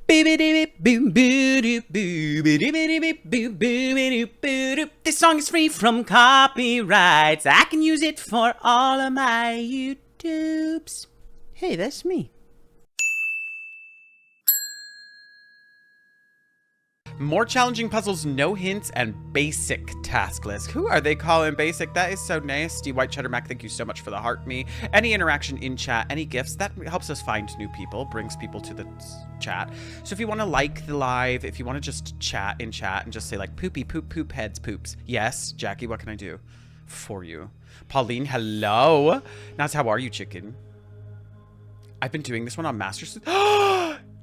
This song is free from copyrights. I can use it for all of my YouTubes. Hey, that's me. More challenging puzzles, no hints, and basic task list. Who are they calling basic? That is so nasty. White Cheddar Mac, thank you so much for the heart me. Any interaction in chat, any gifts, that helps us find new people, brings people to the chat. So if you want to like the live, if you want to just chat in chat and just say like poopy, poop, poop, heads, poops. Yes, Jackie, what can I do for you? Pauline, hello. Naz, how are you, chicken? I've been doing this one on Master Sleuth.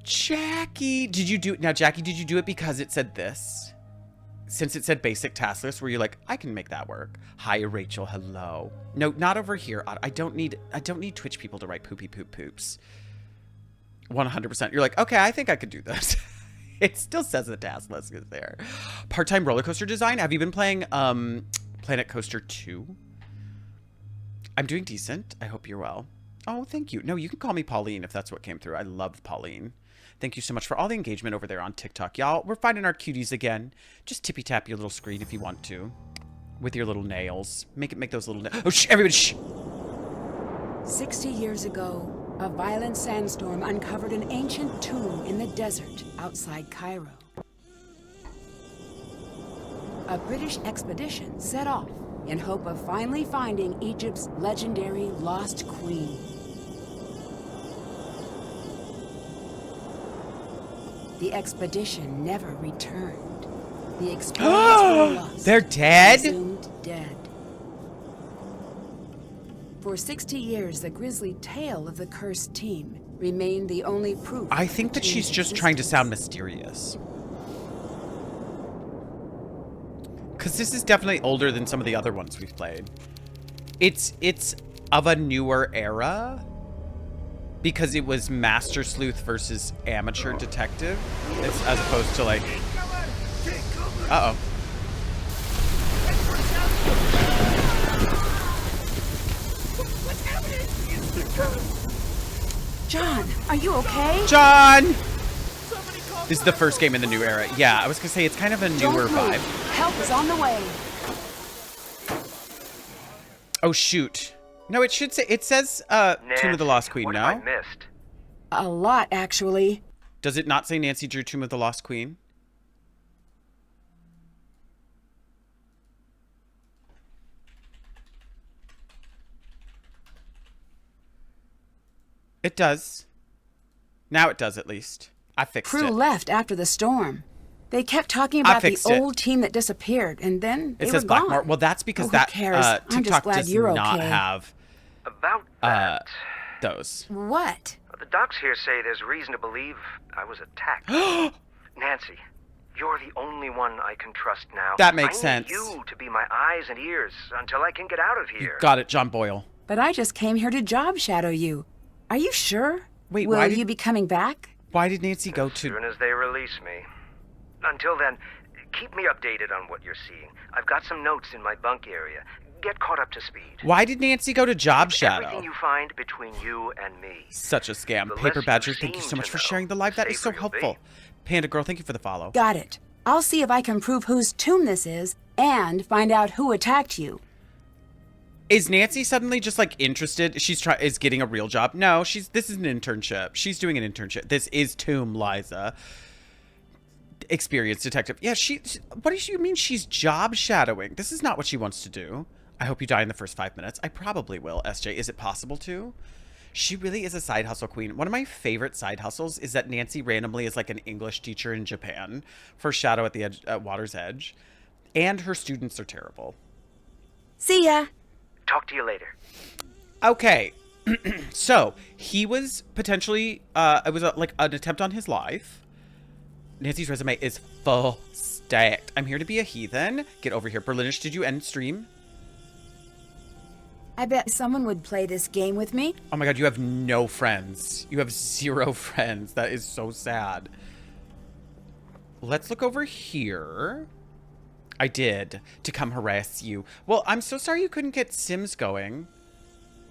Jackie, did you do it? Now, Jackie, did you do it because it said this? Since it said basic task list, where you're like, I can make that work. Hi, Rachel, hello. No, not over here. I don't need Twitch people to write poopy poop poops. 100%. You're like, okay, I think I could do this. It still says the task list is there. Part-time roller coaster design. Have you been playing Planet Coaster 2? I'm doing decent. I hope you're well. Oh, thank you. No, you can call me Pauline if that's what came through. I love Pauline. Thank you so much for all the engagement over there on TikTok. Y'all, we're finding our cuties again. Just tippy-tap your little screen if you want to. With your little nails. Make those little nails. Oh, shh, everybody, shh! 60 years ago, a violent sandstorm uncovered an ancient tomb in the desert outside Cairo. A British expedition set off in hope of finally finding Egypt's legendary lost queen. The expedition never returned. The explorers were lost. They're dead? Presumed dead. For 60 years, the grisly tale of the cursed team remained the only proof. I think that she's just trying to sound mysterious. Because this is definitely older than some of the other ones we've played. It's of a newer era. Because it was Master Sleuth versus Amateur Detective. As opposed to like... Uh-oh. What's happening? John, are you okay? John! This is the first game in the new era. Yeah, I was gonna say it's kind of a newer vibe. Help is on the way. Oh shoot. No, it should say, it says Tomb of the Lost Queen, no? What have I missed? A lot, actually. Does it not say Nancy Drew Tomb of the Lost Queen? It does. Now it does, at least. I fixed it. Crew left after the storm. They kept talking about the old team that disappeared, and then they were gone. Blackmore. Well, that's because who cares? I'm just TikTok glad does you're not okay. have About that. those. What? The docs here say there's reason to believe I was attacked. Nancy, you're the only one I can trust now. That makes I sense. need you to be my eyes and ears until I can get out of here. Got it, John Boyle. But I just came here to job shadow you. Are you sure? Wait, Will you be coming back? Why did Nancy go As to... soon as they release me. Until then, keep me updated on what you're seeing. I've got some notes in my bunk area. Get caught up to speed. Why did Nancy go to Job Shadow? Everything you find between you and me. Such a scam. The Paper less Badger, you thank you seem so much to for know, sharing the live. That is so safer you'll be. helpful. Panda Girl, thank you for the follow. Got it. I'll see if I can prove whose tomb this is and find out who attacked you. Is Nancy suddenly just like interested? Is getting a real job? No, this is an internship. She's doing an internship. This is Tomb Liza. Experienced detective. Yeah, what does she mean she's job shadowing? This is not what she wants to do. I hope you die in the first 5 minutes. I probably will, SJ. Is it possible to? She really is a side hustle queen. One of my favorite side hustles is that Nancy randomly is like an English teacher in Japan for Shadow at the Edge, at Water's Edge. And her students are terrible. See ya. Talk to you later. Okay. So, he was potentially, it was like an attempt on his life. Nancy's resume is full stacked. I'm here to be a heathen. Get over here. Berlinish, did you end stream? I bet someone would play this game with me. Oh my god, you have no friends. You have 0 friends. That is so sad. Let's look over here. I did, to come harass you. Well, I'm so sorry you couldn't get Sims going.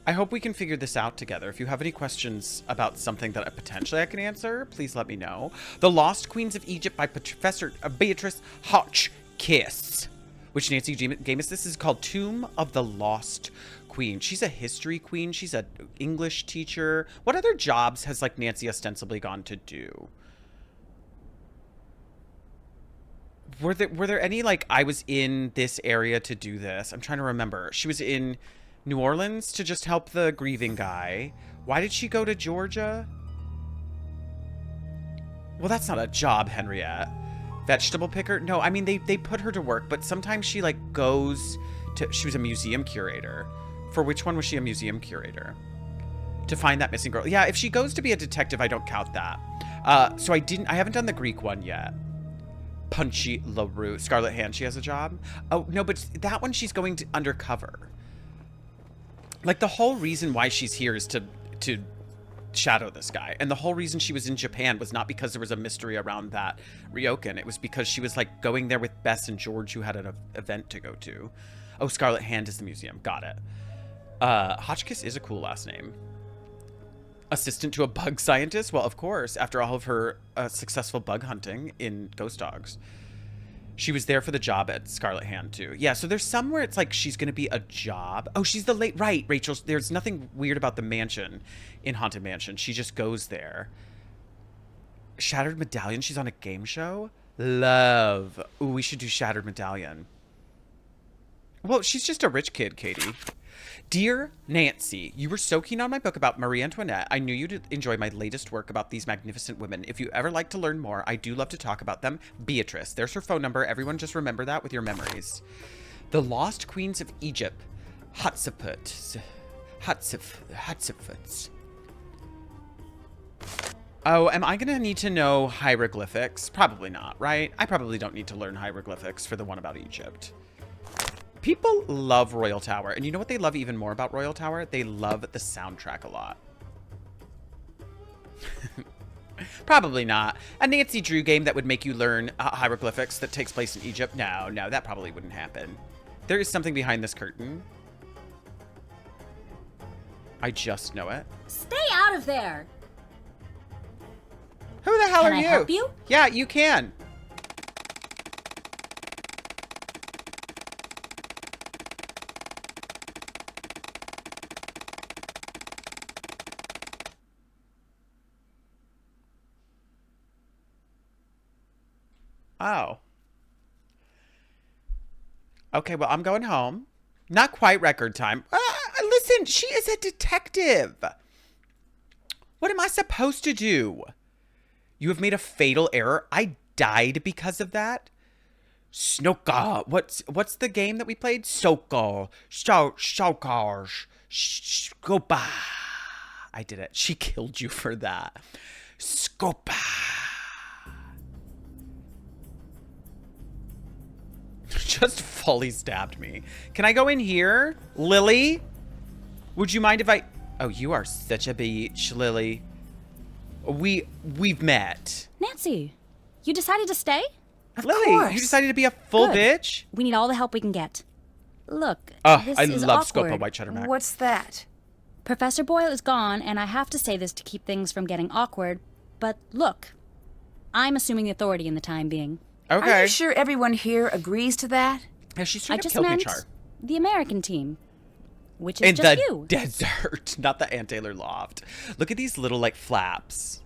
I hope we can figure this out together. If you have any questions about something that I can answer, please let me know. The Lost Queens of Egypt by Professor Beatrice Hotchkiss. Which Nancy gave us. This is called Tomb of the Lost Queen. She's a history queen. She's an English teacher. What other jobs has like Nancy ostensibly gone to do? Were there any like I was in this area to do this? I'm trying to remember. She was in New Orleans to just help the grieving guy. Why did she go to Georgia? Well, that's not a job, Henriette. Vegetable picker? No, I mean, they put her to work, but sometimes she like goes to, she was a museum curator. For which one was she a museum curator? To find that missing girl. Yeah, if she goes to be a detective, I don't count that. So I haven't done the Greek one yet. Punchy LaRue. Scarlet Hand, she has a job? Oh, no, but that one she's going to undercover. Like, the whole reason why she's here is to shadow this guy. And the whole reason she was in Japan was not because there was a mystery around that ryokan. It was because she was, like, going there with Bess and George, who had an event to go to. Oh, Scarlet Hand is the museum. Got it. Hotchkiss is a cool last name. Assistant to a bug scientist? Well, of course, after all of her successful bug hunting in Ghost Dogs. She was there for the job at Scarlet Hand, too. Yeah, so there's somewhere it's like she's going to be a job. Oh, she's the late... Right, Rachel. There's nothing weird about the mansion in Haunted Mansion. She just goes there. Shattered Medallion? She's on a game show? Love. Ooh, we should do Shattered Medallion. Well, she's just a rich kid, Katie. Dear Nancy, you were so keen on my book about Marie Antoinette. I knew you'd enjoy my latest work about these magnificent women. If you ever like to learn more, I do love to talk about them. Beatrice. There's her phone number. Everyone just remember that with your memories. The Lost Queens of Egypt. Hatshepsut. Oh, am I going to need to know hieroglyphics? Probably not, right? I probably don't need to learn hieroglyphics for the one about Egypt. People love Royal Tower. And you know what they love even more about Royal Tower? They love the soundtrack a lot. Probably not. A Nancy Drew game that would make you learn hieroglyphics that takes place in Egypt? No, that probably wouldn't happen. There is something behind this curtain. I just know it. Stay out of there! Who the hell are you? Can I help you? Yeah, you can. Oh. Okay, well, I'm going home. Not quite record time. Listen, she is a detective. What am I supposed to do? You have made a fatal error. I died because of that. Snooker. What's the game that we played? Sokol. Shokars. Scopa. I did it. She killed you for that. Scopa. Just fully stabbed me. Can I go in here? Lily? Would you mind if I... Oh, you are such a bitch, Lily. We've met. Nancy, you decided to stay? Of Lily, course. you decided to be a full Good. bitch? We need all the help we can get. Look, Oh, this I is love awkward. Scopa White Cheddar Mac. What's that? Professor Boyle is gone, and I have to say this to keep things from getting awkward. But look, I'm assuming the authority in the time being. Okay. Are you sure everyone here agrees to that? Yeah, she I straight up just killed me, meant Char. the American team, which is In just the you. desert, not the Aunt Taylor loft. Look at these little, like, flaps.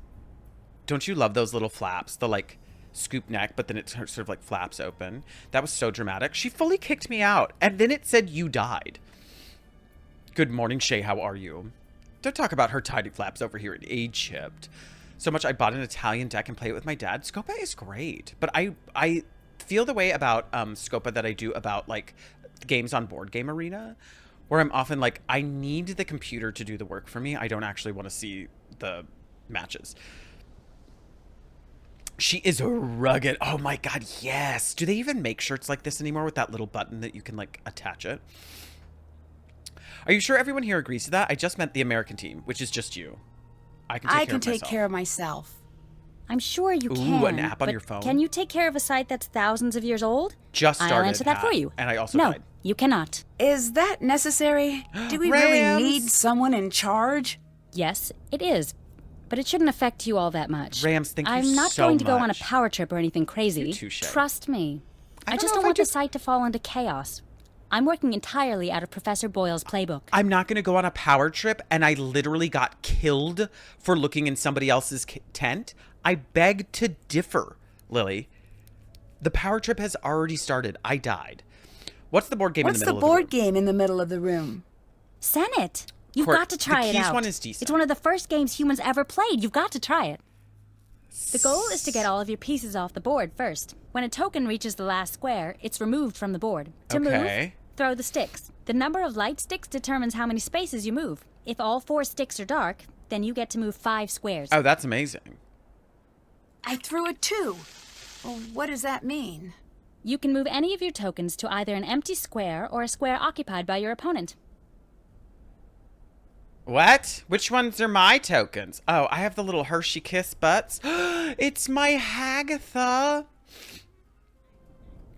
Don't you love those little flaps? The, like, scoop neck, but then it sort of, like, flaps open. That was so dramatic. She fully kicked me out, and then it said you died. Good morning, Shay. How are you? Don't talk about her tiny flaps over here in Egypt. So much I bought an Italian deck and play it with my dad. Scopa is great, but I feel the way about Scopa that I do about, like, games on Board Game Arena, where I'm often like, I need the computer to do the work for me. I don't actually want to see the matches. She is rugged. Oh my god, yes. Do they even make shirts like this anymore with that little button that you can, like, attach it? Are you sure everyone here agrees to that? I just meant the American team, which is just you. I can take care of myself. I'm sure you Ooh, can. an app on but your phone? Can you take care of a site that's thousands of years old? Just started. I'll answer that for you. And I also No, died. You cannot. Is that necessary? Do we really need someone in charge? Yes, it is. But it shouldn't affect you all that much. Rams, thank you so much. I'm not going to go on a power trip or anything crazy. You too, Shay. Trust me. I just don't want the site to fall into chaos. I'm working entirely out of Professor Boyle's playbook. I'm not going to go on a power trip, and I literally got killed for looking in somebody else's tent. I beg to differ, Lily. The power trip has already started. I died. What's the board game in the middle of the room? What's the board game in the middle of the room? Senet. You've got to try it out. The keys one is decent. It's one of the first games humans ever played. You've got to try it. The goal is to get all of your pieces off the board first. When a token reaches the last square, it's removed from the board. To move, throw the sticks. The number of light sticks determines how many spaces you move. If all 4 sticks are dark, then you get to move 5 squares. Oh, that's amazing. I threw a 2. Well, what does that mean? You can move any of your tokens to either an empty square or a square occupied by your opponent. What? Which ones are my tokens? Oh, I have the little Hershey Kiss butts. It's my Hagatha.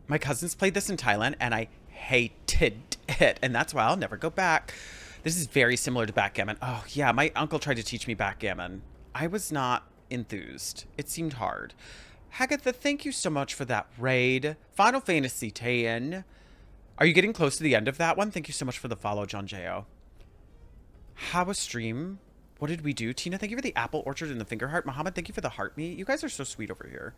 My cousins played this in Thailand, and I hated it. And that's why I'll never go back. This is very similar to backgammon. Oh, yeah, my uncle tried to teach me backgammon. I was not enthused. It seemed hard. Hagatha, thank you so much for that raid. Final Fantasy X. Are you getting close to the end of that one? Thank you so much for the follow, John J.O. How was stream? What did we do? Tina, thank you for the apple orchard and the finger heart. Muhammad, thank you for the heart meat. You guys are so sweet over here.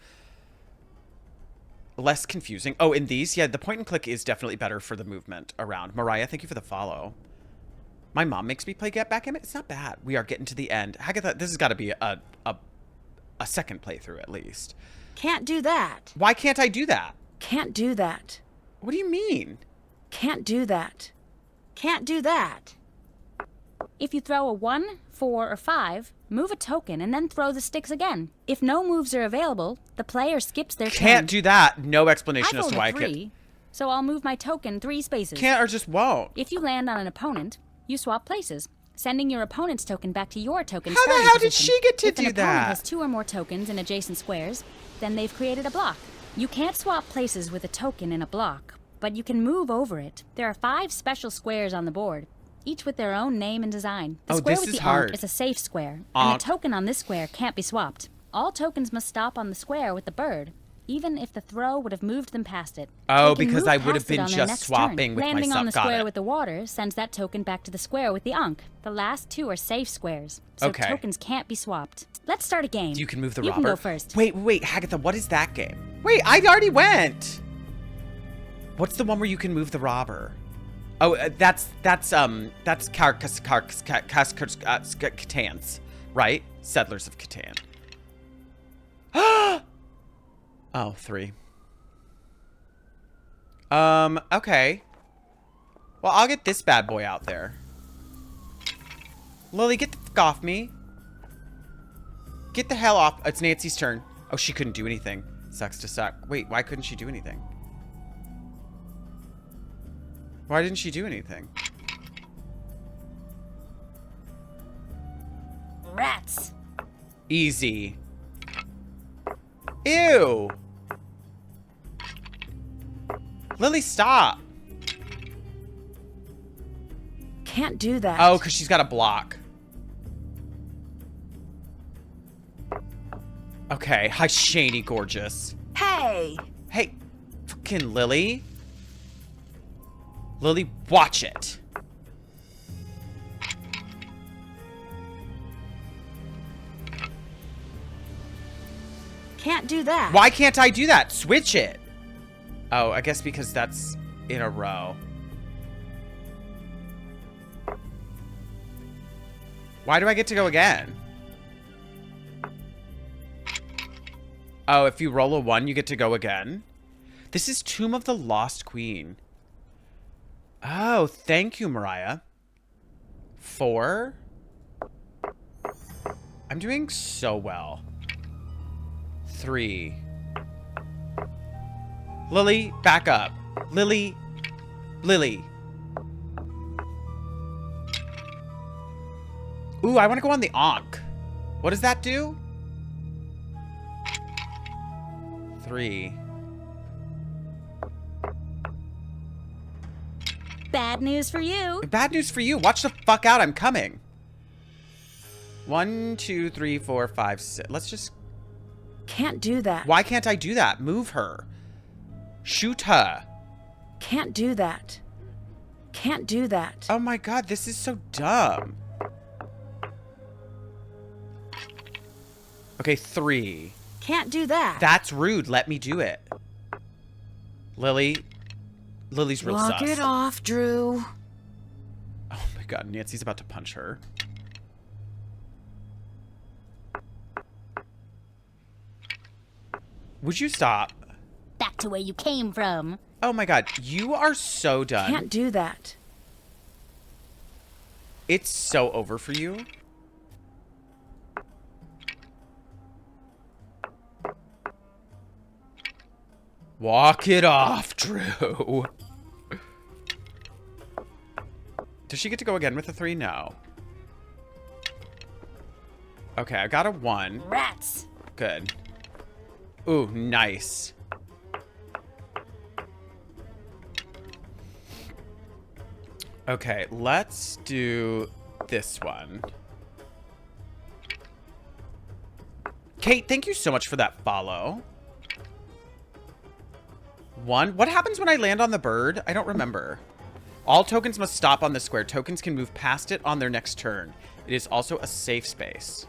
Less confusing. Oh, in these? Yeah, the point and click is definitely better for the movement around. Mariah, thank you for the follow. My mom makes me play Get Backgammon. It's not bad. We are getting to the end. Hagatha, this has got to be a second playthrough at least. Can't do that. Why can't I do that? Can't do that. What do you mean? Can't do that. Can't do that. If you throw a 1, 4, or 5, move a token and then throw the sticks again. If no moves are available, the player skips their turn. Can't do that. No explanation as to why I could. 3, so I'll move my token 3 spaces. Can't or just won't. If you land on an opponent, you swap places, sending your opponent's token back to your token. How the hell did she get to do that? If an opponent that? has 2 or more tokens in adjacent squares, then they've created a block. You can't swap places with a token in a block, but you can move over it. There are 5 special squares on the board, each with their own name and design. The square with the Ankh is a safe square, and the token on this square can't be swapped. All tokens must stop on the square with the bird, even if the throw would have moved them past it. Oh, because I would have been just swapping with Landing myself. on the Got square it. with the water sends that token back to the square with the Ankh. The last 2 are safe squares, so tokens can't be swapped. Let's start a game. You can move the robber. You can go first. Wait, Hagatha, what is that game? Wait, I already went. What's the one where you can move the robber? Oh, that's Catan's, right? Settlers of Catan. Oh, 3. Okay. Well, I'll get this bad boy out there. Lily, get the fuck off me. Get the hell off. It's Nancy's turn. Oh, she couldn't do anything. Sucks to suck. Wait, why couldn't she do anything? Why didn't she do anything? Rats. Easy. Ew. Lily, stop. Can't do that. Oh, because she's got a block. Okay. Hi, Shady Gorgeous. Hey. Hey, fucking Lily. Lily, watch it. Can't do that. Why can't I do that? Switch it. Oh, I guess because that's in a row. Why do I get to go again? Oh, if you roll a 1, you get to go again? This is Tomb of the Lost Queen. Oh, thank you, Mariah. 4. I'm doing so well. 3. Lily, back up. Lily. Ooh, I want to go on the Ankh. What does that do? 3. Bad news for you. Bad news for you. Watch the fuck out. I'm coming. 1, 2, 3, 4, 5, 6. Let's just... Can't do that. Why can't I do that? Move her. Shoot her. Can't do that. Can't do that. Oh my god, this is so dumb. Okay, 3. Can't do that. That's rude. Let me do it. Lily's real sus. Walk it off, Drew. Oh my god, Nancy's about to punch her. Would you stop? Back to where you came from. Oh my god, you are so done. Can't do that. It's so over for you. Walk it off, Drew. Does she get to go again with a 3? No. Okay, I got a 1. Rats. Good. Ooh, nice. Okay, let's do this one. Kate, thank you so much for that follow. 1. What happens when I land on the bird? I don't remember. All tokens must stop on the square. Tokens can move past it on their next turn. It is also a safe space.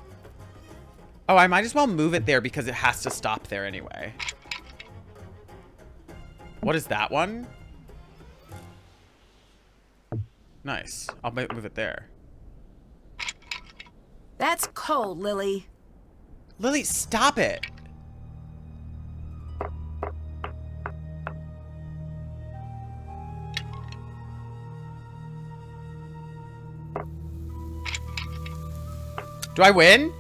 Oh, I might as well move it there because it has to stop there anyway. What is that one? Nice. I'll move it there. That's cold, Lily. Lily, stop it. Do I win?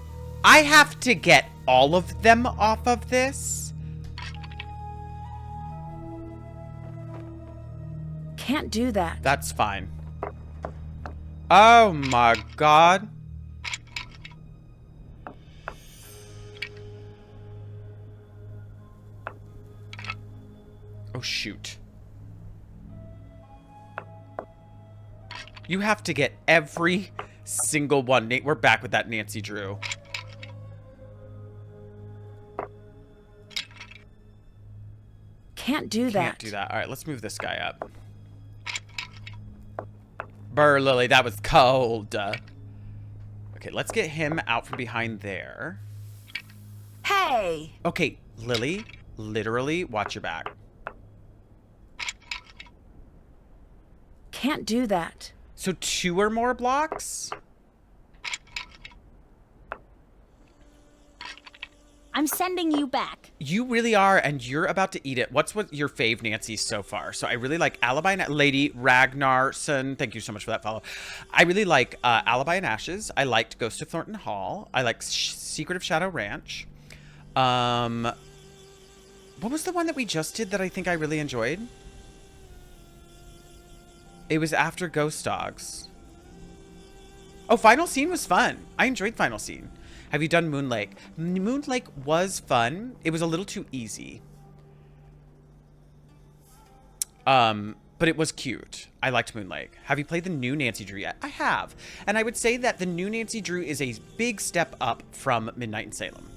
I have to get all of them off of this? Can't do that. That's fine. Oh my god. Oh shoot. You have to get every single one. Nate, we're back with that Nancy Drew. Can't do that. Can't do that. All right, let's move this guy up. Brr, Lily, that was cold. Okay, let's get him out from behind there. Hey! Okay, Lily, literally, watch your back. Can't do that. So 2 or more blocks? I'm sending you back. You really are, and you're about to eat it. What's your fave Nancy so far? So I really like Alibi and Lady Ragnarson. Thank you so much for that follow. I really like Alibi and Ashes. I liked Ghost of Thornton Hall. I like Secret of Shadow Ranch. What was the one that we just did that I think I really enjoyed? It was after Ghost Dogs. Oh, Final Scene was fun. I enjoyed Final Scene. Have you done Moon Lake? Moon Lake was fun. It was a little too easy. But it was cute. I liked Moon Lake. Have you played the new Nancy Drew yet? I have. And I would say that the new Nancy Drew is a big step up from Midnight in Salem.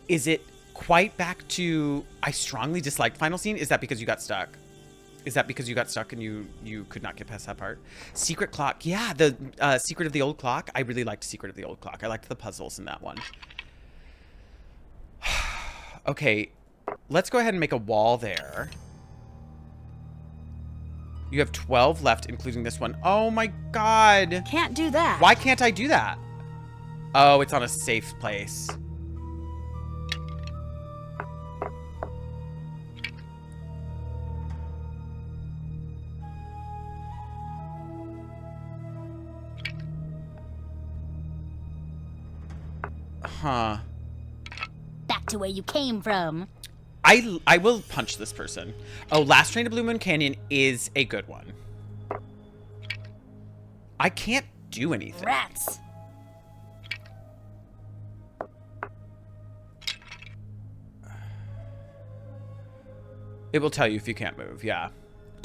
Is it quite back to... I strongly disliked Final Scene. Is that because you got stuck? Is that because you got stuck and you could not get past that part? Secret Clock. Yeah, the Secret of the Old Clock. I really liked Secret of the Old Clock. I liked the puzzles in that one. Okay, let's go ahead and make a wall there. You have 12 left, including this one. Oh my god. Can't do that. Why can't I do that? Oh, it's on a safe place. Huh. Back to where you came from. I will punch this person. Oh, Last Train to Blue Moon Canyon is a good one. I can't do anything. Rats. It will tell you if you can't move, yeah.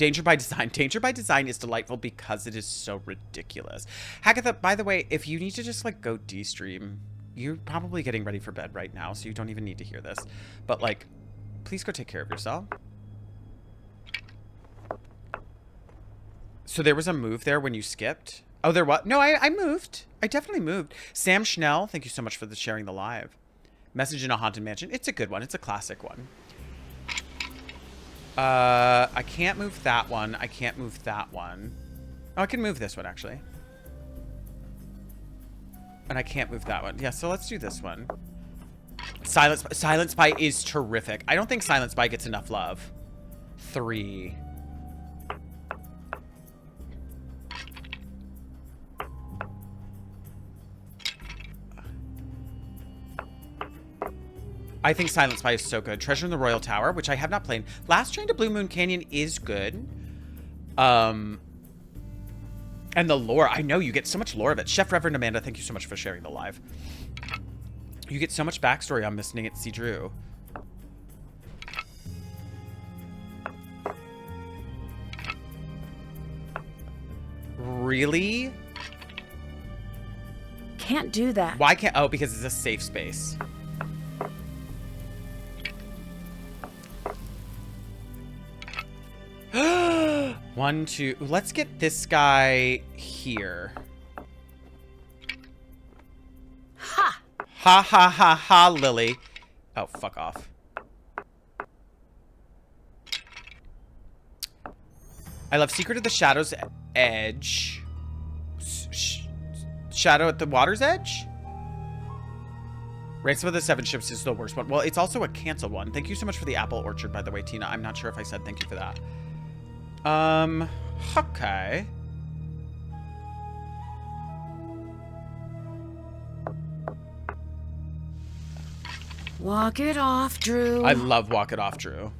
Danger by Design. Danger by Design is delightful because it is so ridiculous. Hagatha, by the way, if you need to just, like, go de-stream, you're probably getting ready for bed right now, so you don't even need to hear this. But, like, please go take care of yourself. So there was a move there when you skipped? Oh, there what? No, I moved. I definitely moved. Sam Schnell, thank you so much for sharing the live. Message in a Haunted Mansion. It's a good one. It's a classic one. I can't move that one. I can't move that one. Oh, I can move this one, actually. And I can't move that one. Yeah, so let's do this one. Silent Spy is terrific. I don't think Silent Spy gets enough love. 3. I think Silent Spy is so good. Treasure in the Royal Tower, which I have not played. Last Train to Blue Moon Canyon is good. And the lore. I know you get so much lore of it. Chef Reverend Amanda, thank you so much for sharing the live. You get so much backstory on Miss Nancy Drew. Really? Can't do that. Why can't? Oh, because it's a safe space. One, two. Let's get this guy here. Ha! Ha ha ha ha, Lily. Oh, fuck off. I love Secret of the Shadow's Edge. Shadow at the Water's Edge? Ransom of the Seven Ships is the worst one. Well, it's also a canceled one. Thank you so much for the apple orchard, by the way, Tina. I'm not sure if I said thank you for that. Okay. Walk it off, Drew. I love Walk It Off, Drew.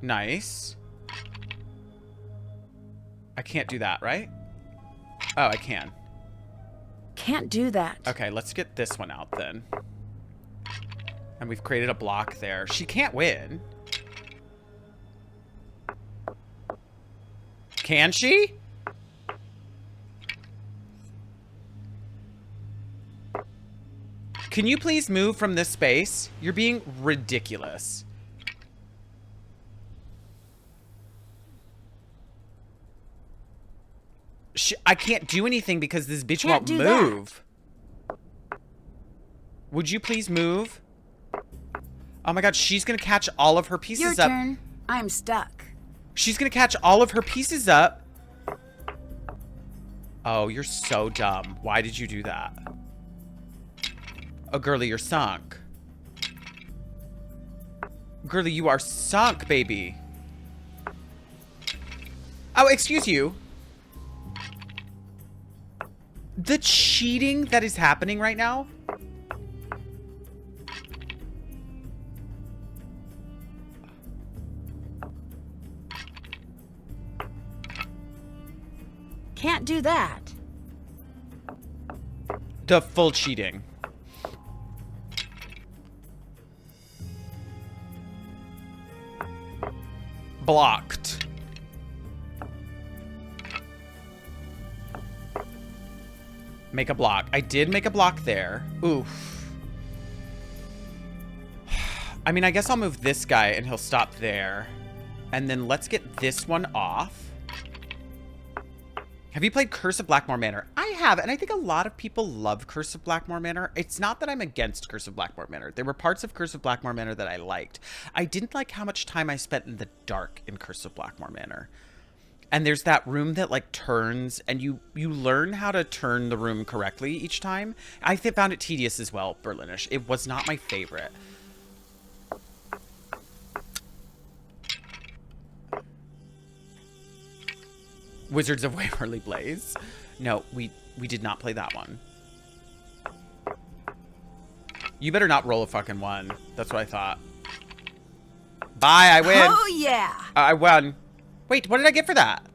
Nice. I can't do that, right? Oh, I can. Can't do that. Okay, let's get this one out then. And we've created a block there. She can't win. Can she? Can you please move from this space? You're being ridiculous. I can't do anything because this bitch won't move. Would you please move? Oh my god, she's gonna catch all of her pieces up. Your turn. I'm stuck. She's gonna catch all of her pieces up. Oh, you're so dumb. Why did you do that? Oh, girly, you're sunk. Girly, you are sunk, baby. Oh, excuse you. The cheating that is happening right now. Can't do that. The full cheating. Blocked. Make a block. I did make a block there. Oof. I mean, I guess I'll move this guy and he'll stop there. And then let's get this one off. Have you played Curse of Blackmore Manor? I have, and I think a lot of people love Curse of Blackmore Manor. It's not that I'm against Curse of Blackmore Manor. There were parts of Curse of Blackmore Manor that I liked. I didn't like how much time I spent in the dark in Curse of Blackmore Manor. And there's that room that, like, turns, and you learn how to turn the room correctly each time. I found it tedious as well, Berlinish. It was not my favorite. Wizards of Waverly Blaze. No, we did not play that one. You better not roll a fucking 1. That's what I thought. Bye, I win. Oh, yeah. I won. Wait, what did I get for that?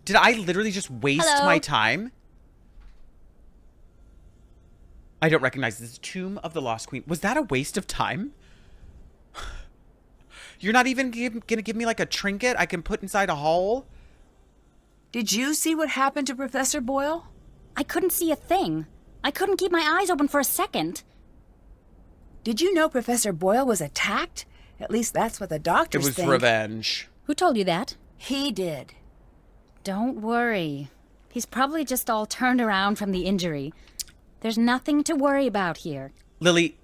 Did I literally just waste my time? I don't recognize this. Tomb of the Lost Queen. Was that a waste of time? You're not even gonna give me like a trinket I can put inside a hole? Did you see what happened to Professor Boyle? I couldn't see a thing. I couldn't keep my eyes open for a second. Did you know Professor Boyle was attacked? At least that's what the doctors think. It was revenge. Who told you that? He did. Don't worry. He's probably just all turned around from the injury. There's nothing to worry about here. Lily,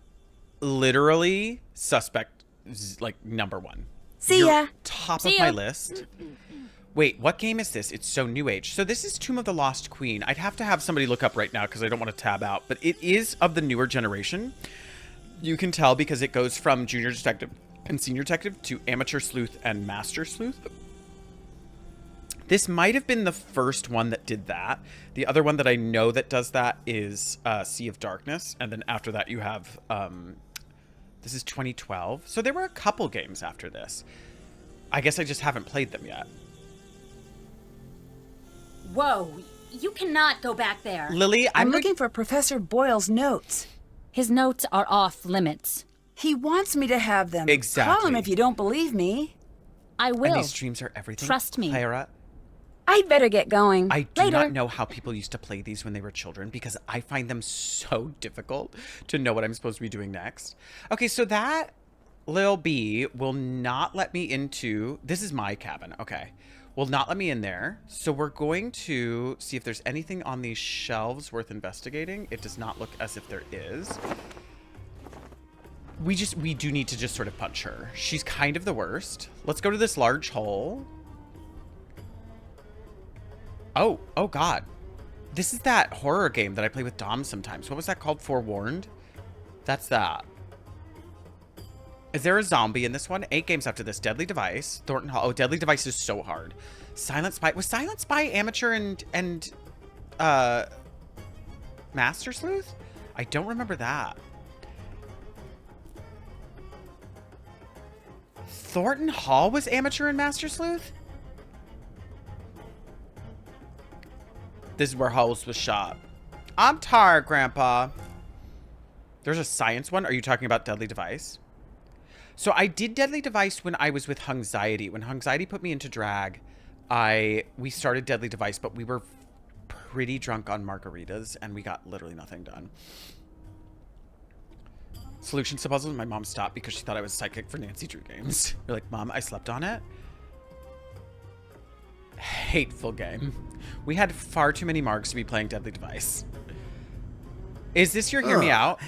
literally suspect like number 1. See You're ya. Top See of ya. my list. Wait, what game is this? It's so new age. So this is Tomb of the Lost Queen. I'd have to have somebody look up right now because I don't want to tab out. But it is of the newer generation. You can tell because it goes from junior detective and senior detective to amateur sleuth and master sleuth. This might have been the first one that did that. The other one that I know that does that is Sea of Darkness. And then after that you have... this is 2012. So there were a couple games after this. I guess I just haven't played them yet. Whoa, you cannot go back there. Lily, I'm looking for Professor Boyle's notes. His notes are off limits. He wants me to have them. Exactly. Call him if you don't believe me. I will. And these streams are everything. Trust me. Clara, I'd better get going. I do Later. not know how people used to play these when they were children because I find them so difficult to know what I'm supposed to be doing next. Okay, so that Lil B will not let me into... This is my cabin. Okay. Will not let me in there. So we're going to see if there's anything on these shelves worth investigating. It does not look as if there is. We do need to just sort of punch her. She's kind of the worst. Let's go to this large hole. Oh God. This is that horror game that I play with Dom sometimes. What was that called? Forewarned? That's that. Is there a zombie in this one? 8 games after this. Deadly Device. Thornton Hall. Oh, Deadly Device is so hard. Silent Spy. Was Silent Spy amateur and Master Sleuth? I don't remember that. Thornton Hall was amateur and Master Sleuth? This is where Holmes was shot. I'm tired, Grandpa. There's a science one. Are you talking about Deadly Device? So I did Deadly Device when I was with Hungxiety. When Hungxiety put me into drag, we started Deadly Device, but we were pretty drunk on margaritas, and we got literally nothing done. Solutions to puzzles. My mom stopped because she thought I was psychic for Nancy Drew games. You're like, Mom, I slept on it. Hateful game. We had far too many marks to be playing Deadly Device. Is this your hear me out?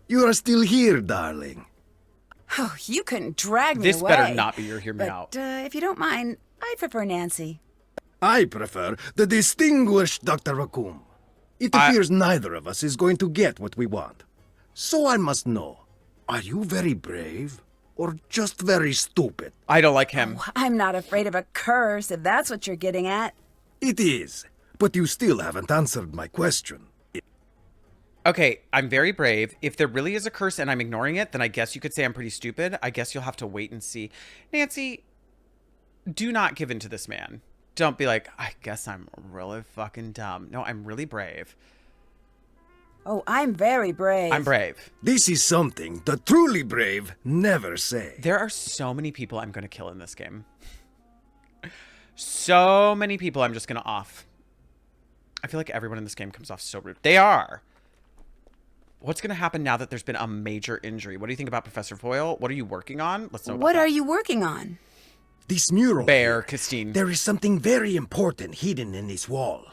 You are still here, darling. Oh, you couldn't drag me This away. better not be your hear me But, out. if you don't mind, I prefer Nancy. I prefer the distinguished Dr. Raccoon. It appears neither of us is going to get what we want. So I must know, are you very brave or just very stupid? I don't like him. Oh, I'm not afraid of a curse, if that's what you're getting at. It is, but you still haven't answered my question. Okay, I'm very brave. If there really is a curse and I'm ignoring it, then I guess you could say I'm pretty stupid. I guess you'll have to wait and see. Nancy, do not give in to this man. Don't be like, I guess I'm really fucking dumb. No, I'm really brave. Oh, I'm very brave. I'm brave. This is something the truly brave never say. There are so many people I'm going to kill in this game. So many people I'm just going to off. I feel like everyone in this game comes off so rude. They are. What's going to happen now that there's been a major injury? What do you think about Professor Boyle? What are you working on? Let's know about What that. are you working on? This mural Bear, here, Christine. there is something very important hidden in this wall.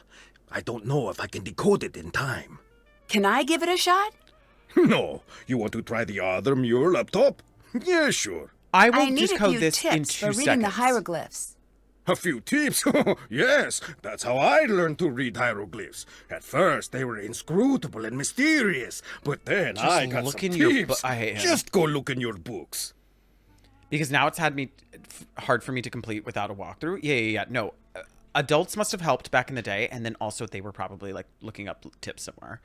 I don't know if I can decode it in time. Can I give it a shot? No, you want to try the other mural up top? Yeah, sure. I will I need a decode few this in tips 2 for reading seconds. the hieroglyphs. A few tips? Yes, that's how I learned to read hieroglyphs. At first, they were inscrutable and mysterious, but then Just I got look some in your tips. I hate him. Just go look in your books. Because now it's had me hard for me to complete without a walkthrough. Yeah. No, adults must have helped back in the day, and then also they were probably like looking up tips somewhere.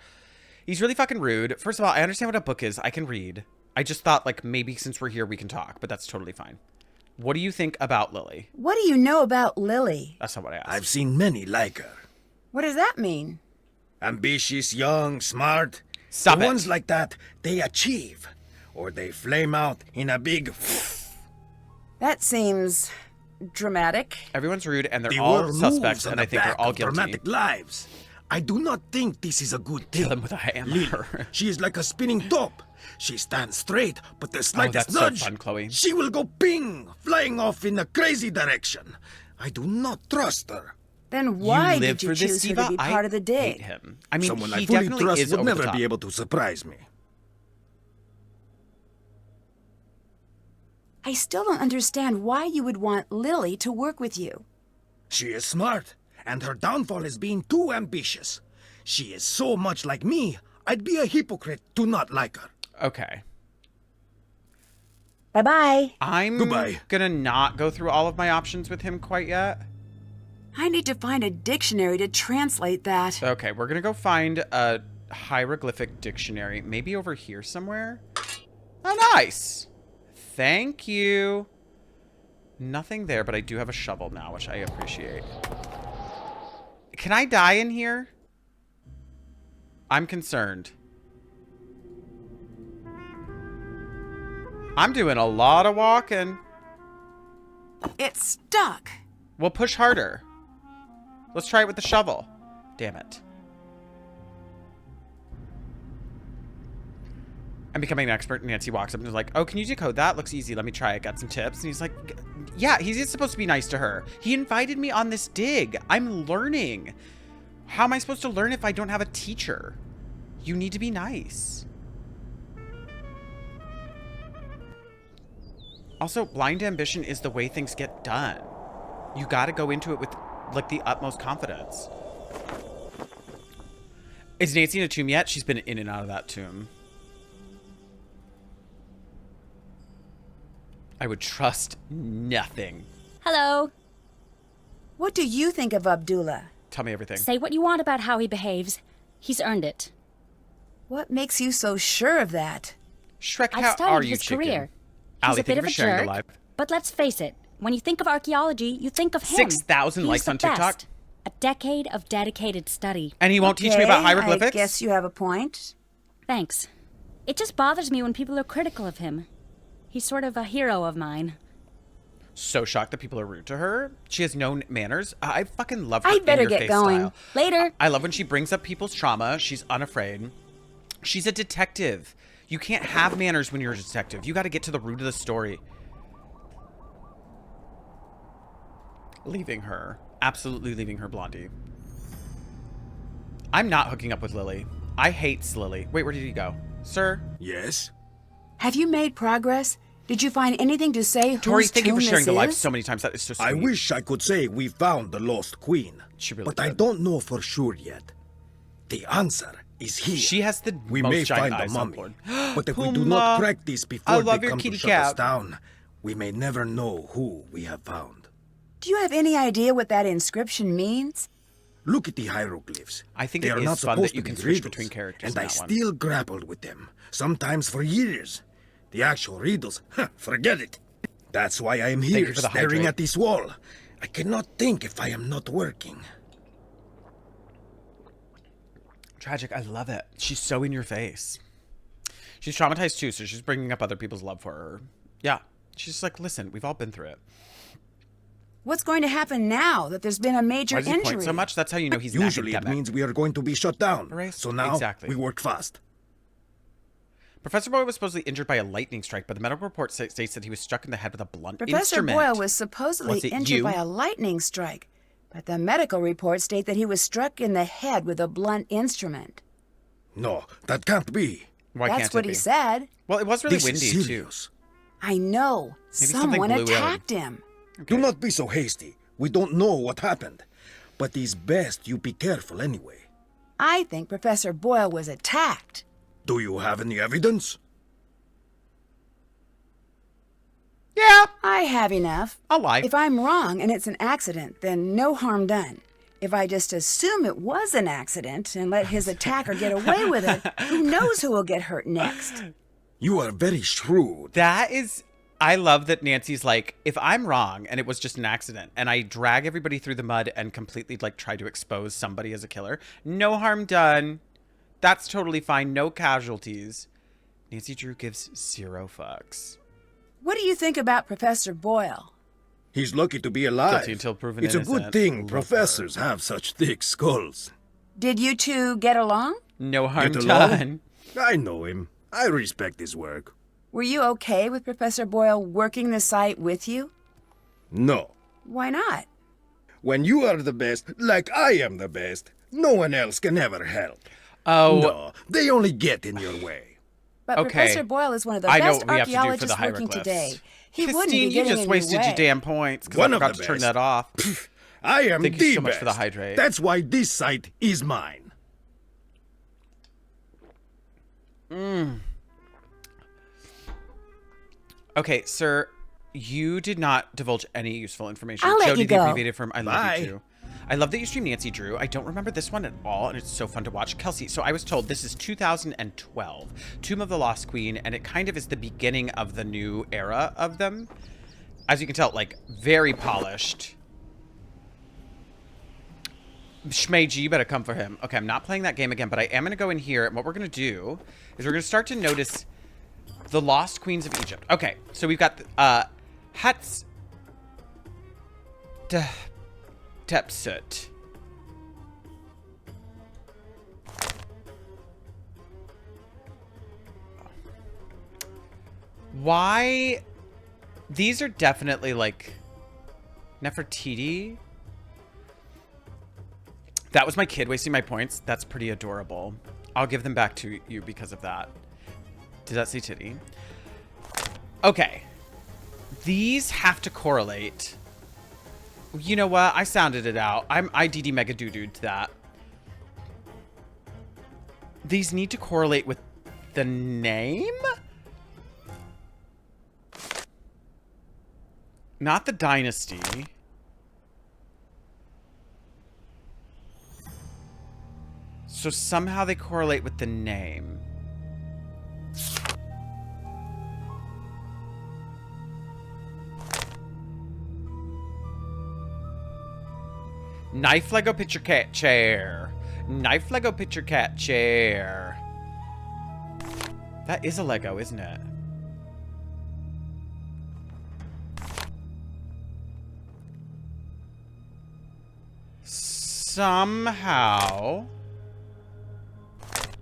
He's really fucking rude. First of all, I understand what a book is. I can read. I just thought like maybe since we're here we can talk, but that's totally fine. What do you think about Lily? What do you know about Lily? That's not what I asked. I've seen many like her. What does that mean? Ambitious, young, smart. Stop the it. ones like that, they achieve. Or they flame out in a big... That seems dramatic. Everyone's rude, and they're The all world suspects, moves on and I the think they're back all of guilty. dramatic lives. I do not think this is a good thing. Kill him with a hammer. Lily, she is like a spinning top. She stands straight, but the slightest that's so nudge, fun, Chloe. she will go ping, flying off in a crazy direction. I do not trust her. Then why you live did you for this, choose her Diva? to be I part of the hate dig? him. I mean, Someone I he fully definitely trust is would over the never top. be able to surprise me. I still don't understand why you would want Lily to work with you. She is smart, and her downfall is being too ambitious. She is so much like me, I'd be a hypocrite to not like her. Okay. Bye-bye. I'm Goodbye. gonna not go through all of my options with him quite yet. I need to find a dictionary to translate that. Okay, we're gonna go find a hieroglyphic dictionary. Maybe over here somewhere? Oh, nice! Thank you. Nothing there, but I do have a shovel now, which I appreciate. Can I die in here? I'm concerned. I'm doing a lot of walking. It's stuck. We'll push harder. Let's try it with the shovel. Damn it. I'm becoming an expert. Nancy walks up and is like, oh, can you decode that? Looks easy. Let me try it. Got some tips. And he's like, yeah, he's supposed to be nice to her. He invited me on this dig. I'm learning. How am I supposed to learn if I don't have a teacher? You need to be nice. Also, blind ambition is the way things get done. You got to go into it with, like, the utmost confidence. Is Nancy in a tomb yet? She's been in and out of that tomb. I would trust nothing. Hello. What do you think of Abdullah? Tell me everything. Say what you want about how he behaves. He's earned it. What makes you so sure of that? Shrek, I've how are studied you, his chicken? career. He's Allie, a thank bit you of for a sharing the jerk, live. but let's face it. When you think of archaeology, you think of him. 6,000 He's likes the on TikTok. best. A decade of dedicated study. And he won't teach me about Okay, hieroglyphics? I guess you have a point. Thanks. It just bothers me when people are critical of him. He's sort of a hero of mine. So shocked that people are rude to her. She has no manners. I fucking love her I'd better in-your-face get going. style. Later. I love when she brings up people's trauma. She's unafraid. She's a detective. You can't have manners when you're a detective. You got to get to the root of the story. Leaving her. Absolutely leaving her, Blondie. I'm not hooking up with Lily. I hate Lily. Wait, where did he go? Sir? Yes? Have you made progress? Did you find anything to say Tori, whose thank you tomb for sharing this the live is? so many times. That is so sweet. I wish I could say we found the lost queen. She really but I did. don't know for sure yet. The answer is here. She has the We most may giant find the eyes on mummy, board. but if we do Puma, not crack this I before love they your come to kitty shut us cat. down, we may never know who we have found. Do you have any idea what that inscription means? Look at the hieroglyphs. I think they it are is not fun supposed that you to can be switch riddles, between characters and in I that one. still grappled with them, sometimes for years. The actual riddles, forget it. That's why I am Thank here you for the staring hydrate. at this wall. I cannot think if I am not working. Tragic. I love it. She's so in your face. She's traumatized too, so she's bringing up other people's love for her. Yeah. She's like, listen, we've all been through it. What's going to happen now that there's been a major Why does he injury? point so much? That's how you know he's an Usually it academic. means we are going to be shut down. Erase. So now Exactly. we work fast. Professor Boyle was supposedly injured by a lightning strike, but the medical report states that he was struck in the head with a blunt Professor instrument. Boyle was supposedly Was it injured you? by a lightning strike, but the medical reports state that he was struck in the head with a blunt instrument. No, that can't be. Why That's can't what it he be? said. Well, it was really This windy is too. serious. I know. Maybe something Someone blew in. attacked him. Do not be so hasty. We don't know what happened. But it's best you be careful anyway. I think Professor Boyle was attacked. Do you have any evidence? Yeah, I have enough. I'll lie. If I'm wrong and it's an accident, then no harm done. If I just assume it was an accident and let his attacker get away with it, who knows who will get hurt next? You are very shrewd. That is, I love that Nancy's like, if I'm wrong and it was just an accident and I drag everybody through the mud and completely like try to expose somebody as a killer, no harm done. That's totally fine. No casualties. Nancy Drew gives 0 fucks. What do you think about Professor Boyle? He's lucky to be alive. Guilty until proven It's a innocent. good thing Love professors have such thick skulls. Did you two get along? No harm Get along? done. I know him. I respect his work. Were you okay with Professor Boyle working the site with you? No. Why not? When you are the best, like I am the best, no one else can ever help. Oh, No, they only get in your way. But Okay. Professor Boyle is one of the I know best what we have to do for the archaeologists working hieroglyphs. today. He wouldn't Christine, be you getting just in wasted your your way. damn points because I One of forgot the to turn best. that off. I am Thank the you so much best. for the hydrate. That's why this site is mine. Okay, sir, you did not divulge any useful information. I'll let Jody, you the go. abbreviated firm. I love Bye. you too. I love that you stream Nancy Drew. I don't remember this one at all, and it's so fun to watch. Kelsey, so I was told this is 2012, Tomb of the Lost Queen, and it kind of is the beginning of the new era of them. As you can tell, like, very polished. Shmeji, you better come for him. Okay, I'm not playing that game again, but I am going to go in here, and what we're going to do is we're going to start to notice the Lost Queens of Egypt. Okay, so we've got Tepsut. Why? These are definitely like Nefertiti. That was my kid wasting my points. That's pretty adorable. I'll give them back to you because of that. Did that say titty? Okay. These have to correlate. You know what? I sounded it out. I'm IDD mega doo-doo to that. These need to correlate with the name? Not the dynasty. So somehow they correlate with the name. Knife Lego picture cat chair. Knife Lego picture cat chair. That is a Lego, isn't it? Somehow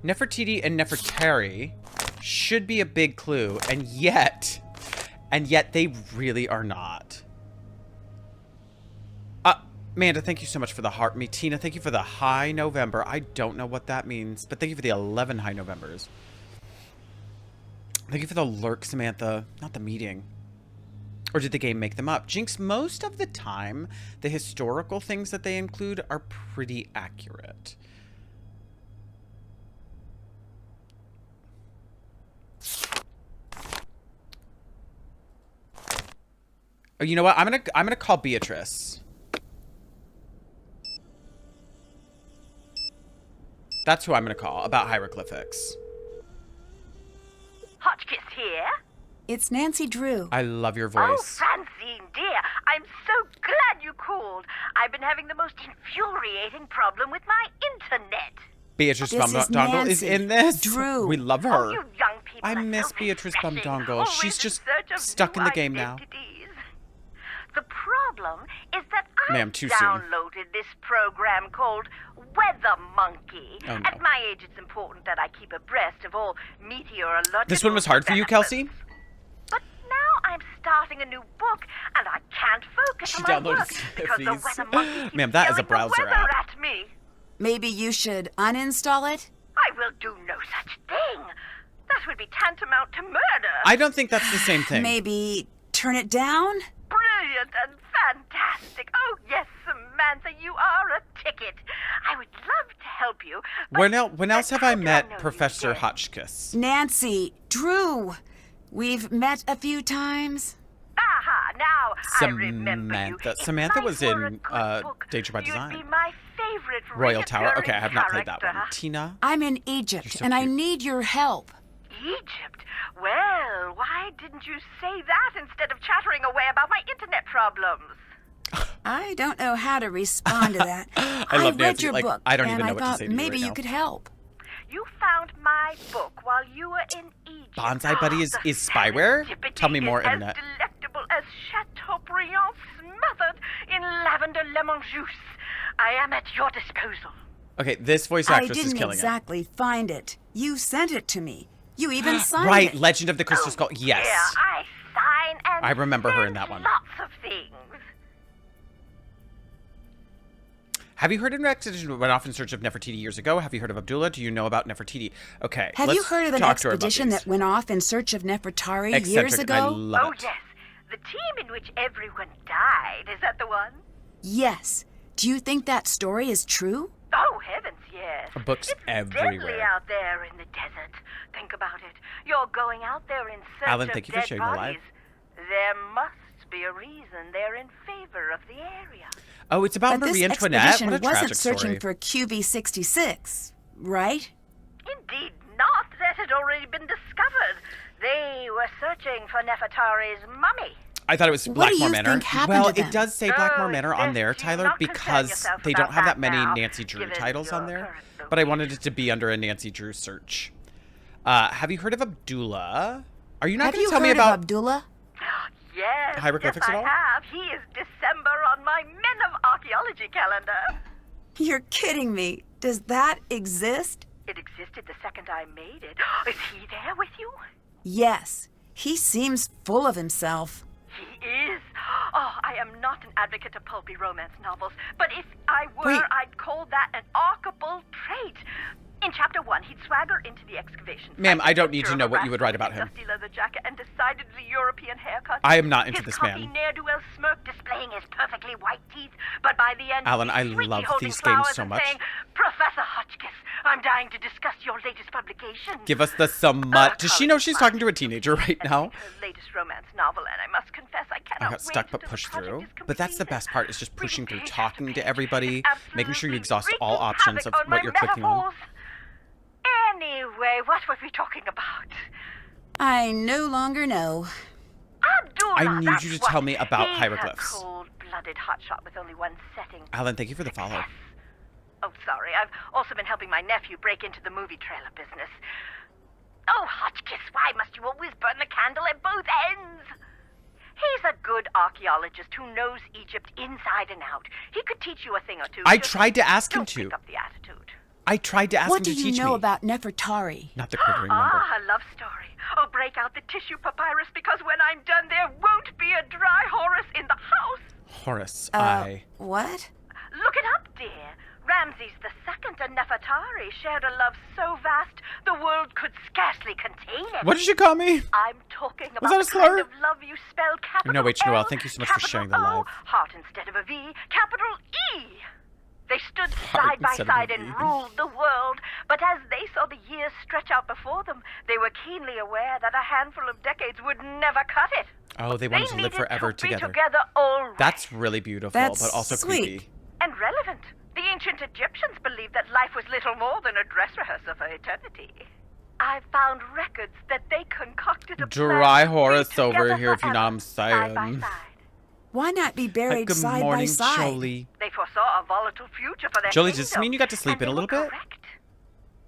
Nefertiti and Nefertari should be a big clue, and yet they really are not. Amanda, thank you so much for the heart. Me, Tina, thank you for the high November. I don't know what that means, but thank you for the 11 high Novembers. Thank you for the lurk, Samantha. Not the meeting. Or did the game make them up? Jinx, most of the time, the historical things that they include are pretty accurate. Oh, you know what? I'm gonna call Beatrice. That's who I'm gonna call about hieroglyphics. Hotchkiss here. It's Nancy Drew. I love your Oh, voice. Francine, dear, I'm so glad you called. I've been having the most infuriating problem with my internet. Beatrice This is Bumdongle is Nancy in this. Drew. We love Oh, her. you young people I are miss so Beatrice refreshing, Bumdongle. always She's in just search of stuck new in the game now. identities. The problem is that I Ma'am, too soon. downloaded this program called Weather Monkey. Oh, no. At my age, it's important that I keep abreast of all meteorological This one was hard for you, Kelsey? developments. But now I'm starting a new book, and I can't focus She on my downloaded work because the Sniffies. Weather Monkey keeps Ma'am, that is a yelling the browser weather app. at me. Maybe you should uninstall it? I will do no such thing. That would be tantamount to murder. I don't think that's the same thing. Maybe turn it down? Brilliant and fantastic. Oh, yes, Samantha, you are a ticket. I would love to help you. but When else have I how do met know you Professor yet? Hotchkiss? Nancy, Drew. We've met a few times. Aha, now I remember you. Samantha. If Samantha life was were a in good book, Danger by you'd Design. be my favorite Royal Tower. Okay, I reoccurring have not played that one. character. Tina? I'm in Egypt, You're so and I cute. need your help. Egypt? Well, why didn't you say that instead of chattering away about my internet problems? I don't know how to respond to that. I love read Nancy. your Like, book, I don't and even know I what to thought say to you maybe right you now. could help. You found my book while you were in Egypt. Bonsai Buddy is The spyware? serendipity Tell me more, is Internet. as delectable as Chateaubriand smothered in lavender lemon juice. I am at your disposal. Okay, this voice I actress is didn't killing exactly find it. You sent it to me. You even it. signed Right, it. Legend of the Crystal Skull. Yes. Yeah, I sign and I remember her in send that one. Lots of things. Have you heard of an expedition went off in search of Nefertiti years ago? Have you heard of Abdullah? Do you know about Nefertiti? Okay, Have you heard of an talk to her about expedition these. that went off in search of Nefertari years Eccentric, I ago? love Oh, it. yes. The team in which everyone died. Is that the one? Yes. Do you think that story is true? Oh, heavens, yes. Books it's everywhere. deadly out there in the desert. Think about it. You're going out there in search Alan, of thank you for dead sharing the live. bodies. There must be a reason they're in favor of the area. Oh, it's about But Marie this Antoinette. expedition What a wasn't tragic searching story. for QV66, right? Indeed not. That had already been discovered. They were searching for Nefertari's mummy. I thought it was What do Blackmore you Manor. think happened Well, to it them? does say Blackmore Oh, Manor it's on there, best Tyler, not concern because yourself they don't about have that that many now, Nancy Drew given titles on your there. current But I wanted it to be under a Nancy Drew search. Have you heard of Abdullah? Are you not Have going you to tell me heard about... of Abdullah? Yes, Hieroglyphics yes, at all? I have. He is December on my Men of Archaeology calendar. You're kidding me. Does that exist? It existed the second I made it. Is he there with you? Yes. He seems full of himself. He is. Oh, I am not an advocate of pulpy romance novels, but if I were, Wait. I'd call that an archable trait. In chapter 1, he'd swagger into the excavation. Ma'am, site I with don't a need to picture know of a what you would write rascal about in him. a dusty leather jacket and decidedly European haircut. I am not into this his cocky man. ne'er-do-well smirk displaying his perfectly white teeth, but by the end, Alan, I sweetly love holding these games flowers so and much. saying, Professor Hotchkiss, I'm dying to discuss your latest publication. Give us the somewhat... Does she know she's talking to a teenager right now? Her latest romance novel, and I must confess I cannot I got stuck wait but till the pushed project through. is But that's the completed. best part, is just pushing Reading through, page talking after to everybody, page, making sure you absolutely exhaust all wreaking options of havoc on what my you're clicking on. metaphors. Anyway, what were we talking about? I no longer know. Abdullah, I need that's you to what. tell me about He's hieroglyphs. A cold-blooded hotshot with only one setting. Alan, thank you for the follow. Yes. Oh, sorry. I've also been helping my nephew break into the movie trailer business. Oh, Hotchkiss, why must you always burn the candle at both ends? He's a good archaeologist who knows Egypt inside and out. He could teach you a thing or two. I Just tried to ask him don't to. pick up the attitude. I tried to ask What him do to you teach know me. about Nefertari? Not the quivering number. Ah, a love story. Oh, break out the tissue papyrus because when I'm done, there won't be a dry Horus in the house. Horace, What? Look it up, dear. Ramses II and Nefertari shared a love so vast the world could scarcely contain it. What did you call me? I'm talking about Was that a the kind slur? of love you spell capital No, wait, Noelle, L, thank you so much for capital sharing the O, live. heart instead of a V, capital E. They stood Heart side by instead of a side V. and ruled the world, but as they saw the years stretch out before them, they were keenly aware that a handful of decades would never cut it. Oh, they wanted to live needed forever to be together. together always. That's really beautiful, That's but also sweet. creepy. And relevant. The ancient Egyptians believed that life was little more than a dress rehearsal for eternity. I've found records that they concocted a Dry plan to be Horus over together here, if you know what I'm forever, side by saying. side. Why not be Hi, buried good side morning, by side? Jolie. They foresaw a volatile future for their Jolie, does this kingdom, mean you got to sleep and in a they little were bit? correct.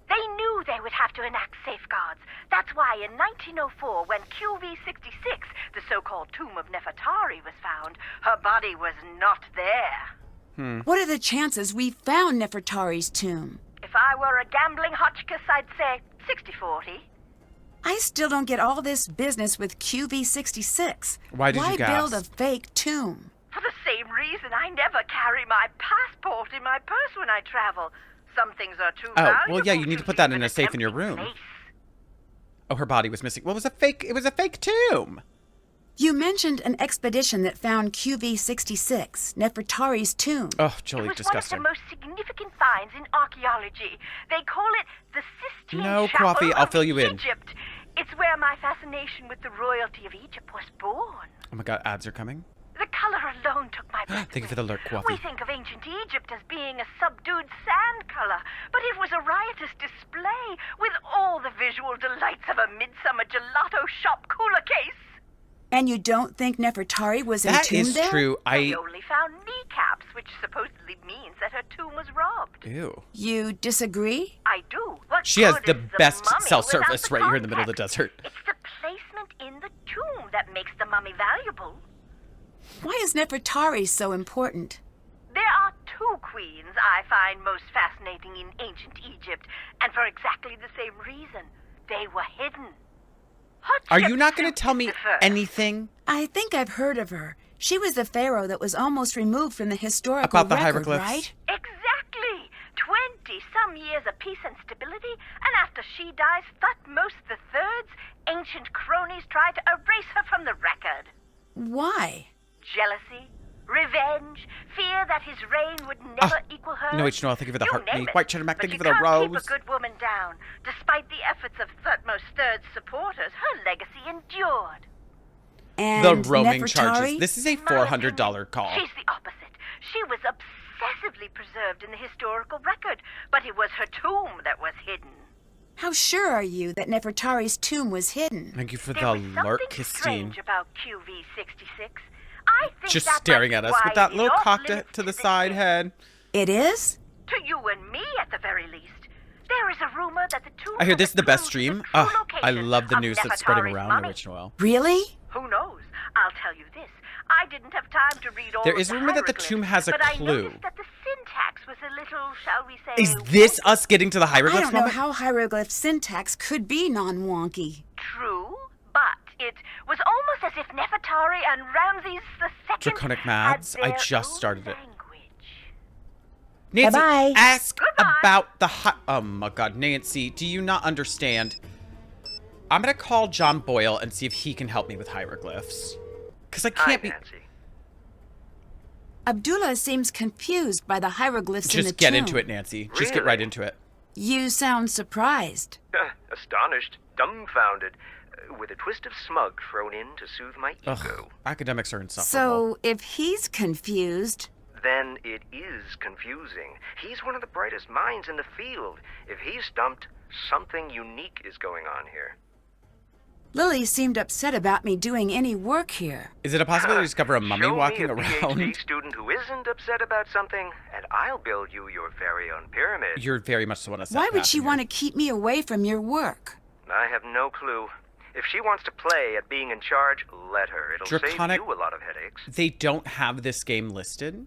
They knew they would have to enact safeguards. That's why in 1904, when QV66, the so-called tomb of Nefertari, was found, her body was not there. What are the chances we found Nefertari's tomb? If I were a gambling Hotchkiss, I'd say 60-40. I still don't get all this business with QV66. Why did you build a gasp? fake tomb? For the same reason, I never carry my passport in my purse when I travel. Some things are too Oh, valuable well, yeah, you need to put that leave in a safe in your empty room. place. Oh, her body was missing. Well, it was a fake tomb. You mentioned an expedition that found QV66, Nefertari's tomb. Oh, It Jolie, was disgusting. one of the most significant finds in archaeology. They call it the Sistine No, Chapel Coffee, I'll of fill you in. Egypt. It's where my fascination with the royalty of Egypt was born. Oh my god, ads are coming. The color alone took my breath Thank you for the away. lurk, Coffee. We think of ancient Egypt as being a subdued sand color, but it was a riotous display with all the visual delights of a midsummer gelato shop cooler case. And you don't think Nefertari was That entombed is there? true. They only found kneecaps, which supposedly means that her tomb was robbed. Ew. You disagree? I do. Well, What She has good the is best mummy cell without service the right here in the middle of the context? desert. It's the placement in the tomb that makes the mummy valuable. Why is Nefertari so important? There are two queens I find most fascinating in ancient Egypt, and for exactly the same reason. They were hidden. Are you not going to tell me the first. anything I think I've heard of her. She was the pharaoh that was almost removed from the historical about the record, hieroglyphs? right? Exactly. 20-some years of peace and stability, and after she dies, Thutmose III's ancient cronies try to erase her from the record. Why? Jealousy, revenge, fear that his reign would never equal hers. No, Noel, thank you for the You heart. name it. White cheddar mac, But thank you for the can't rose. keep a good woman down. Despite the efforts of Thutmose III's supporters, her legacy endured. And The roaming Nefertari? charges. This is a In my $400 opinion, call. She's the opposite. She was obsessively preserved in the historical record, but it was her tomb that was hidden. How sure are you that Nefertari's tomb was hidden? Thank you for There the was something Lurkistine. strange about QV66. I think Just that staring might at be us why with that it little off cock limits to the this side day. head. It is? To you and me, at the very least. There is a rumor that the tomb I hear has this is the best clues to stream. true Oh, I location love the of news that's spreading Nefertari's around mummy. the Witch Noel. Really? Who knows? I'll tell you this. I didn't have time to read all There of is the a rumor that the hieroglyphs, tomb has a but I clue. noticed that the syntax was a little, shall we say, Is this wonky. us getting to the I hieroglyphs don't know moment? how hieroglyph syntax could be non-wonky. True, but it was almost as if Nefertari and Ramses II Draconic had Mads? I their just own started it. language. Nancy, Bye-bye. ask Goodbye. about the oh my god, Nancy, do you not understand? I'm gonna call John Boyle and see if he can help me with hieroglyphs. Because I Hi, can't be... Nancy. Abdullah seems confused by the hieroglyphs in the Just get tomb. into it, Nancy. Just get Really? right into it. You sound surprised. Astonished, dumbfounded, with a twist of smug thrown in to soothe my ego. Ugh, academics are insufferable. So, if he's confused, Then it is confusing. He's one of the brightest minds in the field. If he's stumped, something unique is going on here. Lily seemed upset about me doing any work here. Is it a possibility to discover a mummy Show walking me a around? PhD student who isn't upset about something, and I'll build you your very own pyramid. You're very much the one to Why would she want to keep me away from your work? I have no clue. If she wants to play at being in charge, let her. It'll Draconic- save you a lot of headaches. They don't have this game listed.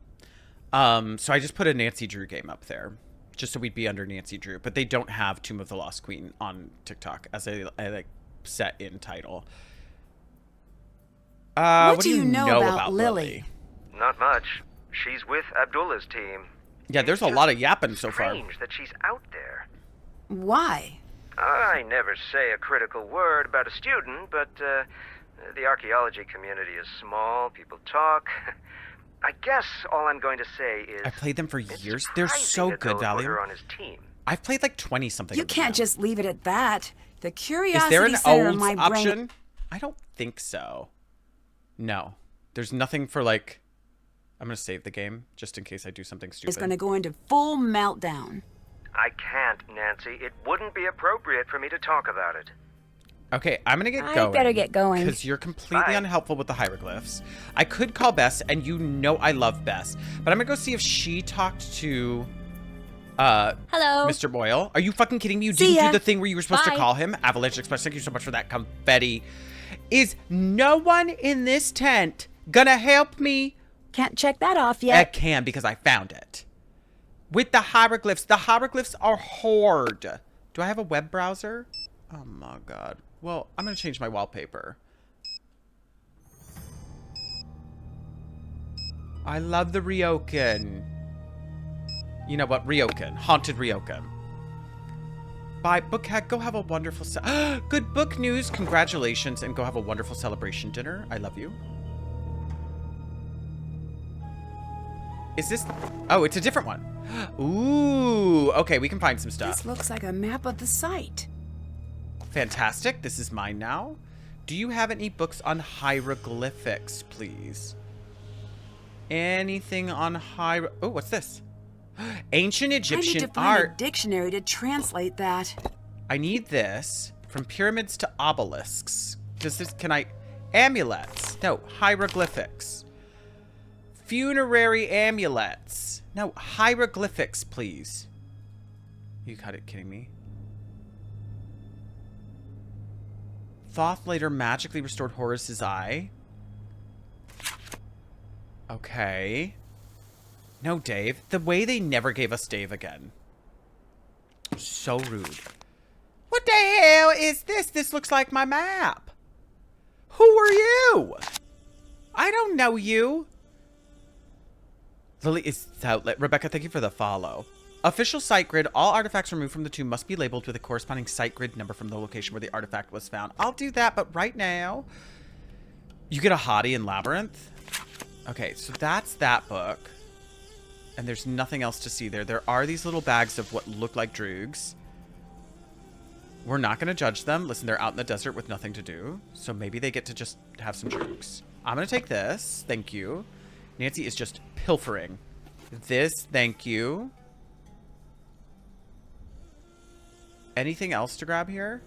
So I just put a Nancy Drew game up there. Just so we'd be under Nancy Drew. But they don't have Tomb of the Lost Queen on TikTok as a like set in title. What do you know about Lily? Not much. She's with Abdullah's team. Yeah, there's a lot of yapping so far. Strange that she's out there. Why? I never say a critical word about a student, but the archaeology community is small. People talk. I guess all I'm going to say is... I've played them for it's years. They're so surprising that good, Noah put Valium. her on his team. I've played like 20-something. You can't just leave it at that. The Is curiosity there an center of old my option? brain. I don't think so. No. There's nothing for like... I'm going to save the game just in case I do something stupid. Is going to go into full meltdown. I can't, Nancy. It wouldn't be appropriate for me to talk about it. Okay, I'm gonna get I going. better get going. Because you're completely Bye. unhelpful with the hieroglyphs. I could call Bess, and you know I love Bess. But I'm gonna go see if she talked to Hello. Mr. Boyle. Are you fucking kidding me? You See didn't ya. do the thing where you were supposed to Bye. call him? Avalanche Express, thank you so much for that confetti. Is no one in this tent gonna help me? Can't check that off I yet. can because I found it. With the hieroglyphs. The hieroglyphs are hard. Do I have a web browser? Oh my god. Well, I'm going to change my wallpaper. I love the Ryokan. You know what? Ryokan. Haunted Ryokan. Bye, Bookhead. Go have a wonderful... Good book news. Congratulations. And go have a wonderful celebration dinner. I love you. Is this... Oh, it's a different one. Ooh. Okay, we can find some stuff. This looks like a map of the site. Fantastic. This is mine now. Do you have any books on hieroglyphics, please? Anything on Oh, what's this? Ancient I Egyptian need to find art. a dictionary to translate that. I need this. From pyramids to obelisks. Can I... Amulets. No, hieroglyphics. Funerary amulets. No, hieroglyphics, please. You got it kidding me? Thoth later magically restored Horus's eye. Okay. No, Dave. The way they never gave us Dave again. So rude. What the hell is this? This looks like my map. Who are you? I don't know you. Lily is outlet. Rebecca, thank you for the follow. Official site grid. All artifacts removed from the tomb must be labeled with a corresponding site grid number from the location where the artifact was found. I'll do that, but right now, you get a hottie in Labyrinth. Okay, so that's that book. And there's nothing else to see there. There are these little bags of what look like droogs. We're not going to judge them. Listen, they're out in the desert with nothing to do. So maybe they get to just have some droogs. I'm going to take this. Thank you. Nancy is just pilfering. This, thank you. Anything else to grab here?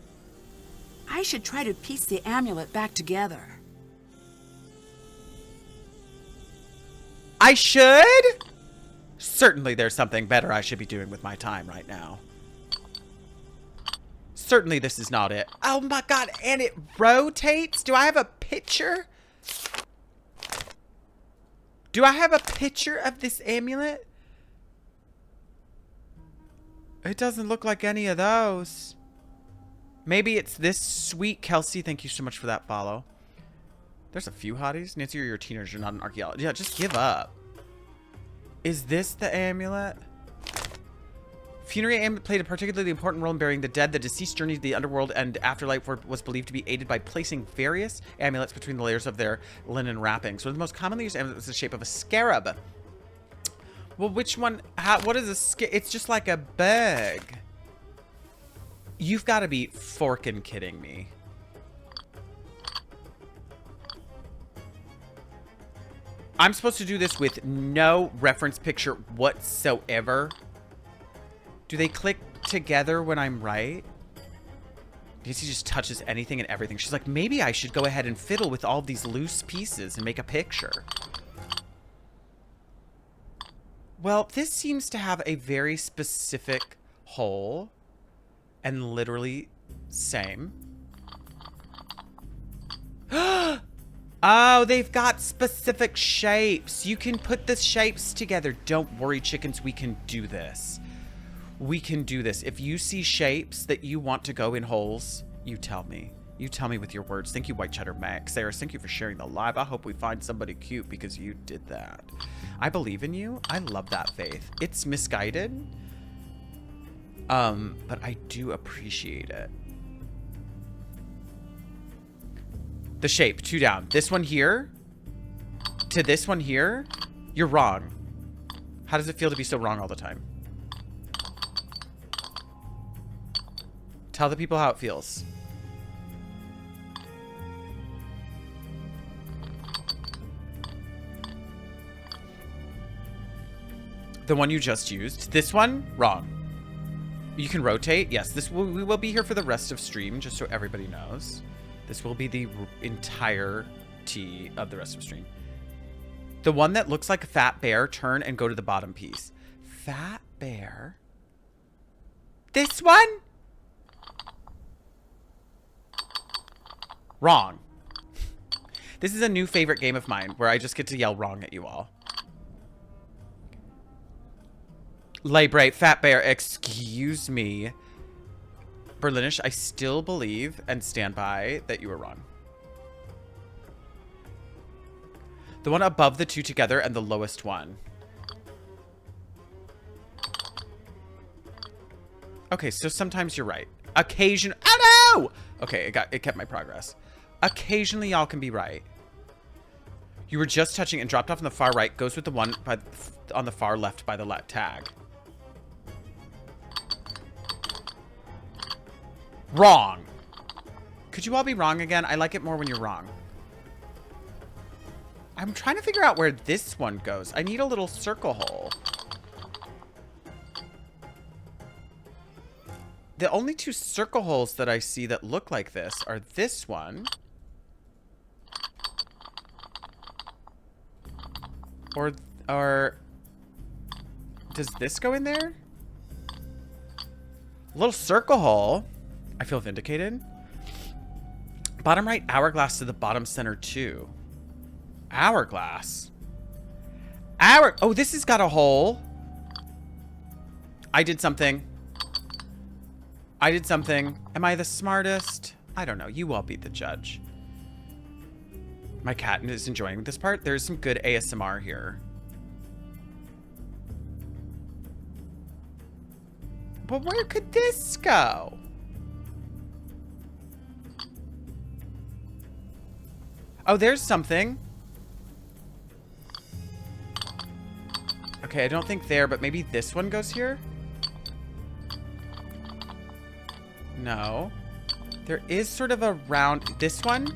I should try to piece the amulet back together. I should? Certainly there's something better I should be doing with my time right now. Certainly this is not it. Oh my god, and it rotates? Do I have a picture? Do I have a picture of this amulet? It doesn't look like any of those. Maybe it's this sweet. Kelsey, thank you so much for that follow. There's a few hotties. Nancy, you're a teenager, you're not an archaeologist. Yeah, just give up. Is this the amulet? Funerary amulet played a particularly important role in burying the dead. The deceased journey to the underworld and afterlife was believed to be aided by placing various amulets between the layers of their linen wrappings. One of the most commonly used amulets is the shape of a scarab. Well, which one? What is a scarab? It's just like a bug. You've got to be forkin' kidding me. I'm supposed to do this with no reference picture whatsoever. Do they click together when I'm right? Nancy just touches anything and everything. She's like, maybe I should go ahead and fiddle with all these loose pieces and make a picture. Well, this seems to have a very specific hole. And literally, same. Oh, they've got specific shapes. You can put the shapes together. Don't worry, chickens. We can do this. We can do this. If you see shapes that you want to go in holes, you tell me. You tell me with your words. Thank you, White Cheddar Max. Sarah, thank you for sharing the live. I hope we find somebody cute because you did that. I believe in you. I love that faith. It's misguided. But I do appreciate it. The shape, 2 down. This one here to this one here, you're wrong. How does it feel to be so wrong all the time? Tell the people how it feels. The one you just used. This one, wrong. You can rotate. Yes, we will be here for the rest of stream, just so everybody knows. This will be the entirety of the rest of stream. The one that looks like a fat bear, turn and go to the bottom piece. Fat bear. This one? Wrong. This is a new favorite game of mine where I just get to yell wrong at you all. Librate, fat bear, excuse me. Berlinish, I still believe and stand by that you were wrong. The one above the 2 together and the lowest one. Okay, so sometimes you're right. Oh no! Okay, it kept my progress. Occasionally y'all can be right. You were just touching and dropped off on the far right. Goes with the one on the far left by the tag. Wrong. Could you all be wrong again? I like it more when you're wrong. I'm trying to figure out where this one goes. I need a little circle hole. The only 2 circle holes that I see that look like this are this one. Or does this go in there? Little circle hole. I feel vindicated. Bottom right hourglass to the bottom center too. Hourglass. Oh, this has got a hole. I did something. Am I the smartest? I don't know. You all be the judge. My cat is enjoying this part. There's some good ASMR here. But where could this go? Oh, there's something. Okay, I don't think there, but maybe this one goes here? No. There is sort of a round... This one?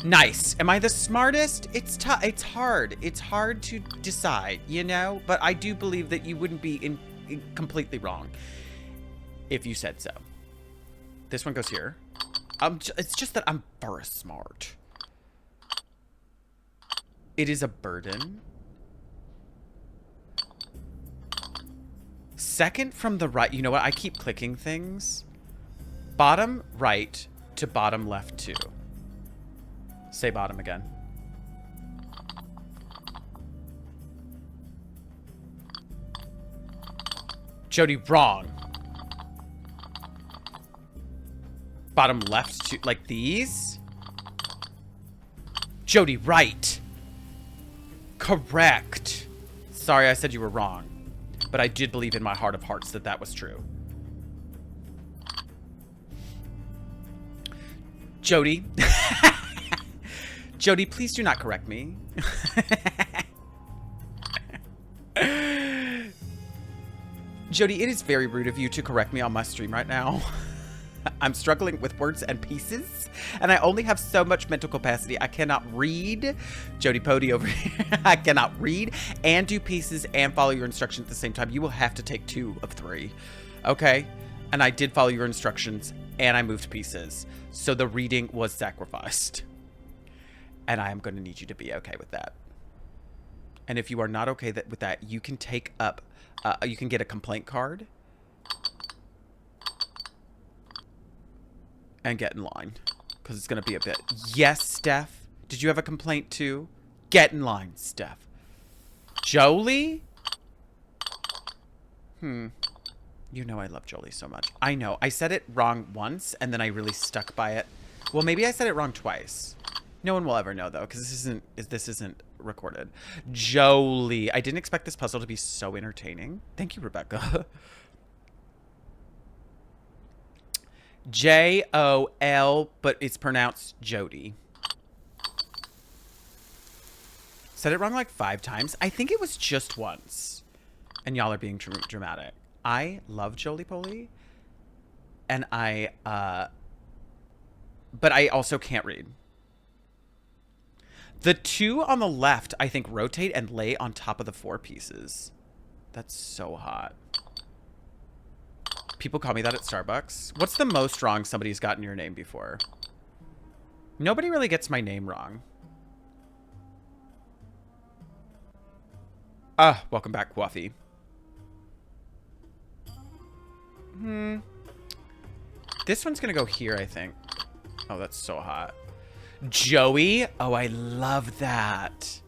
Nice. Am I the smartest? It's hard. It's hard to decide, you know? But I do believe that you wouldn't be completely wrong if you said so. This one goes here. It's just that I'm very smart. It is a burden. Second from the right. You know what? I keep clicking things. Bottom right to bottom left too. Say bottom again. Jody, wrong. Bottom left to, like these? Jody, right. Correct. Sorry, I said you were wrong. But I did believe in my heart of hearts that that was true. Jody. Jody, please do not correct me. Jody, it is very rude of you to correct me on my stream right now. I'm struggling with words and pieces, and I only have so much mental capacity. I cannot read. Jody Pody over here. I cannot read and do pieces and follow your instructions at the same time. You will have to take 2 of 3. Okay? And I did follow your instructions, and I moved pieces. So the reading was sacrificed. And I am going to need you to be okay with that. And if you are not okay with that, you can take up, you can get a complaint card and get in line, because it's going to be a bit. Yes, Steph. Did you have a complaint too? Get in line, Steph. Jolie? You know I love Jolie so much. I know. I said it wrong once, and then I really stuck by it. Well, maybe I said it wrong twice. No one will ever know, though, because this isn't recorded. Jolie. I didn't expect this puzzle to be so entertaining. Thank you, Rebecca. J-O-L, but it's pronounced Jody. Said it wrong like 5 times. I think it was just once. And y'all are being dramatic. I love Jolie Poly. And but I also can't read. The 2 on the left, I think, rotate and lay on top of the 4 pieces. That's so hot. People call me that at Starbucks. What's the most wrong somebody's gotten your name before? Nobody really gets my name wrong. Welcome back, Waffy. This one's gonna go here, I think. Oh, that's so hot. Joey? Oh, I love that.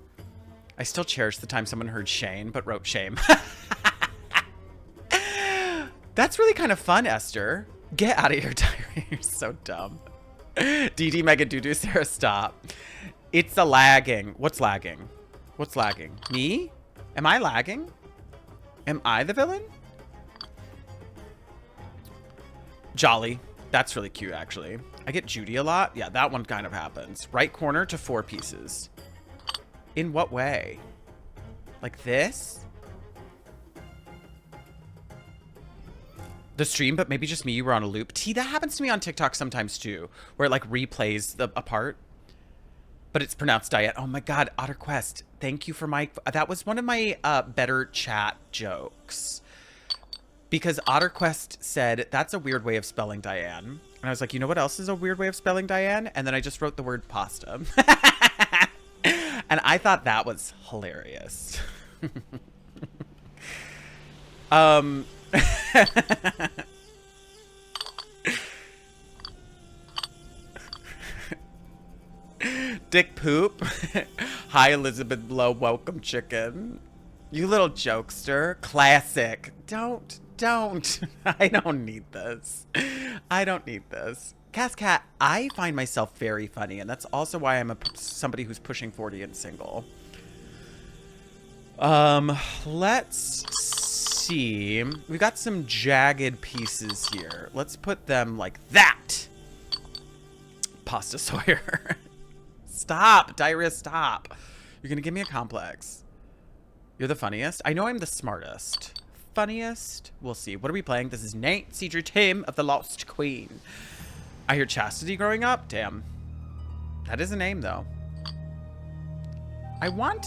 I still cherish the time someone heard Shane, but wrote shame. That's really kind of fun, Esther. Get out of your diary. You're so dumb. DD Mega Doodoo Sarah, stop. It's a lagging. What's lagging? What's lagging? Me? Am I lagging? Am I the villain? Jolly. That's really cute, actually. I get Judy a lot. Yeah, that one kind of happens. Right corner to 4 pieces. In what way? Like this? The stream, but maybe just me, you were on a loop. T, that happens to me on TikTok sometimes too, where it like replays a part, but it's pronounced Diet. Oh my God, OtterQuest, thank you for that was one of my better chat jokes. Because OtterQuest said, that's a weird way of spelling Diane. And I was like, you know what else is a weird way of spelling Diane? And then I just wrote the word pasta. And I thought that was hilarious. Dick poop. Hi, Elizabeth Blow. Welcome, chicken. You little jokester. Classic. Don't. I don't need this. I don't need this. Cat, I find myself very funny, and that's also why I'm somebody who's pushing 40 and single. Let's see. We've got some jagged pieces here. Let's put them like that. Pasta Sawyer. Stop, diarrhea, stop. You're gonna give me a complex. You're the funniest. I know I'm the smartest. Funniest? We'll see. What are we playing? This is Nate, Cedric Tim of the Lost Queen. I hear Chastity growing up. Damn. That is a name, though. I want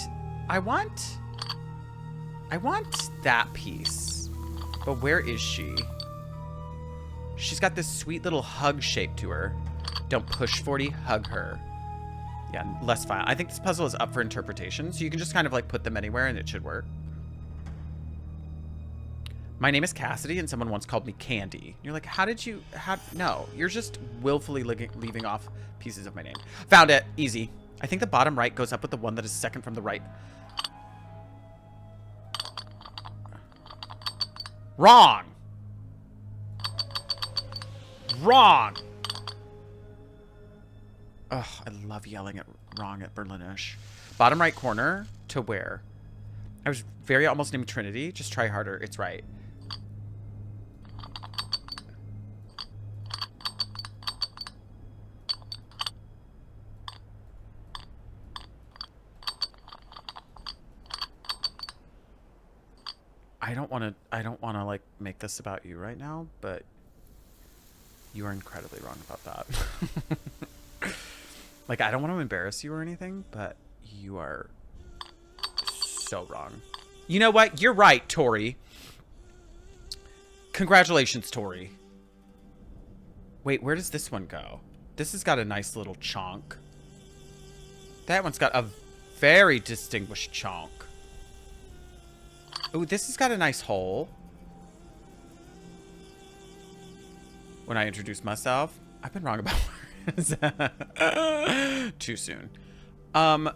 that piece. But where is she? She's got this sweet little hug shape to her. Don't push 40, hug her. Yeah, less violent. I think this puzzle is up for interpretation, so you can just kind of like put them anywhere and it should work. My name is Cassidy, and someone once called me Candy. You're like, no, you're just willfully leaving off pieces of my name. Found it. Easy. I think the bottom right goes up with the one that is second from the right. Wrong. Wrong. Ugh, I love yelling at wrong at Berlinish. Bottom right corner to where? I was very almost named Trinity. Just try harder. It's right. I don't want to like make this about you right now, but you are incredibly wrong about that. Like, I don't want to embarrass you or anything, but you are so wrong. You know what? You're right, Tori. Congratulations, Tori. Wait, where does this one go? This has got a nice little chunk. That one's got a very distinguished chunk. Oh, this has got a nice hole. When I introduce myself, I've been wrong about words. Too soon. Oh,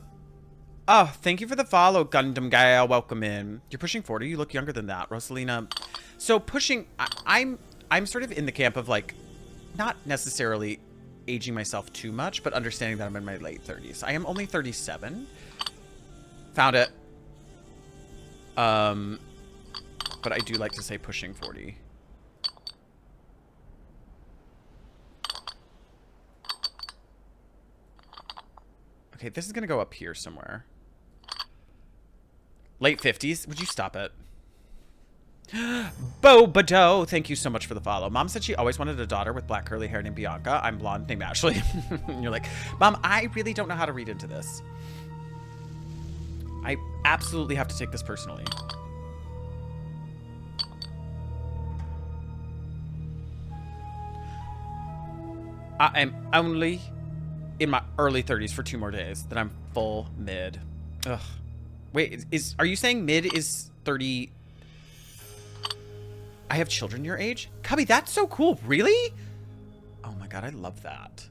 thank you for the follow, Gundam Gaia. Welcome in. You're pushing 40. You look younger than that, Rosalina. So pushing, I'm sort of in the camp of like, not necessarily aging myself too much, but understanding that I'm in my late 30s. I am only 37. Found it. But I do like to say pushing 40. Okay, this is gonna go up here somewhere. Late 50s. Would you stop it? Bo Bado, thank you so much for the follow. Mom said she always wanted a daughter with black curly hair named Bianca. I'm blonde named Ashley. And you're like, Mom, I really don't know how to read into this. I absolutely have to take this personally. I am only in my early 30s for 2 more days. Then I'm full mid. Ugh. Wait, are you saying mid is 30? I have children your age? Cubby, that's so cool. Really? Oh my god, I love that.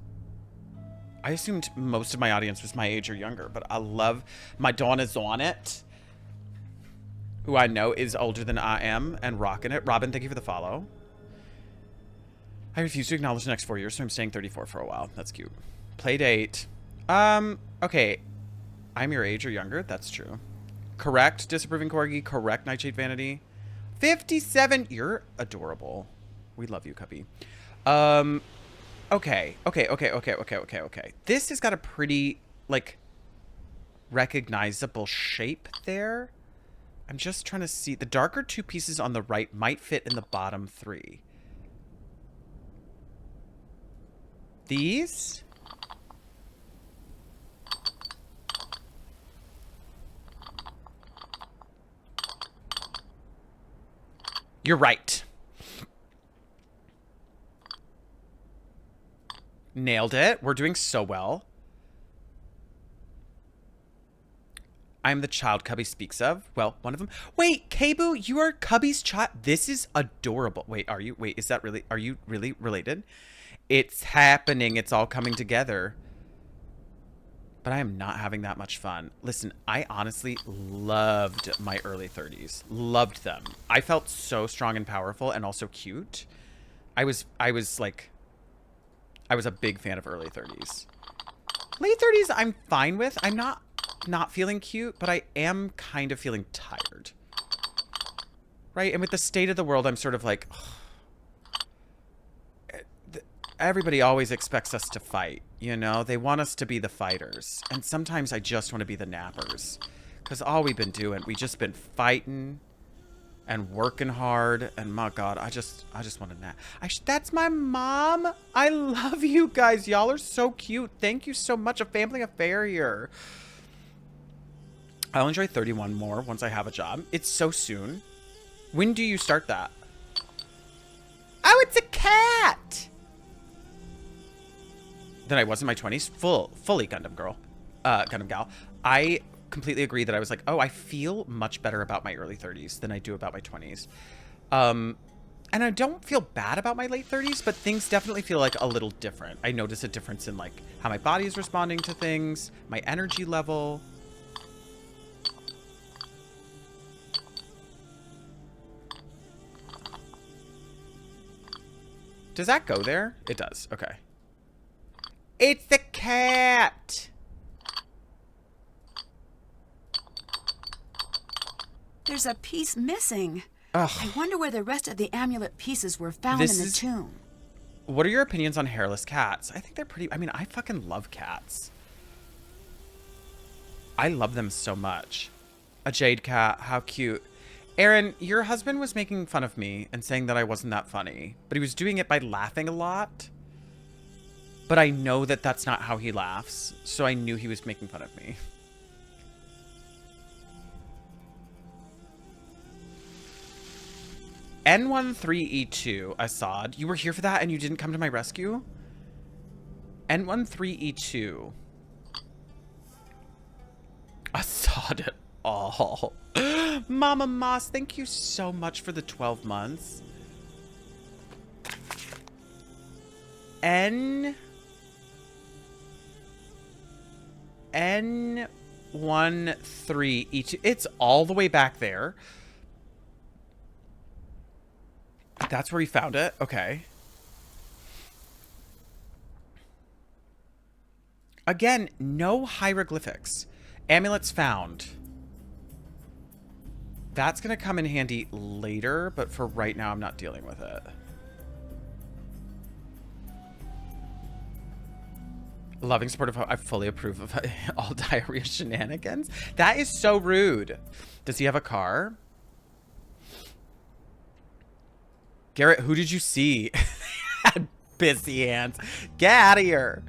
I assumed most of my audience was my age or younger, but I love my Dawn is on it, who I know is older than I am and rocking it. Robin, thank you for the follow. I refuse to acknowledge the next 4 years, so I'm staying 34 for a while. That's cute. Play date. Okay. I'm your age or younger. That's true. Correct, Disapproving Corgi. Correct, Nightshade Vanity. 57. You're adorable. We love you, Cubby. Okay. This has got a pretty, like, recognizable shape there. I'm just trying to see. The darker 2 pieces on the right might fit in the bottom 3. These? You're right. Nailed it. We're doing so well. I'm the child Cubby speaks of. Well, one of them. Wait, Kabu, you are Cubby's child. This is adorable. Wait, are you? Wait, is that really? Are you really related? It's happening. It's all coming together. but I am not having that much fun. Listen, I honestly loved my early 30s. Loved them. I felt so strong and powerful and also cute. I was a big fan of early 30s. Late 30s, I'm fine with. I'm not feeling cute, but I am kind of feeling tired. Right? And with the state of the world, I'm sort of like, everybody always expects us to fight, you know? They want us to be the fighters. And sometimes I just want to be the nappers. Because all we've been doing, we just been fighting and working hard. And my God, I just want to nap. That's my mom. I love you guys. Y'all are so cute. Thank you so much. A family affair here. I'll enjoy 31 more once I have a job. It's so soon. When do you start that? Oh, it's a cat. Then I was in my 20s, fully Gundam girl, Gundam gal. I completely agree that I was like, oh, I feel much better about my early 30s than I do about my 20s. And I don't feel bad about my late 30s, but things definitely feel like a little different. I notice a difference in like how my body is responding to things, my energy level. Does that go there? It does. Okay. It's the cat. There's a piece missing. Ugh. I wonder where the rest of the amulet pieces were found in the tomb. What are your opinions on hairless cats? I think they're pretty... I mean, I fucking love cats. I love them so much. A jade cat. How cute. Aaron, your husband was making fun of me and saying that I wasn't that funny, but he was doing it by laughing a lot. But I know that that's not how he laughs, so I knew he was making fun of me. N13E2, Assad. You were here for that and you didn't come to my rescue? N13E2. Assad it all. Mama Moss, thank you so much for the 12 months. N13E2. It's all the way back there. That's where we found it. Okay. Again, no hieroglyphics. Amulets found. That's going to come in handy later, but for right now, I'm not dealing with it. Loving, supportive, I fully approve of all diarrhea shenanigans. That is so rude. Does he have a car? Garrett, who did you see? Had busy hands. Get out of here.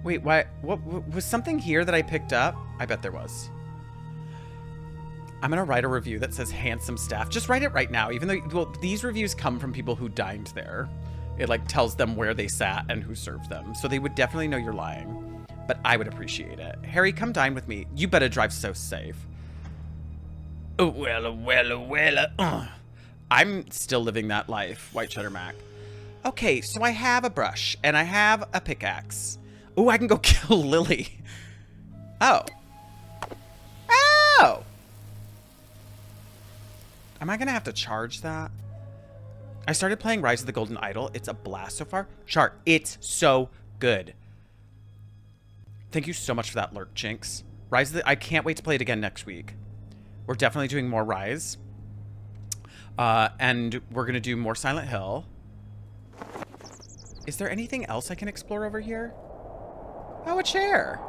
Wait, what was something here that I picked up? I bet there was. I'm gonna write a review that says handsome staff. Just write it right now, even though, well, these reviews come from people who dined there. It like tells them where they sat and who served them. So they would definitely know you're lying, but I would appreciate it. Harry, come dine with me. You better drive so safe. Oh, well. I'm still living that life, White Cheddar Mac. Okay, so I have a brush and I have a pickaxe. Oh, I can go kill Lily. Oh. Oh! Am I gonna have to charge that? I started playing Rise of the Golden Idol. It's a blast so far. Char, it's so good. Thank you so much for that lurk, Jinx. Rise of the... I can't wait to play it again next week. We're definitely doing more Rise. And we're gonna do more Silent Hill. Is there anything else I can explore over here? Oh, a chair.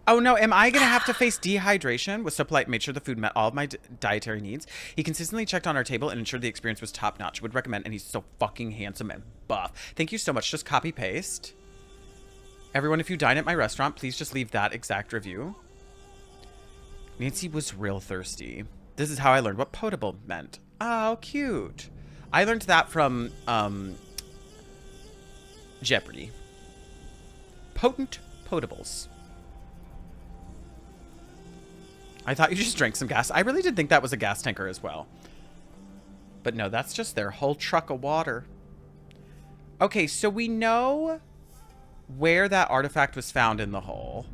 Oh no, am I gonna have to face dehydration? Was so polite, made sure the food met all of my dietary needs. He consistently checked on our table and ensured the experience was top notch. Would recommend, and he's so fucking handsome and buff. Thank you so much. Just copy paste. Everyone, if you dine at my restaurant, please just leave that exact review. Nancy was real thirsty. This is how I learned what potable meant. Oh, cute. I learned that from Jeopardy. Potent potables. I thought you just drank some gas. I really did think that was a gas tanker as well. But no, that's just their whole truck of water. Okay, so we know where that artifact was found in the hole.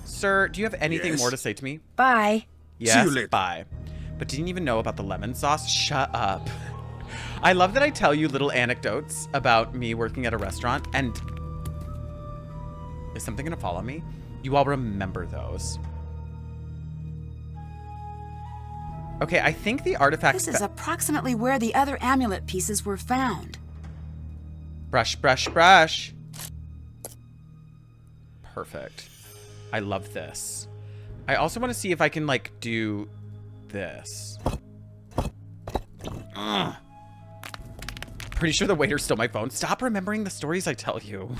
Sir, do you have anything more to say to me? Bye. Yes, See you later. bye. But didn't even know about the lemon sauce? Shut up. I love that I tell you little anecdotes about me working at a restaurant, and is something gonna follow me? You all remember those. Okay, I think the artifact... This is approximately where the other amulet pieces were found. Brush, brush, brush. Perfect. I love this. I also want to see if I can, like, do this. Ugh. Pretty sure the waiter stole my phone. Stop remembering the stories I tell you.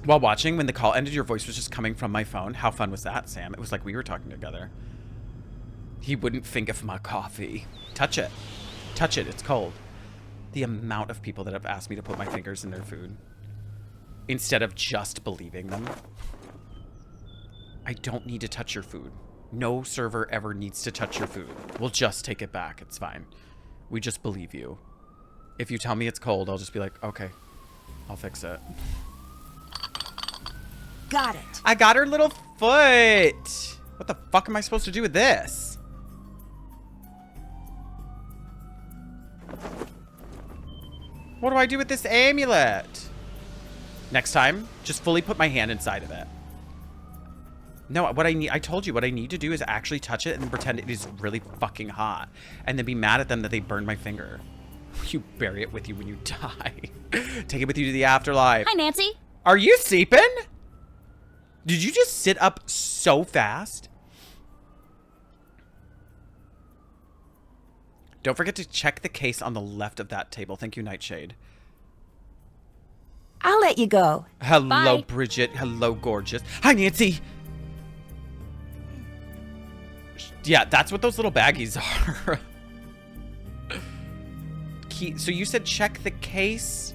While watching, when the call ended, your voice was just coming from my phone. How fun was that, Sam? It was like we were talking together. He wouldn't think of my coffee. Touch it. Touch it. It's cold. The amount of people that have asked me to put my fingers in their food instead of just believing them. I don't need to touch your food. No server ever needs to touch your food. We'll just take it back. It's fine. We just believe you. If you tell me it's cold, I'll just be like, okay, I'll fix it. Got it. I got her little foot. What the fuck am I supposed to do with this? What do I do with this amulet? Next time, just fully put my hand inside of it. No, what I need, I told you what I need to do is actually touch it and pretend it is really fucking hot. And then be mad at them that they burned my finger. You bury it with you when you die. Take it with you to the afterlife. Hi, Nancy. Are you sleeping? Did you just sit up so fast? Don't forget to check the case on the left of that table. Thank you, Nightshade. I'll let you go. Hello, Bye. Bridget. Hello, gorgeous. Hi, Nancy. Yeah, that's what those little baggies are. So you said check the case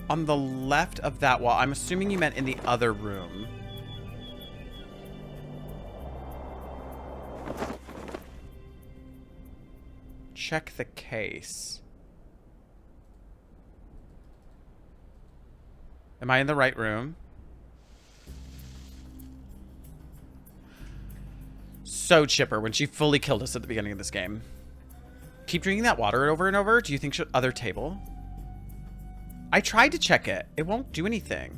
on the left of that wall. I'm assuming you meant in the other room. Check the case. Am I in the right room? So chipper when she fully killed us at the beginning of this game. Keep drinking that water over and over. Do you think other table? I tried to check it. It won't do anything.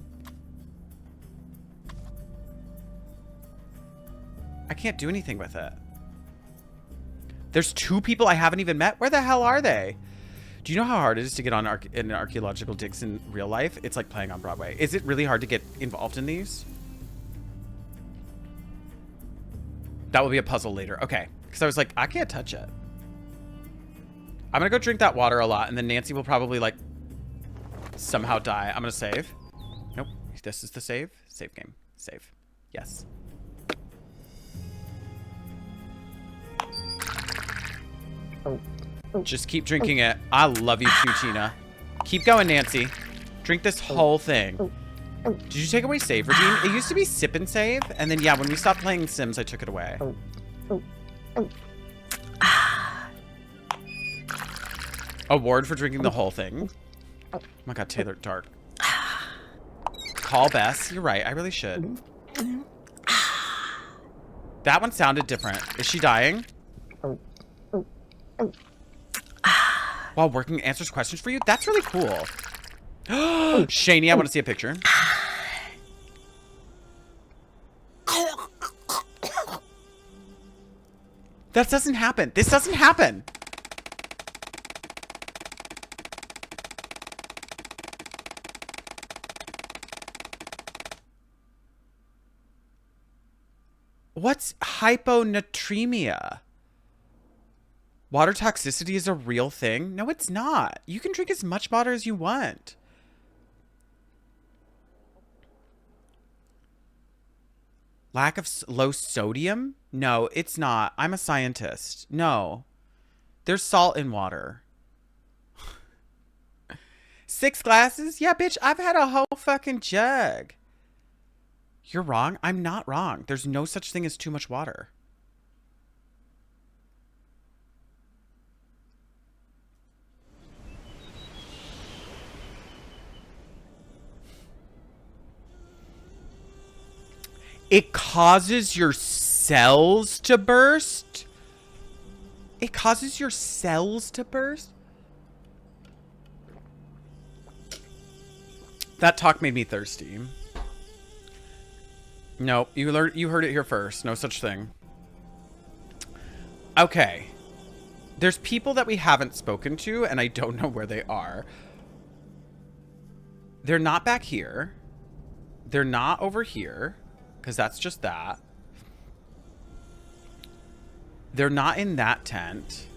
I can't do anything with it. There's 2 people I haven't even met. Where the hell are they? Do you know how hard it is to get on in archaeological digs in real life? It's like playing on Broadway. Is it really hard to get involved in these? That will be a puzzle later. Okay. Because I was like, I can't touch it. I'm going to go drink that water a lot, and then Nancy will probably, like, somehow die. I'm going to save. Nope. This is the save. Save game. Save. Yes. Just keep drinking it. I love you too, Tina. Keep going, Nancy. Drink this whole thing. Did you take away save routine? It used to be sip and save, and then yeah, when we stopped playing Sims, I took it away. Award for drinking the whole thing. Oh my god, Taylor, dark. Call Bess. You're right. I really should. That one sounded different. Is she dying? While working answers questions for you? That's really cool. Shani, I want to see a picture. That doesn't happen. This doesn't happen. What's hyponatremia? Water toxicity is a real thing? No, it's not. You can drink as much water as you want. Lack of low sodium? No, it's not. I'm a scientist. No. There's salt in water. 6 glasses? Yeah, bitch, I've had a whole fucking jug. You're wrong? I'm not wrong. There's no such thing as too much water. It causes your cells to burst? It causes your cells to burst? That talk made me thirsty. Nope, you heard it here first. No such thing. Okay. There's people that we haven't spoken to, and I don't know where they are. They're not back here. They're not over here, because that's just that. They're not in that tent.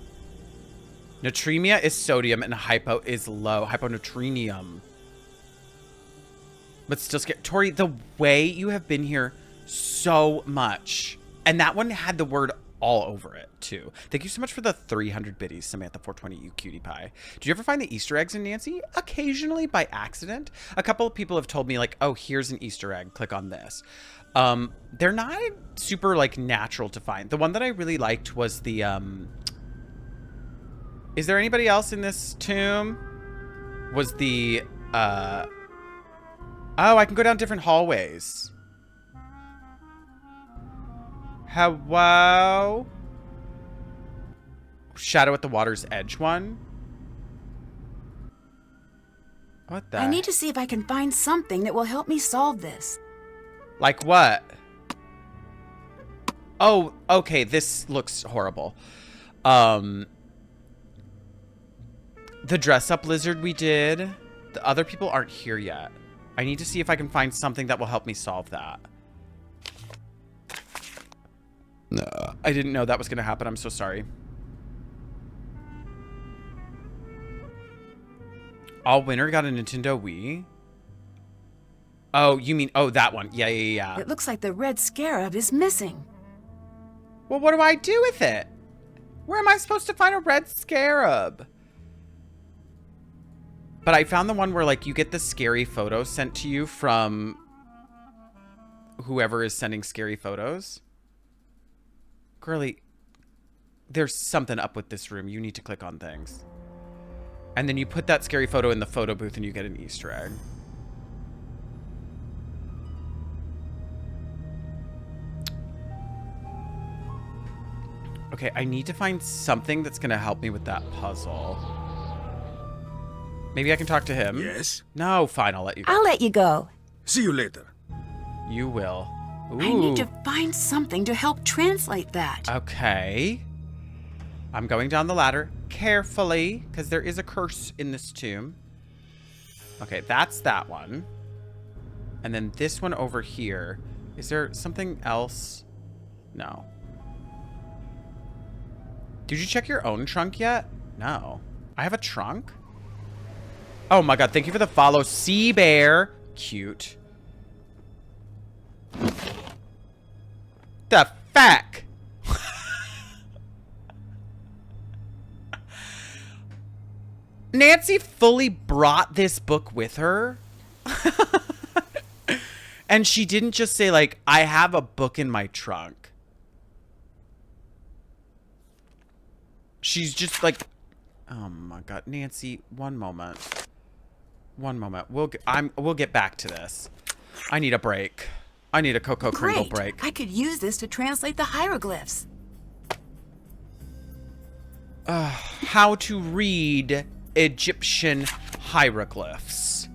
Natremia is sodium, and hypo is low. Hyponatremium. But still scared. Tori, the way you have been here so much. And that one had the word all over it, too. Thank you so much for the 300 biddies, Samantha420, you cutie pie. Do you ever find the Easter eggs in Nancy? Occasionally by accident. A couple of people have told me, like, oh, here's an Easter egg. Click on this. They're not super, like, natural to find. The one that I really liked was the, Is there anybody else in this tomb? Was the, Oh, I can go down different hallways. Hello? Shadow at the water's edge one? What the? I need to see if I can find something that will help me solve this. Like what? Oh, okay, this looks horrible. The dress-up lizard we did. The other people aren't here yet. I need to see if I can find something that will help me solve that. No, I didn't know that was going to happen. I'm so sorry. All winner got a Nintendo Wii. Oh, you mean, oh, that one. Yeah. It looks like the red scarab is missing. Well, what do I do with it? Where am I supposed to find a red scarab? But I found the one where, like, you get the scary photo sent to you from whoever is sending scary photos. Girly, there's something up with this room. You need to click on things. And then you put that scary photo in the photo booth and you get an Easter egg. Okay, I need to find something that's going to help me with that puzzle. Maybe I can talk to him. Yes? No, fine, I'll let you go. I'll let you go. See you later. You will. Ooh. I need to find something to help translate that. Okay. I'm going down the ladder carefully, because there is a curse in this tomb. Okay, that's that one. And then this one over here. Is there something else? No. Did you check your own trunk yet? No. I have a trunk? Oh my god, thank you for the follow. Sea Bear. Cute. The fuck? Nancy fully brought this book with her. And she didn't just say, like, I have a book in my trunk. She's just like, oh my god, Nancy, one moment. One moment. We'll get back to this. I need a break. I need a Cocoa Kringle break. I could use this to translate the hieroglyphs. How to read Egyptian hieroglyphs.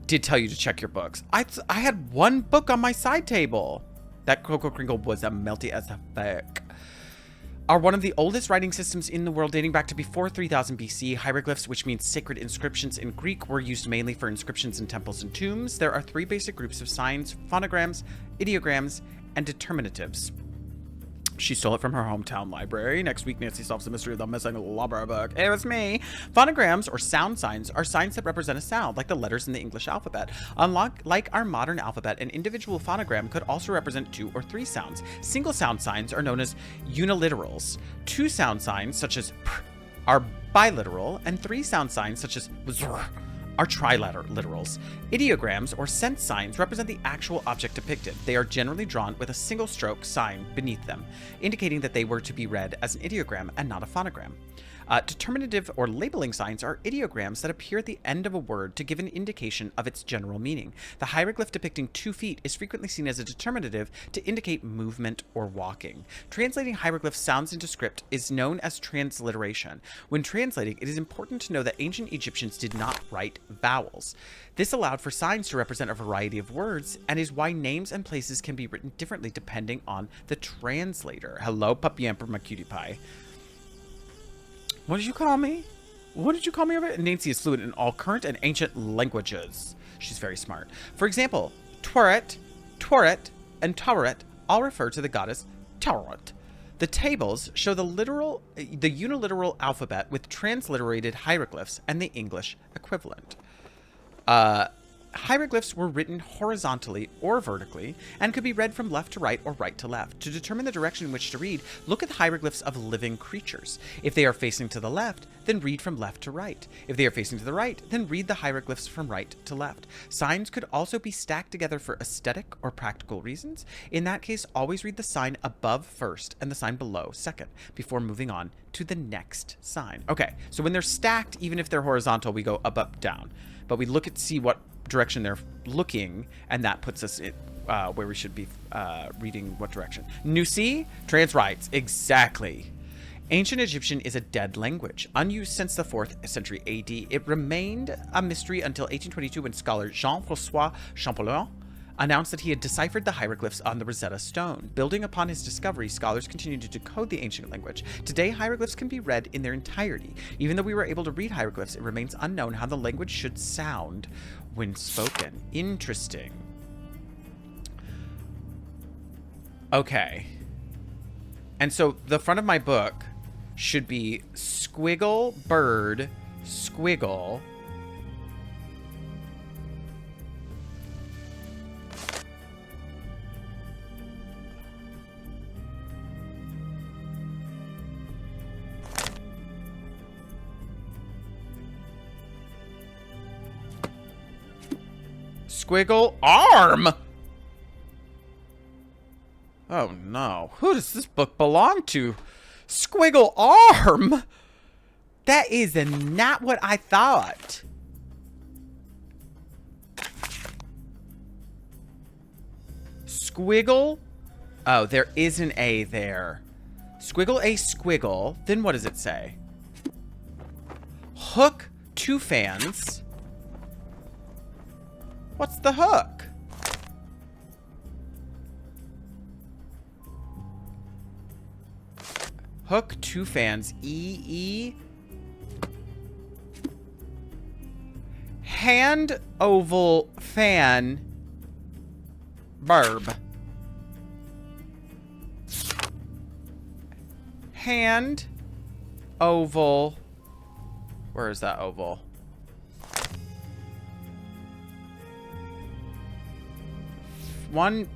Did tell you to check your books. I had one book on my side table. That Cocoa Kringle was a melty as a fuck. Are one of the oldest writing systems in the world, dating back to before 3000 BC. Hieroglyphs, which means sacred inscriptions in Greek, were used mainly for inscriptions in temples and tombs. There are three basic groups of signs: phonograms, ideograms, and determinatives. She stole it from her hometown library. Next week, Nancy solves the mystery of the missing library book. It was me. Phonograms, or sound signs, are signs that represent a sound, like the letters in the English alphabet. Like our modern alphabet, an individual phonogram could also represent 2 or 3 sounds. Single sound signs are known as uniliterals. 2 sound signs, such as pr, are biliteral, and 3 sound signs, such as bzr, are triliterals. Ideograms, or sense signs, represent the actual object depicted. They are generally drawn with a single stroke sign beneath them, indicating that they were to be read as an ideogram and not a phonogram. Determinative or labeling signs are ideograms that appear at the end of a word to give an indication of its general meaning. The hieroglyph depicting 2 feet is frequently seen as a determinative to indicate movement or walking. Translating hieroglyph sounds into script is known as transliteration. When translating, it is important to know that ancient Egyptians did not write vowels. This allowed for signs to represent a variety of words and is why names and places can be written differently depending on the translator. Hello, Puppy Emperor, my cutie pie. What did you call me? What did you call me over it? Nancy is fluent in all current and ancient languages. She's very smart. For example, Taweret, and Taweret all refer to the goddess Taweret. The tables show the uniliteral alphabet with transliterated hieroglyphs and the English equivalent. Hieroglyphs were written horizontally or vertically and could be read from left to right or right to left. To determine the direction in which to read, look at the hieroglyphs of living creatures. If they are facing to the left, then read from left to right. If they are facing to the right, then read the hieroglyphs from right to left. Signs could also be stacked together for aesthetic or practical reasons. In that case, always read the sign above first and the sign below second before moving on to the next sign. Okay, so when they're stacked, even if they're horizontal, we go up, up, down. But we look at see what direction they're looking, and that puts us in where we should be reading what direction. Nusi transwrites exactly. Ancient Egyptian is a dead language, unused since the 4th century AD. It remained a mystery until 1822 when scholar Jean-François Champollion announced that he had deciphered the hieroglyphs on the Rosetta Stone. Building upon his discovery, scholars continued to decode the ancient language. Today, hieroglyphs can be read in their entirety. Even though we were able to read hieroglyphs, it remains unknown how the language should sound when spoken. Interesting. Okay. And so the front of my book should be squiggle, bird, squiggle, squiggle, arm. Oh no. Who does this book belong to? Squiggle arm? That is not what I thought. Squiggle. Oh, there is an A there. Squiggle a squiggle. Then what does it say? Hook 2 fans. What's the hook? Hook 2 fans. E. Hand oval fan. Verb. Hand oval. Where is that oval? One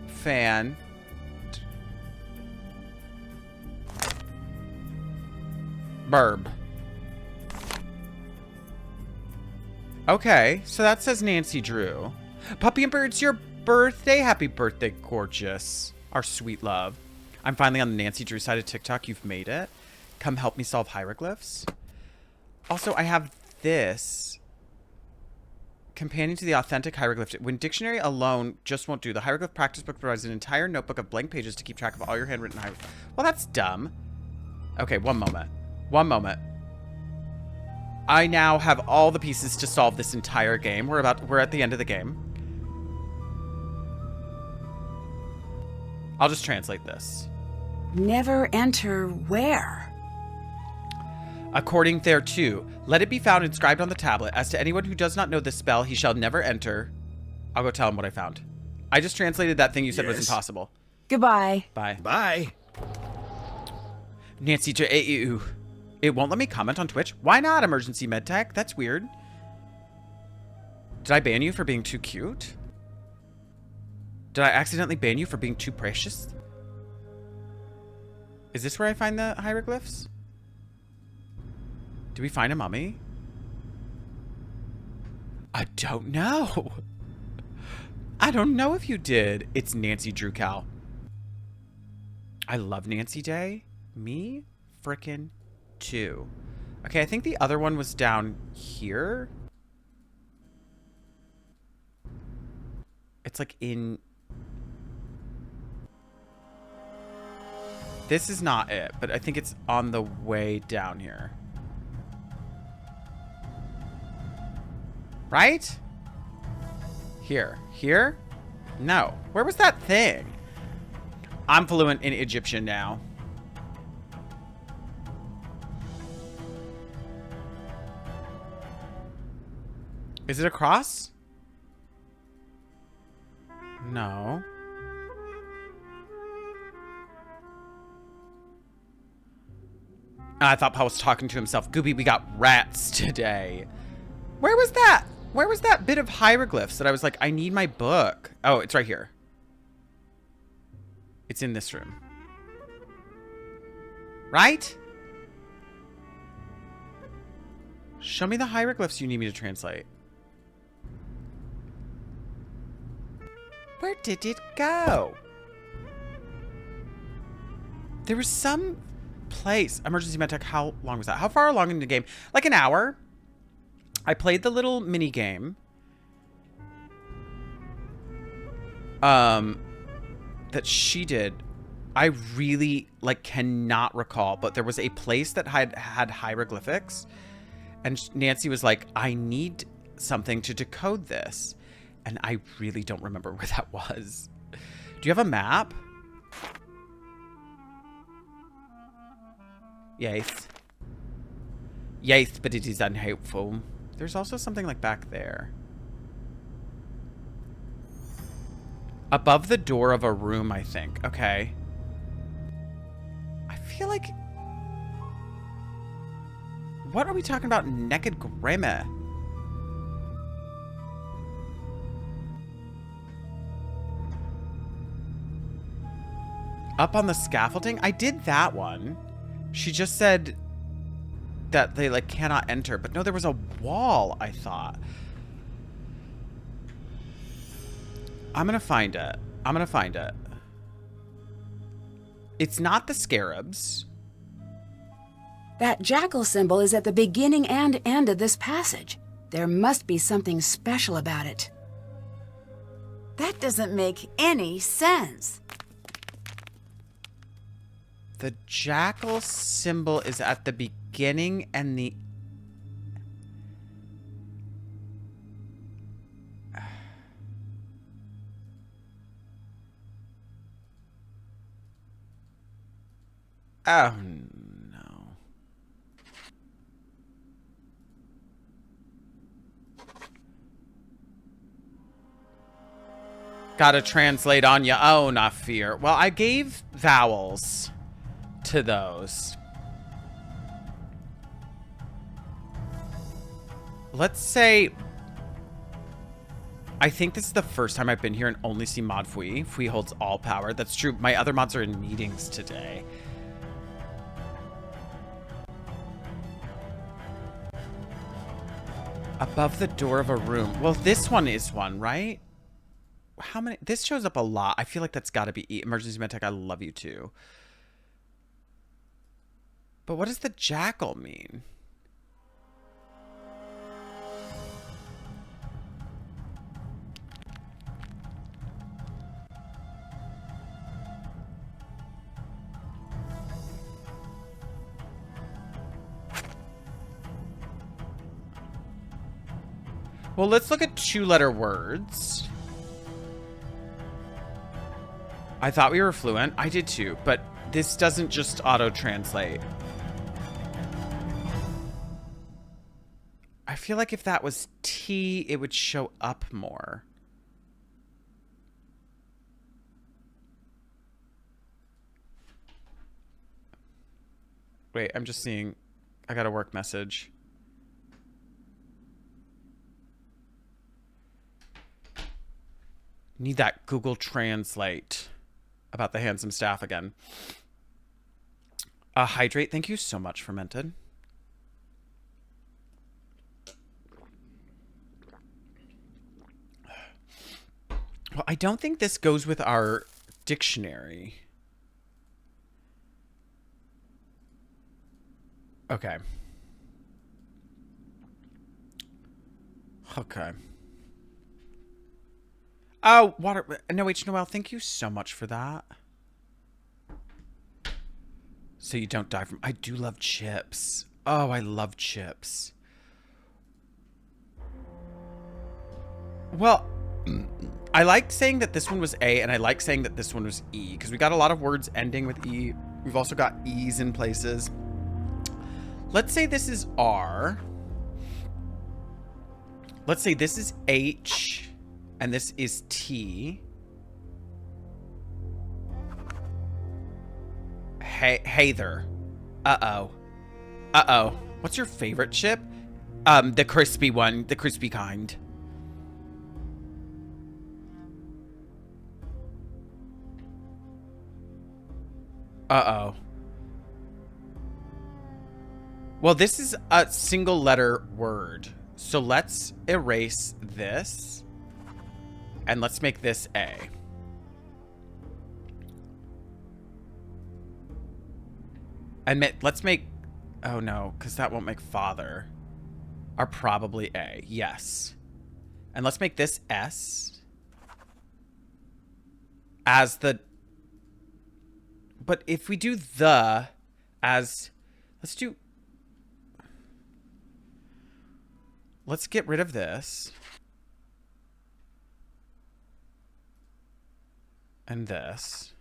fan. Verb. Okay, so that says Nancy Drew. Puppy and Bird, it's your birthday. Happy birthday, gorgeous. Our sweet love. I'm finally on the Nancy Drew side of TikTok. You've made it. Come help me solve hieroglyphs. Also, I have this. Companion to the authentic hieroglyph. When dictionary alone just won't do, the hieroglyph practice book provides an entire notebook of blank pages to keep track of all your handwritten hieroglyphs. Well, that's dumb. Okay, one moment. One moment. I now have all the pieces to solve this entire game. We're at the end of the game. I'll just translate this. Never enter where? According thereto, let it be found inscribed on the tablet. As to anyone who does not know this spell, he shall never enter. I'll go tell him what I found. I just translated that thing you said was impossible. Goodbye. Bye. Bye. Nancy J. It won't let me comment on Twitch. Why not, Emergency MedTech? That's weird. Did I ban you for being too cute? Did I accidentally ban you for being too precious? Is this where I find the hieroglyphs? Did we find a mummy? I don't know. I don't know if you did. It's Nancy Drew Cal. I love Nancy Day. Me frickin' 2. Okay, I think the other one was down here. It's like in... This is not it, but I think it's on the way down here. Right? Here. Here? No. Where was that thing? I'm fluent in Egyptian now. Is it across? No. I thought Paul was talking to himself. Gooby, we got rats today. Where was that? Where was that bit of hieroglyphs that I was like, I need my book? Oh, it's right here. It's in this room. Right? Show me the hieroglyphs you need me to translate. Where did it go? There was some place. Emergency medtech. How long was that? How far along in the game? Like an hour. I played the little mini game. That she did. I really cannot recall, but there was a place that had hieroglyphics, and Nancy was like, "I need something to decode this," and I really don't remember where that was. Do you have a map? Yes. Yes, but it is unhelpful. There's also something like back there. Above the door of a room, I think. Okay. I feel like... What are we talking about? Naked Grandma. Up on the scaffolding? I did that one. She just said that they cannot enter, but no, there was a wall, I thought. I'm gonna find it. I'm gonna find it. It's not the scarabs. That jackal symbol is at the beginning and end of this passage. There must be something special about it. That doesn't make any sense. The jackal symbol is at the beginning and the... Oh, no. Gotta translate on your own, I fear. Well, I gave vowels to those. Let's say... I think this is the first time I've been here and only see Mod Fui. Fui holds all power. That's true. My other mods are in meetings today. Above the door of a room. Well, this one is one, right? How many? This shows up a lot. I feel like that's got to be Emergency Medtech. I love you too. But what does the jackal mean? Well, let's look at 2-letter words. I thought we were fluent. I did too, but this doesn't just auto-translate. I feel like if that was T, it would show up more. Wait, I'm just seeing. I got a work message. Need that Google Translate about the handsome staff again. Hydrate, thank you so much, Fermented. Well, I don't think this goes with our dictionary. Okay. Okay. Oh, water. No, H. Noel, thank you so much for that. So you don't die from... I do love chips. Oh, I love chips. Well, I like saying that this one was A, and I like saying that this one was E, because we got a lot of words ending with E. We've also got E's in places. Let's say this is R. Let's say this is H, and this is T. Hey there. Uh-oh. Uh-oh. What's your favorite chip? The crispy one. The crispy kind. Uh-oh. Well, this is a single letter word. So let's erase this. And let's make this A. And let's make... Oh, no, because that won't make father. Are probably A. Yes. And let's make this S. As the... But if we do the as... Let's do... Let's get rid of this. And this.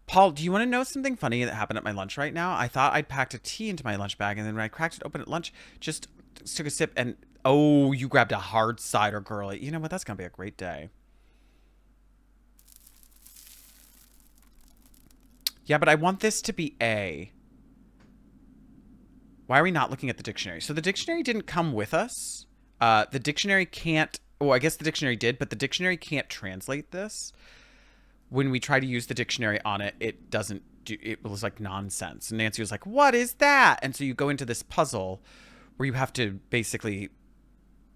Paul, do you want to know something funny that happened at my lunch right now? I thought I'd packed a tea into my lunch bag, and then when I cracked it open at lunch, just took a sip, and oh, you grabbed a hard cider, girlie. You know what? That's going to be a great day. Yeah, but I want this to be A. Why are we not looking at the dictionary? So the dictionary didn't come with us. The dictionary can't... Oh, I guess the dictionary did, but the dictionary can't translate this. When we try to use the dictionary on it, it doesn't do... It was like nonsense. And Nancy was like, what is that? And so you go into this puzzle where you have to basically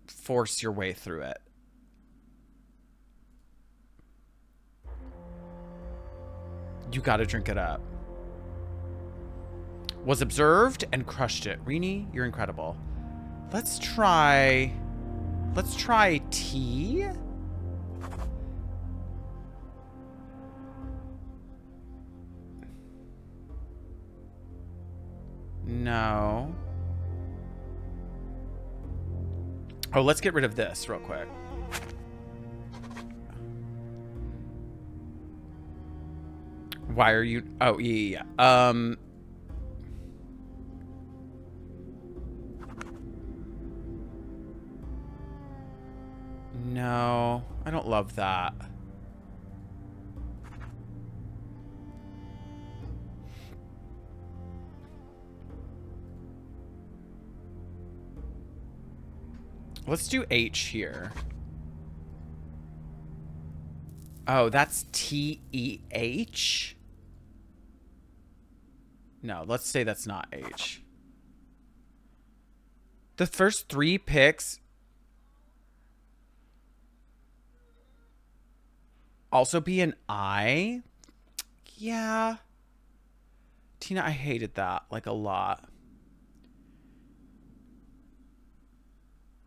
force your way through it. You gotta drink it up. Was observed and crushed it. Rini, you're incredible. Let's try T. No. Oh, let's get rid of this real quick. Why are you... Oh, yeah. No, I don't love that. Let's do H here. Oh, that's T-E-H? No, let's say that's not H. The first three picks also be an I? Yeah. Tina, I hated that, like, a lot.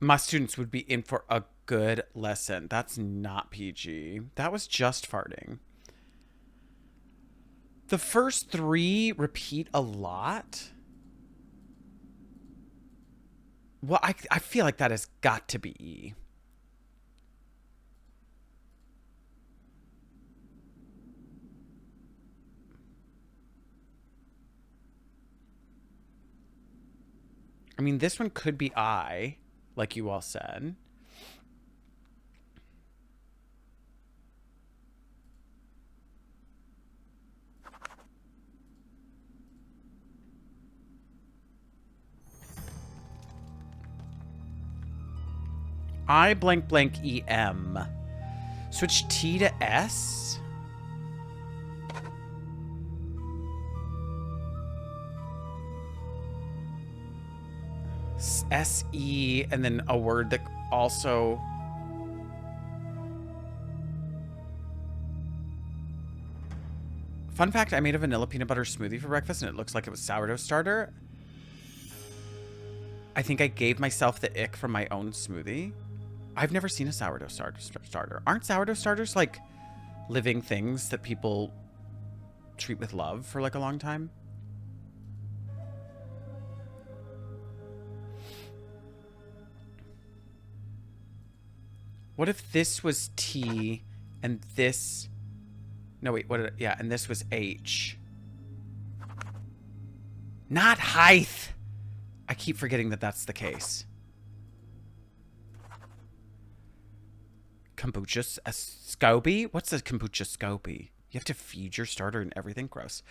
My students would be in for a good lesson. That's not PG. That was just farting. The first three repeat a lot. Well, I feel like that has got to be E. I mean, this one could be I, like you all said. I blank blank EM. Switch T to S. SE, and then a word that also... Fun fact, I made a vanilla peanut butter smoothie for breakfast and it looks like it was sourdough starter. I think I gave myself the ick from my own smoothie. I've never seen a sourdough starter. Aren't sourdough starters like living things that people treat with love for like a long time? What if this was T and this... No, wait, what did yeah, and this was H. Not height! I keep forgetting that that's the case. Kombucha SCOBY? What's a kombucha SCOBY? You have to feed your starter and everything? Gross.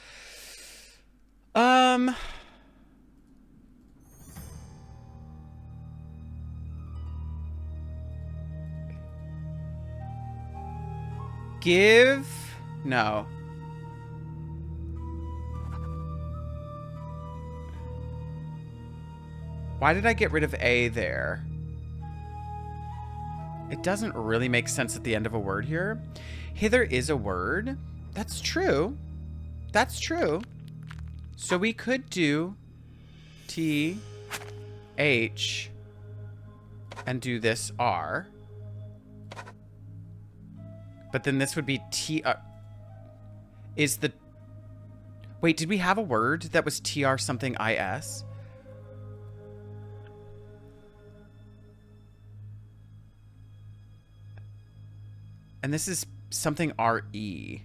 Give... No. Why did I get rid of A there? It doesn't really make sense at the end of a word here. Hither is a word. That's true. That's true. So we could do T, H, and do this R. But then this would be T... is the... Wait, did we have a word that was TR something IS? And this is something RE.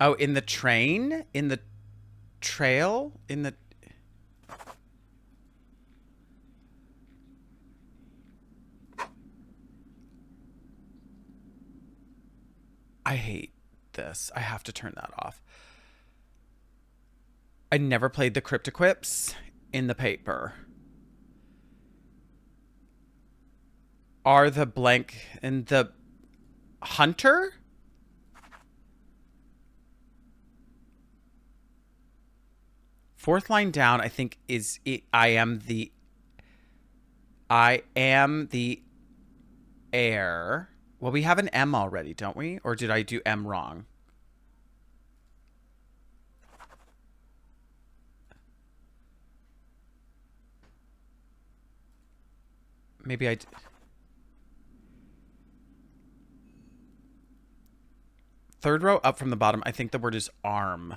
Oh, in the train? In the trail? In the... I hate this. I have to turn that off. I never played the cryptoquips in the paper. Are the blank in the hunter? Fourth line down, I think, is it, I am the heir. Well, we have an M already, don't we? Or did I do M wrong? Maybe I... Third row up from the bottom, I think the word is arm.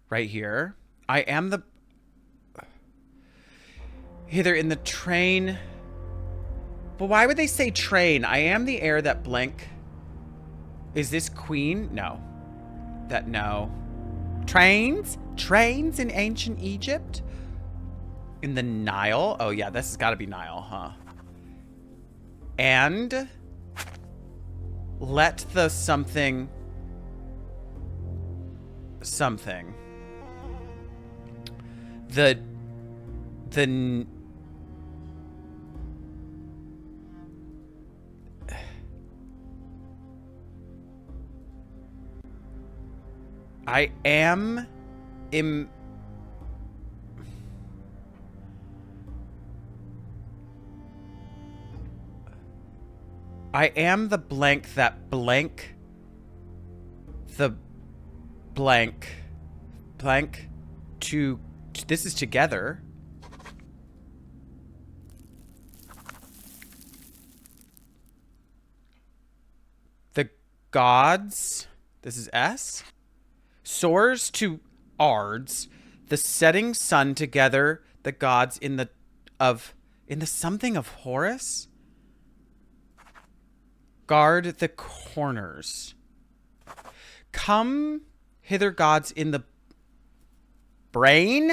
Right here. I am the... Hither in the train... But why would they say train? I am the heir that blank... Is this queen? No. That no. Trains? Trains in ancient Egypt? In the Nile? Oh yeah, this has got to be Nile, huh? And... Let the something... Something. The... I am... I am the blank that blank the blank to this is together. The gods, this is S, soars to Ards, the setting sun together, the gods in the something of Horus. Guard the corners. Come hither, gods, in the brain?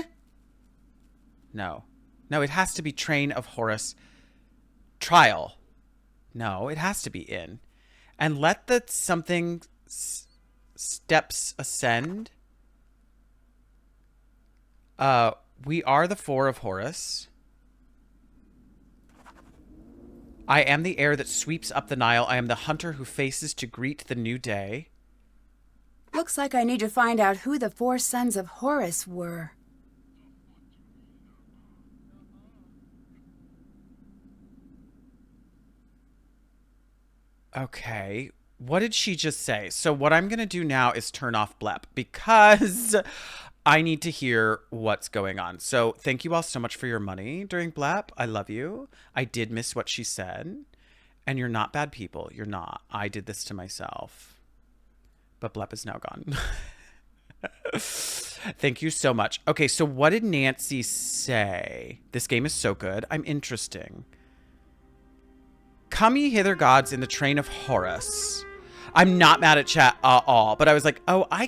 No. No, it has to be train of Horus. Trial. No, it has to be in. And let the something steps ascend. We are the four of Horus. I am the air that sweeps up the Nile. I am the hunter who faces to greet the new day. Looks like I need to find out who the four sons of Horus were. Okay. What did she just say? So what I'm going to do now is turn off Blep because I need to hear what's going on. So thank you all so much for your money during Blep. I love you. I did miss what she said. And you're not bad people. You're not. I did this to myself. But Blep is now gone. Thank you so much. Okay, so what did Nancy say? This game is so good. I'm interesting. Come ye hither, gods, in the train of Horus. I'm not mad at chat at all, but I was like, oh, I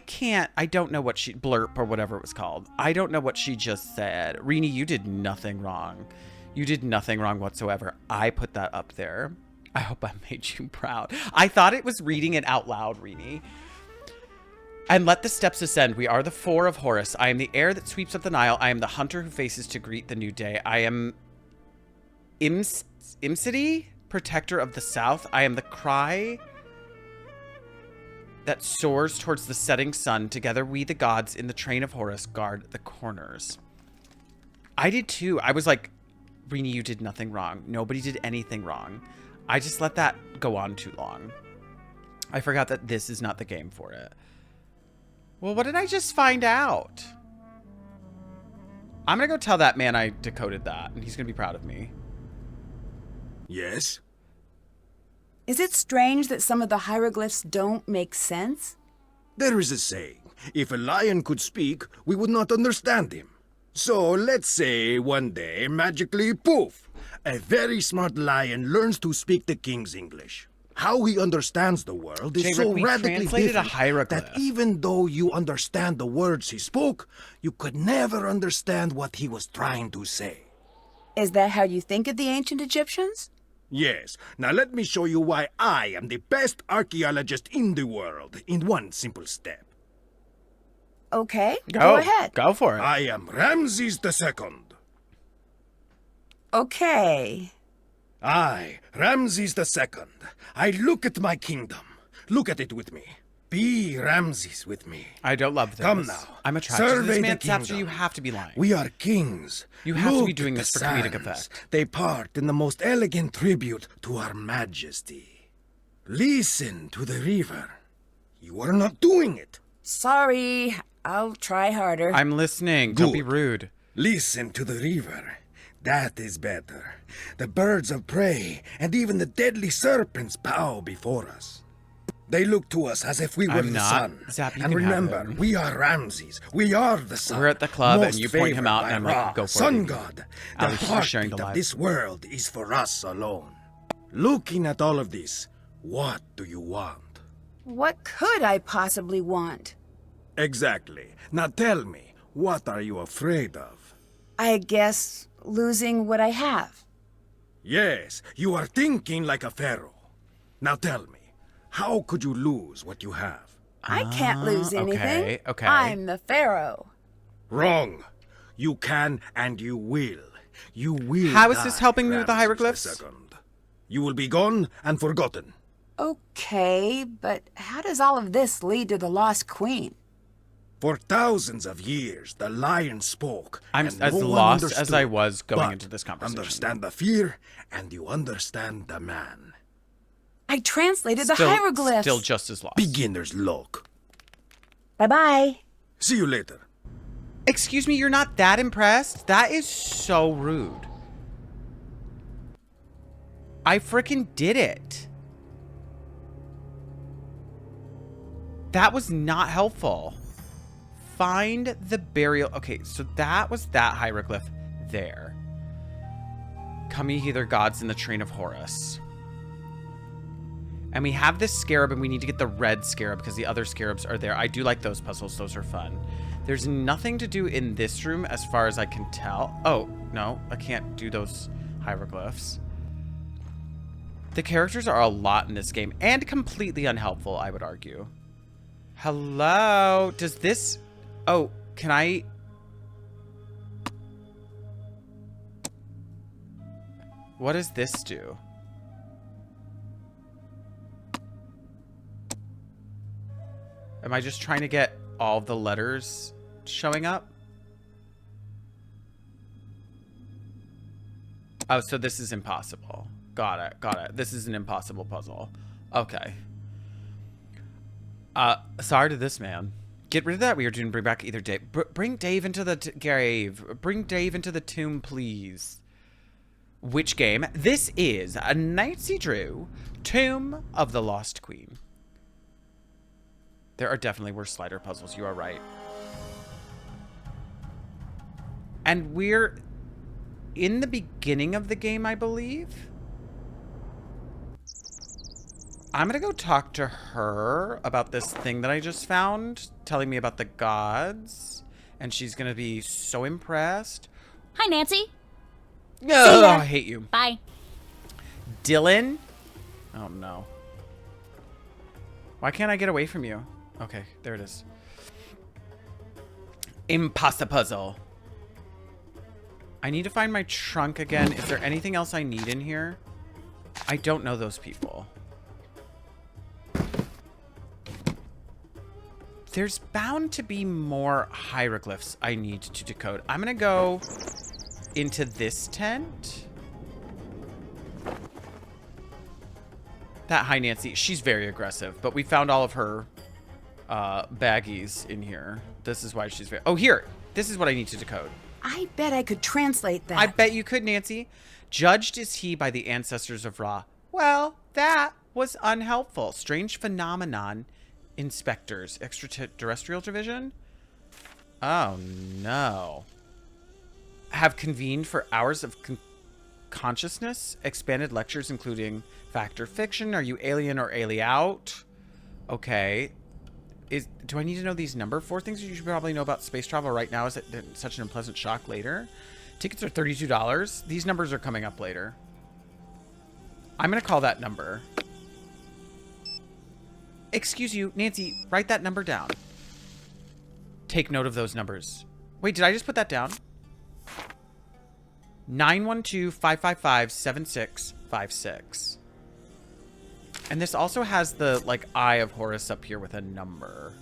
don't know what she, blurp or whatever it was called. I don't know what she just said. Rini, you did nothing wrong. You did nothing wrong whatsoever. I put that up there. I hope I made you proud. I thought it was reading it out loud, Rini. And let the steps ascend. We are the four of Horus. I am the air that sweeps up the Nile. I am the hunter who faces to greet the new day. I am Imsidy, protector of the south. I am the cry that soars towards the setting sun. Together we, the gods, in the train of Horus, guard the corners. I did too. I was like, Rini, you did nothing wrong. Nobody did anything wrong. I just let that go on too long. I forgot that this is not the game for it. Well, what did I just find out? I'm going to go tell that man I decoded that, and he's going to be proud of me. Yes? Is it strange that some of the hieroglyphs don't make sense? There is a saying, if a lion could speak, we would not understand him. So let's say one day, magically, poof, a very smart lion learns to speak the king's English. How he understands the world is so radically different that even though you understand the words he spoke, you could never understand what he was trying to say. Is that how you think of the ancient Egyptians? Yes. Now let me show you why I am the best archaeologist in the world in one simple step. Okay, go ahead. Go for it. I am Ramses II. Okay. I, Ramses II, I look at my kingdom. Look at it with me. Be Ramses with me. I don't love this. Come now. I'm attracted to this Survey man. the After you kingdom. have to be lying. We are kings. You have to be Look doing at this the for comedic sands. effect. They part in the most elegant tribute to our majesty. Listen to the river. You are not doing it. Sorry, I'll try harder. I'm listening. Don't be Good. rude. Listen to the river. That is better. The birds of prey and even the deadly serpents bow before us. They look to us as if we were I'm the not. sun. Zap, you And can have remember, him. we are Ramses. We are the sun. We're at the club and Most you point him favored out by and I'm like, Ra, go for it, sun baby. god. At The least you're sharing the heartbeat of light. this world is for us alone. Looking at all of this, what do you want? What could I possibly want? Exactly. Now tell me, what are you afraid of? I guess losing what I have. Yes, you are thinking like a pharaoh. Now tell me, how could you lose what you have? I can't lose anything. okay. I'm the pharaoh. Wrong. You can and you will. You will. How is this die, helping me with the Ramses hieroglyphs? II. You will be gone and forgotten. Okay, but how does all of this lead to the lost queen? For thousands of years, the lion spoke. I'm and as no one lost as understood. I was going But into this conversation. Understand the fear, and you understand the man. I translated the hieroglyphs. Still just as lost. Beginner's luck. Bye-bye. See you later. Excuse me, you're not that impressed? That is so rude. I freaking did it. That was not helpful. Find the burial. Okay, so that was that hieroglyph there. Come ye hither, gods, in the train of Horus. And we have this scarab, and we need to get the red scarab because the other scarabs are there. I do like those puzzles. Those are fun. There's nothing to do in this room as far as I can tell. Oh, no. I can't do those hieroglyphs. The characters are a lot in this game and completely unhelpful, I would argue. Hello? Does this... Oh, can I... What does this do? Am I just trying to get all the letters showing up? Oh, so this is impossible. Got it, got it. This is an impossible puzzle. Okay. Sorry to this man. Get rid of that weird dude and bring back either Dave. Bring Dave into the grave. Bring Dave into the tomb, please. Which game? This is a Nancy Drew, Tomb of the Lost Queen. There are definitely worse slider puzzles. You are right. And we're in the beginning of the game, I believe. I'm going to go talk to her about this thing that I just found, telling me about the gods. And she's going to be so impressed. Hi, Nancy. Oh, I hate you. Bye. Dylan? Oh, no. Why can't I get away from you? Okay, there it is. Imposter puzzle. I need to find my trunk again. Is there anything else I need in here? I don't know those people. There's bound to be more hieroglyphs I need to decode. I'm going to go into this tent. That, hi, Nancy. She's very aggressive, but we found all of her baggies in here. This is why she's very... Oh, here. This is what I need to decode. I bet I could translate that. I bet you could, Nancy. Judged is he by the ancestors of Ra. Well, that was unhelpful. Strange phenomenon. Inspectors. Extraterrestrial division? Oh, no. Have convened for hours of consciousness. Expanded lectures, including fact or fiction. Are you alien or out? Okay. Do I need to know these number 4 things you should probably know about space travel right now? Is it such an unpleasant shock later? Tickets are $32. These numbers are coming up later. I'm going to call that number. Excuse you, Nancy, write that number down. Take note of those numbers. Wait, did I just put that down? 912-555-7656. And this also has the, like, Eye of Horus up here with a number.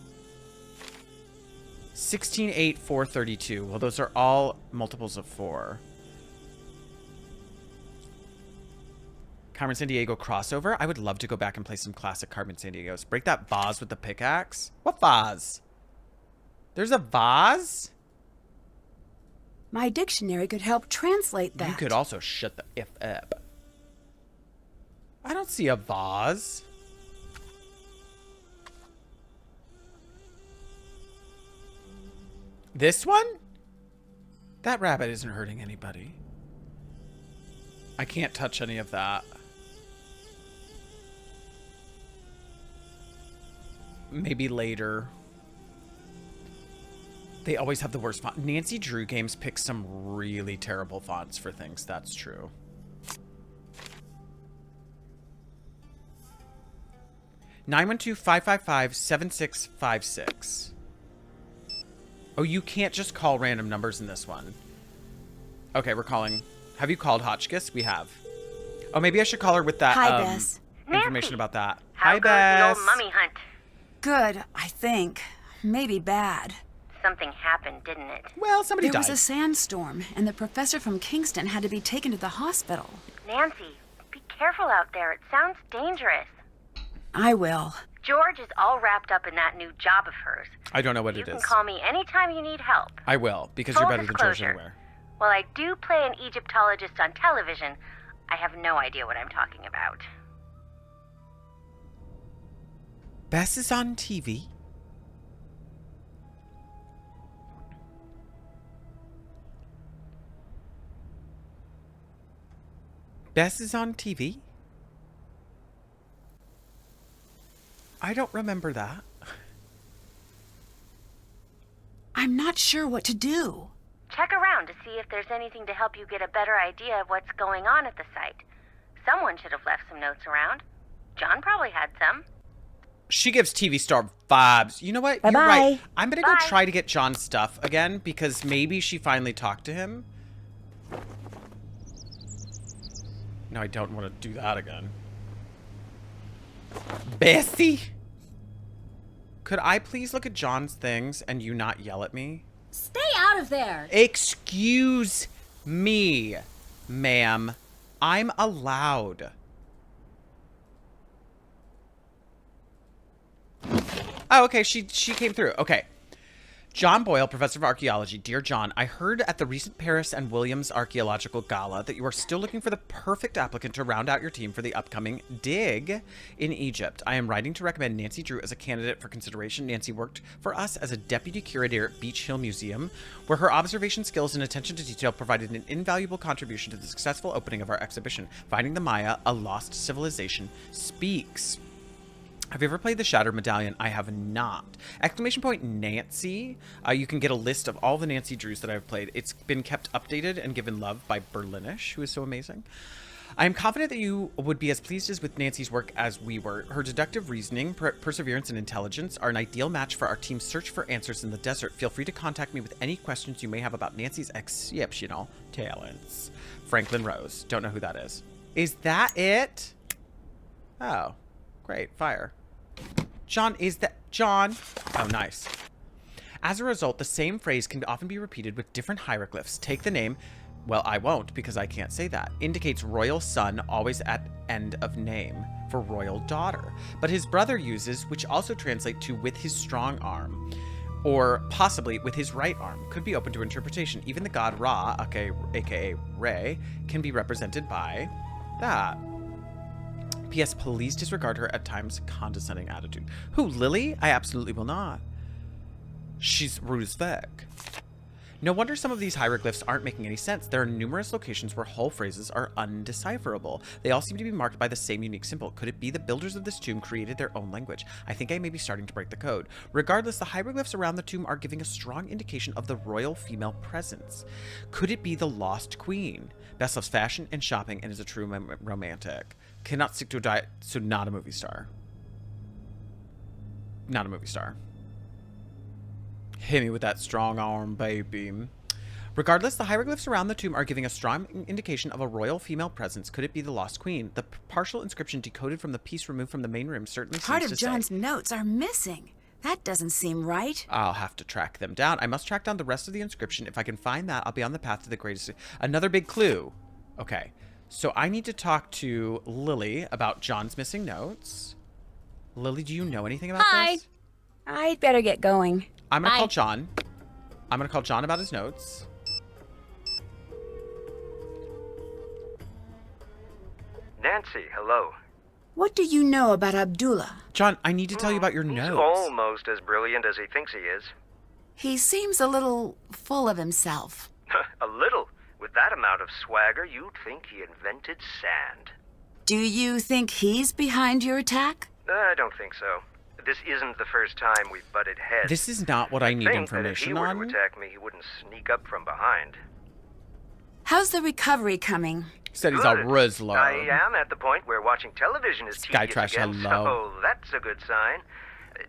168432. Well, those are all multiples of 4. Carmen Sandiego crossover. I would love to go back and play some classic Carmen Sandiegos. Break that vase with the pickaxe. What vase? There's a vase? My dictionary could help translate that. You could also shut the F up. I don't see a vase. This one? That rabbit isn't hurting anybody. I can't touch any of that. Maybe later. They always have the worst font. Nancy Drew games pick some really terrible fonts for things. That's true. (912-555-7656). Oh, you can't just call random numbers in this one. Okay, we're calling. Have you called Hotchkiss? We have. Oh, maybe I should call her with that Hi, Bess. information Nancy, about that. How Hi, goes Bess. the old mummy hunt? Good, I think. Maybe bad. Something happened, didn't it? Well, somebody There died. was a sandstorm, and the professor from Kingston had to be taken to the hospital. Nancy, be careful out there. It sounds dangerous. I will. George is all wrapped up in that new job of hers. I don't know what You it can is. call me anytime you need help. I will, because Full you're better than George disclosure. anywhere. While I do play an Egyptologist on television, I have no idea what I'm talking about. Bess is on TV. Bess is on TV? I don't remember that. I'm not sure what to do. Check around to see if there's anything to help you get a better idea of what's going on at the site. Someone should have left some notes around. John probably had some. She gives TV star vibes. You know what? Bye-bye. You're right. I'm going to go Bye. try to get John's stuff again because maybe she finally talked to him. No, I don't want to do that again. Bessie! Could I please look at John's things and you not yell at me? Stay out of there. Excuse me, ma'am. I'm allowed. Oh, okay. She came through. Okay. John Boyle, Professor of Archaeology. Dear John, I heard at the recent Paris and Williams Archaeological Gala that you are still looking for the perfect applicant to round out your team for the upcoming dig in Egypt. I am writing to recommend Nancy Drew as a candidate for consideration. Nancy worked for us as a deputy curator at Beach Hill Museum, where her observation skills and attention to detail provided an invaluable contribution to the successful opening of our exhibition, Finding the Maya, A Lost Civilization Speaks. Have you ever played the Shattered Medallion? I have not. Exclamation point Nancy. You can get a list of all the Nancy Drews that I've played. It's been kept updated and given love by Berlinish, who is so amazing. I am confident that you would be as pleased as with Nancy's work as we were. Her deductive reasoning, perseverance, and intelligence are an ideal match for our team's search for answers in the desert. Feel free to contact me with any questions you may have about Nancy's exceptional talents. Franklin Rose. Don't know who that is. Is that it? Oh, great. Fire. John, is that John? Oh, nice. As a result, the same phrase can often be repeated with different hieroglyphs. Take the name, well, I won't because I can't say that. Indicates royal son, always at end of name, for royal daughter. But his brother uses, which also translate to with his strong arm, or possibly with his right arm. Could be open to interpretation. Even the god Ra, aka Re, can be represented by that. P.S. Please disregard her at times condescending attitude. Who, Lily? I absolutely will not. She's Rusvek. No wonder some of these hieroglyphs aren't making any sense. There are numerous locations where whole phrases are undecipherable. They all seem to be marked by the same unique symbol. Could it be the builders of this tomb created their own language? I think I may be starting to break the code. Regardless, the hieroglyphs around the tomb are giving a strong indication of the royal female presence. Could it be the lost queen? Best loves fashion and shopping and is a true romantic. Cannot stick to a diet, so not a movie star. Not a movie star. Hit me with that strong arm, baby. Regardless, the hieroglyphs around the tomb are giving a strong indication of a royal female presence. Could it be the lost queen? The partial inscription decoded from the piece removed from the main room certainly Part seems of to John's say. notes are missing. That doesn't seem right. I'll have to track them down. I must track down the rest of the inscription. If I can find that, I'll be on the path to the greatest. Another big clue. Okay. So I need to talk to Lily about John's missing notes. Lily, do you know anything about this? I'd better get going. I'm going to Bye. call John. I'm going to call John about his notes. Nancy, hello. What do you know about Abdullah? John, I need to tell you about your He's notes. almost as brilliant as he thinks he is. He seems a little full of himself. A little. With that amount of swagger, you'd think he invented sand. Do you think he's behind your attack? I don't think so. This isn't the first time we've butted heads. This is not what I need think that if he information were on. to attack me, he wouldn't sneak up from behind. How's the recovery coming? Said he's a Good. Rizzler. I am at the point where watching television is Sky tedious Trash, again, hello. so that's a good sign.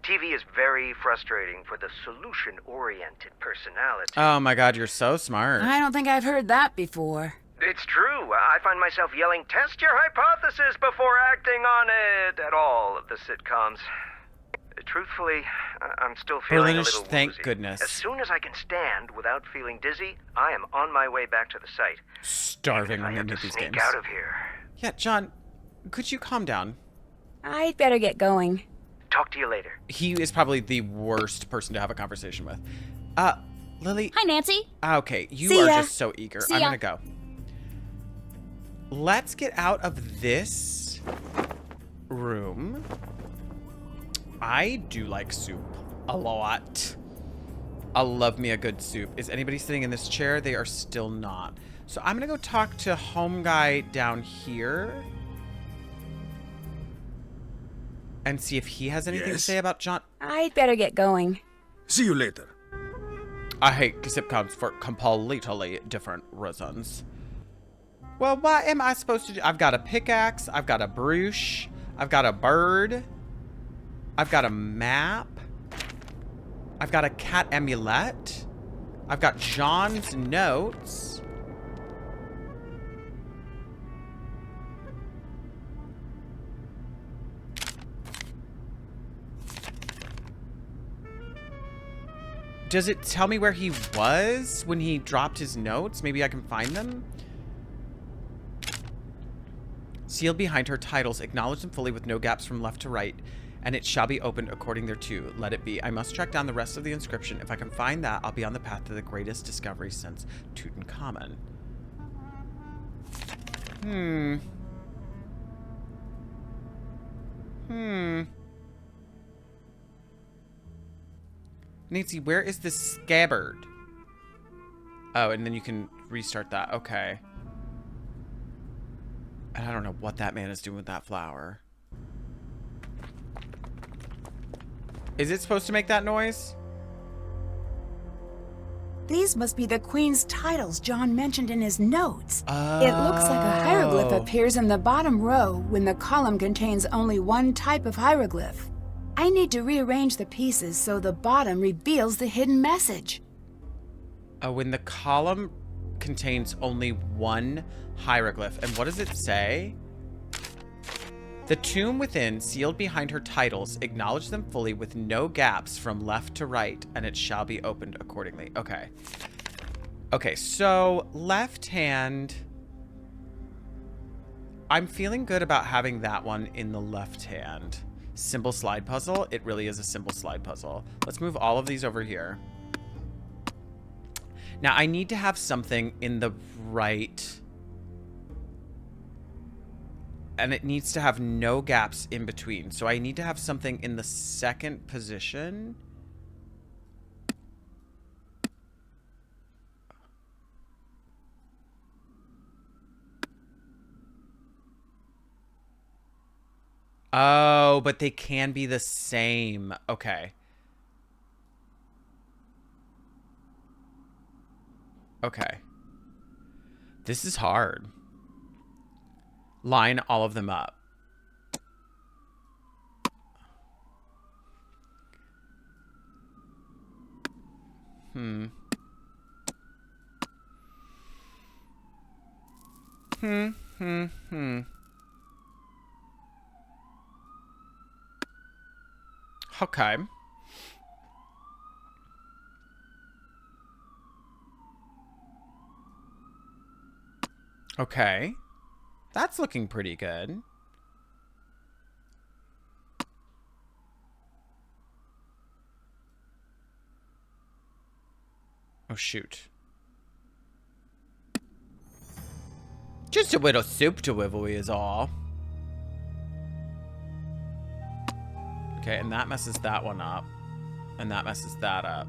TV is very frustrating for the solution-oriented personality. Oh my god, you're so smart. I don't think I've heard that before. It's true. I find myself yelling, "Test your hypothesis before acting on it," at all of the sitcoms. Truthfully, I'm still feeling Berlinish, a little thank woozy. goodness. As soon as I can stand without feeling dizzy, I am on my way back to the site. Starving I when they have make to these sneak games. out of here. Yeah, John, could you calm down? I'd better get going. Talk to you later. He is probably the worst person to have a conversation with. Lily. Hi, Nancy. Okay, you See are ya. just so eager. See I'm ya. gonna go. Let's get out of this room. I do like soup a lot. I love me a good soup. Is anybody sitting in this chair? They are still not. So I'm gonna go talk to home guy down here and see if he has anything to Yes? say about John. I'd better get going. See you later. I hate sitcoms for completely different reasons. Well, what am I supposed to do? I've got a pickaxe. I've got a brush. I've got a bird. I've got a map. I've got a cat amulet. I've got John's notes. Does it tell me where he was when he dropped his notes? Maybe I can find them? Sealed behind her titles, acknowledge them fully with no gaps from left to right. and it shall be opened according thereto. Let it be. I must track down the rest of the inscription. If I can find that, I'll be on the path to the greatest discovery since Tutankhamun. Nancy, where is the scabbard? Oh, and then you can restart that. Okay. And I don't know what that man is doing with that flower. Is it supposed to make that noise? These must be the Queen's titles John mentioned in his notes. Oh. It looks like a hieroglyph appears in the bottom row when the column contains only one type of hieroglyph. I need to rearrange the pieces so the bottom reveals the hidden message. Oh, when the column contains only one hieroglyph. And what does it say? The tomb within, sealed behind her titles, acknowledge them fully with no gaps from left to right, and it shall be opened accordingly. Okay. Okay, so left hand. I'm feeling good about having that one in the left hand. Symbol slide puzzle. It really is a symbol slide puzzle. Let's move all of these over here. Now, I need to have something in the right. And it needs to have no gaps in between. So I need to have something in the second position. Oh, but they can be the same. Okay. Okay. This is hard. Line all of them up. Okay. Okay. That's looking pretty good. Oh, shoot. Just a little soup to wivelly is all. Okay, and that messes that one up. And that messes that up.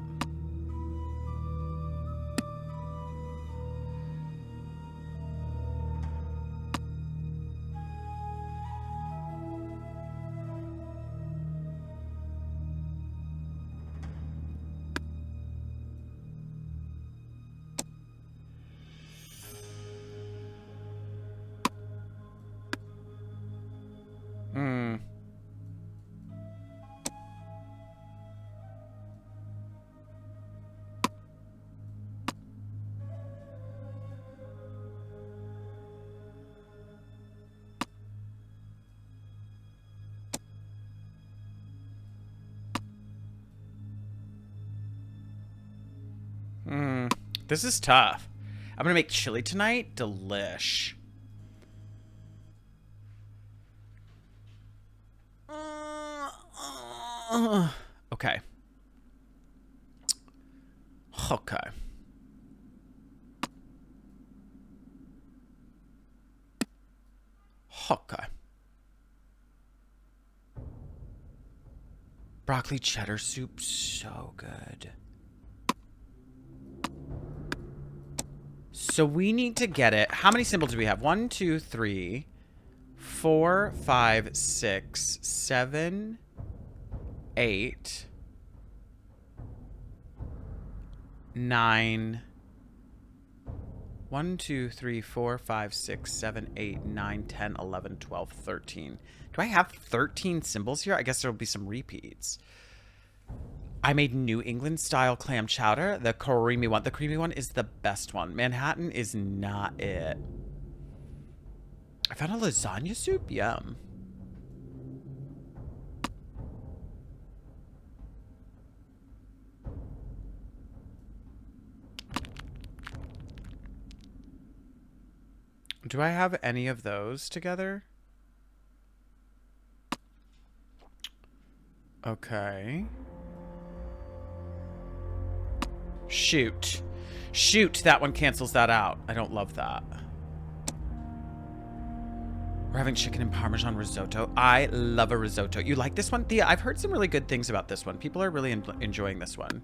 This is tough. I'm gonna make chili tonight. Delish. Okay. Okay. Okay. Broccoli cheddar soup, so good. So we need to get it. How many symbols do we have? 1, 2, 3, 4, 5, 6, 7, 8, 9. 1, 2, 3, 4, 5, 6, 7, 8, 9, 10, 11, 12, 13. Do I have 13 symbols here? I guess there will be some repeats. I made New England style clam chowder, the creamy one. The creamy one is the best one. Manhattan is not it. I found a lasagna soup. Yum. Do I have any of those together? Okay. Shoot. Shoot, that one cancels that out. I don't love that. We're having chicken and Parmesan risotto. I love a risotto. You like this one? Thea, I've heard some really good things about this one. People are really enjoying this one.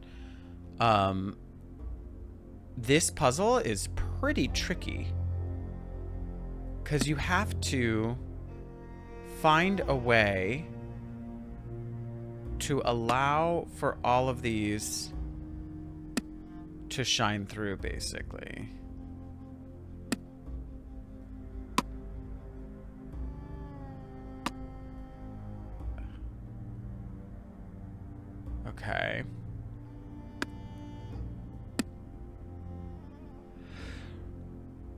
This puzzle is pretty tricky. Because you have to find a way to allow for all of these to shine through, basically. Okay.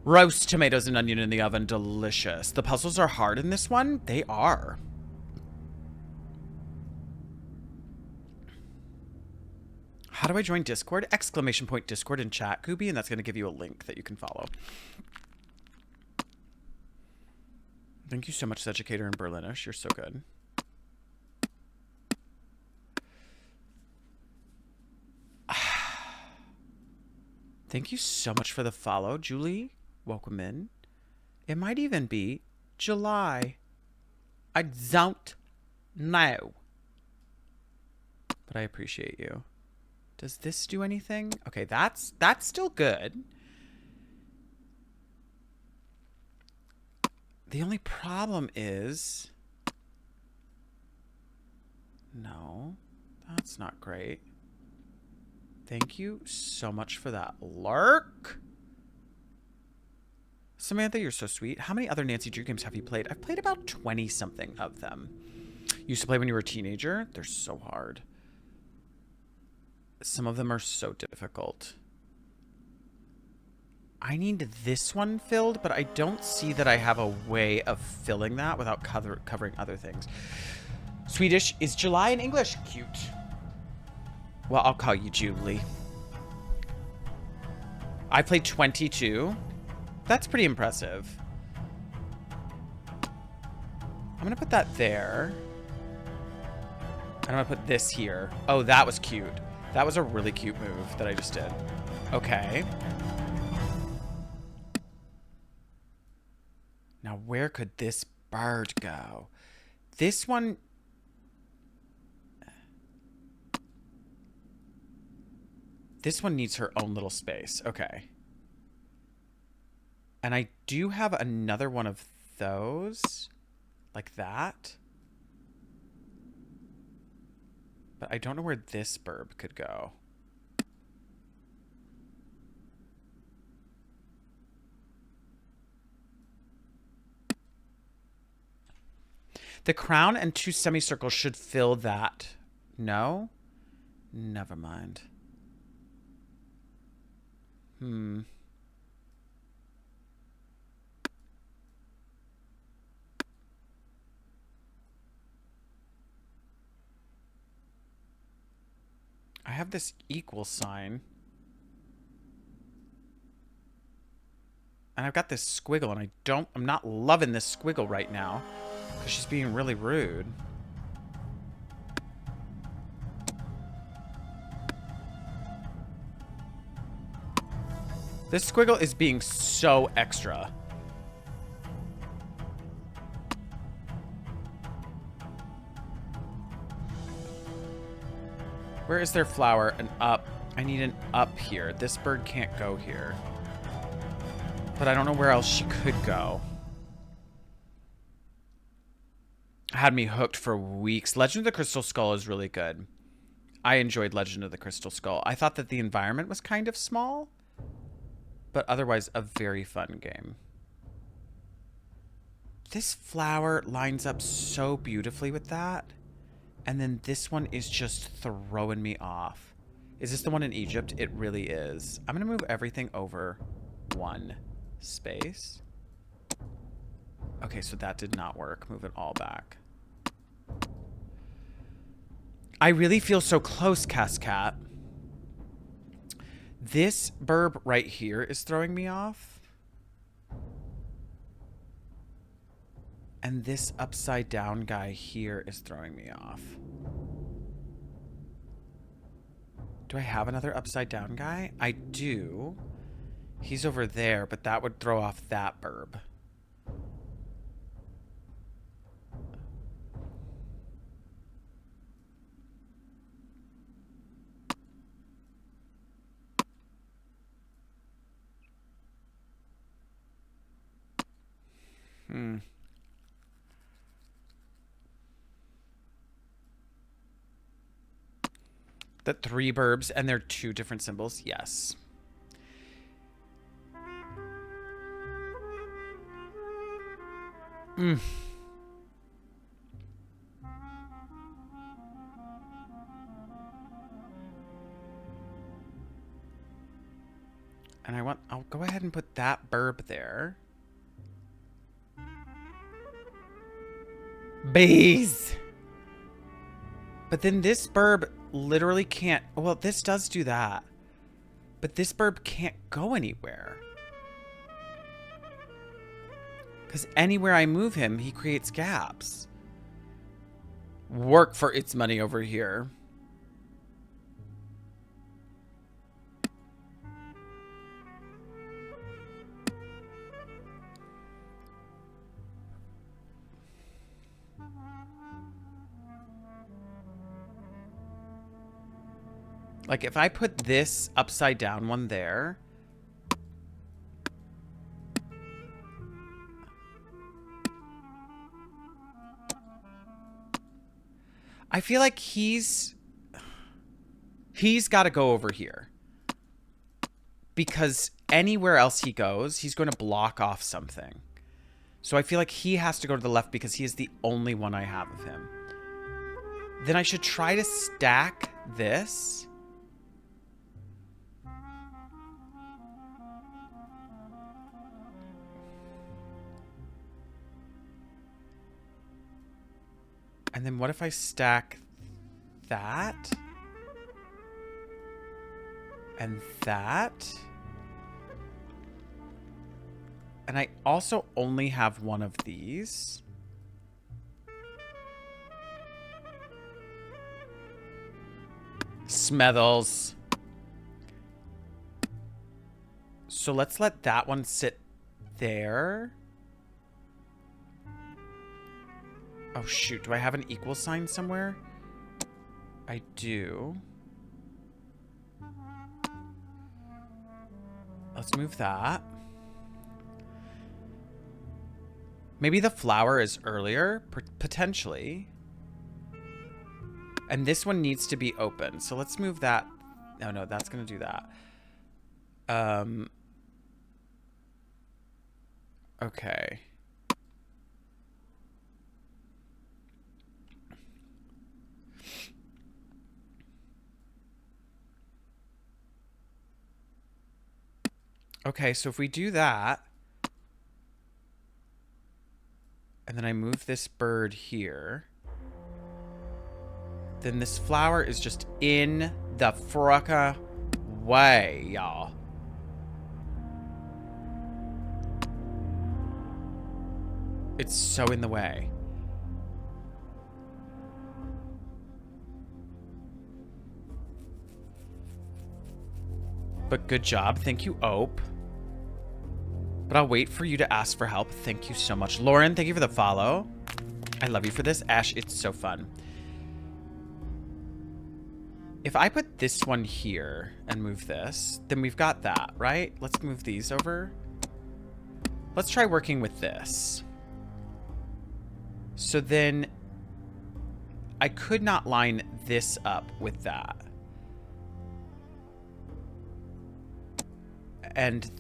Roast tomatoes and onion in the oven. Delicious. The puzzles are hard in this one. They are. How do I join Discord? Exclamation point Discord in chat, Gooby, and that's going to give you a link that you can follow. Thank you so much, Educator in Berlinish. You're so good. Thank you so much for the follow, Julie. Welcome in. It might even be July. I don't know. But I appreciate you. Does this do anything? Okay, that's still good. The only problem is... No, that's not great. Thank you so much for that lurk. Samantha, you're so sweet. How many other Nancy Drew games have you played? I've played about 20-something of them. Used to play when you were a teenager? They're so hard. Some of them are so difficult. I need this one filled, but I don't see that I have a way of filling that without covering other things. Swedish is July in English. Cute. Well, I'll call you Julie. I played 22. That's pretty impressive. I'm going to put that there. And I'm going to put this here. Oh, that was cute. That was a really cute move that I just did. Okay. Now, where could this bird go? This one... This one needs her own little space. Okay. And I do have another one of those. Like that. But I don't know where this burb could go. The crown and 2 semicircles should fill that. No? Never mind. I have this equal sign. And I've got this squiggle, and I'm not loving this squiggle right now. Because she's being really rude. This squiggle is being so extra. Where is their flower? An up. I need an up here. This bird can't go here. But I don't know where else she could go. Had me hooked for weeks. Legend of the Crystal Skull is really good. I enjoyed Legend of the Crystal Skull. I thought that the environment was kind of small, but otherwise a very fun game. This flower lines up so beautifully with that. And then this one is just throwing me off. Is this the one in Egypt? It really is. I'm going to move everything over 1 space. Okay, so that did not work. Move it all back. I really feel so close, Cascat. This burb right here is throwing me off. And this upside down guy here is throwing me off. Do I have another upside down guy? I do. He's over there, but that would throw off that burb. The 3 burbs and they're 2 different symbols? Yes. And I'll go ahead and put that burb there. Bees! But then this burb literally can't... Well, this does do that. But this burb can't go anywhere. Because anywhere I move him, he creates gaps. Work for its money over here. Like, if I put this upside down one there... I feel like he's got to go over here. Because anywhere else he goes, he's going to block off something. So I feel like he has to go to the left because he is the only one I have of him. Then I should try to stack this... And then what if I stack that? And that? And I also only have one of these. Smethels. So let's let that one sit there. Oh, shoot. Do I have an equal sign somewhere? I do. Let's move that. Maybe the flower is earlier? Potentially. And this one needs to be open. So let's move that. Oh, no, that's going to do that. Okay. Okay, so if we do that, and then I move this bird here, then this flower is just in the fricka way, y'all. It's so in the way. But good job. Thank you, Ope. But I'll wait for you to ask for help. Thank you so much. Lauren, thank you for the follow. I love you for this. Ash, it's so fun. If I put this one here and move this, then we've got that, right? Let's move these over. Let's try working with this. So then I could not line this up with that. And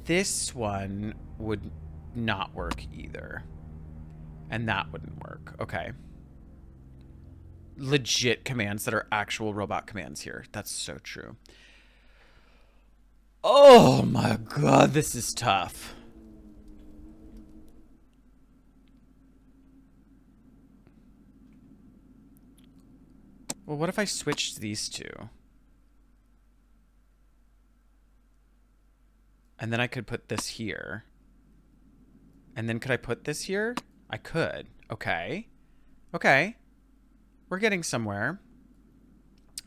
this one would not work either. And that wouldn't work. Okay. Legit commands that are actual robot commands here. That's so true. Oh my god, this is tough. Well, what if I switched these two? And then I could put this here. And then could I put this here? I could. Okay. Okay. We're getting somewhere.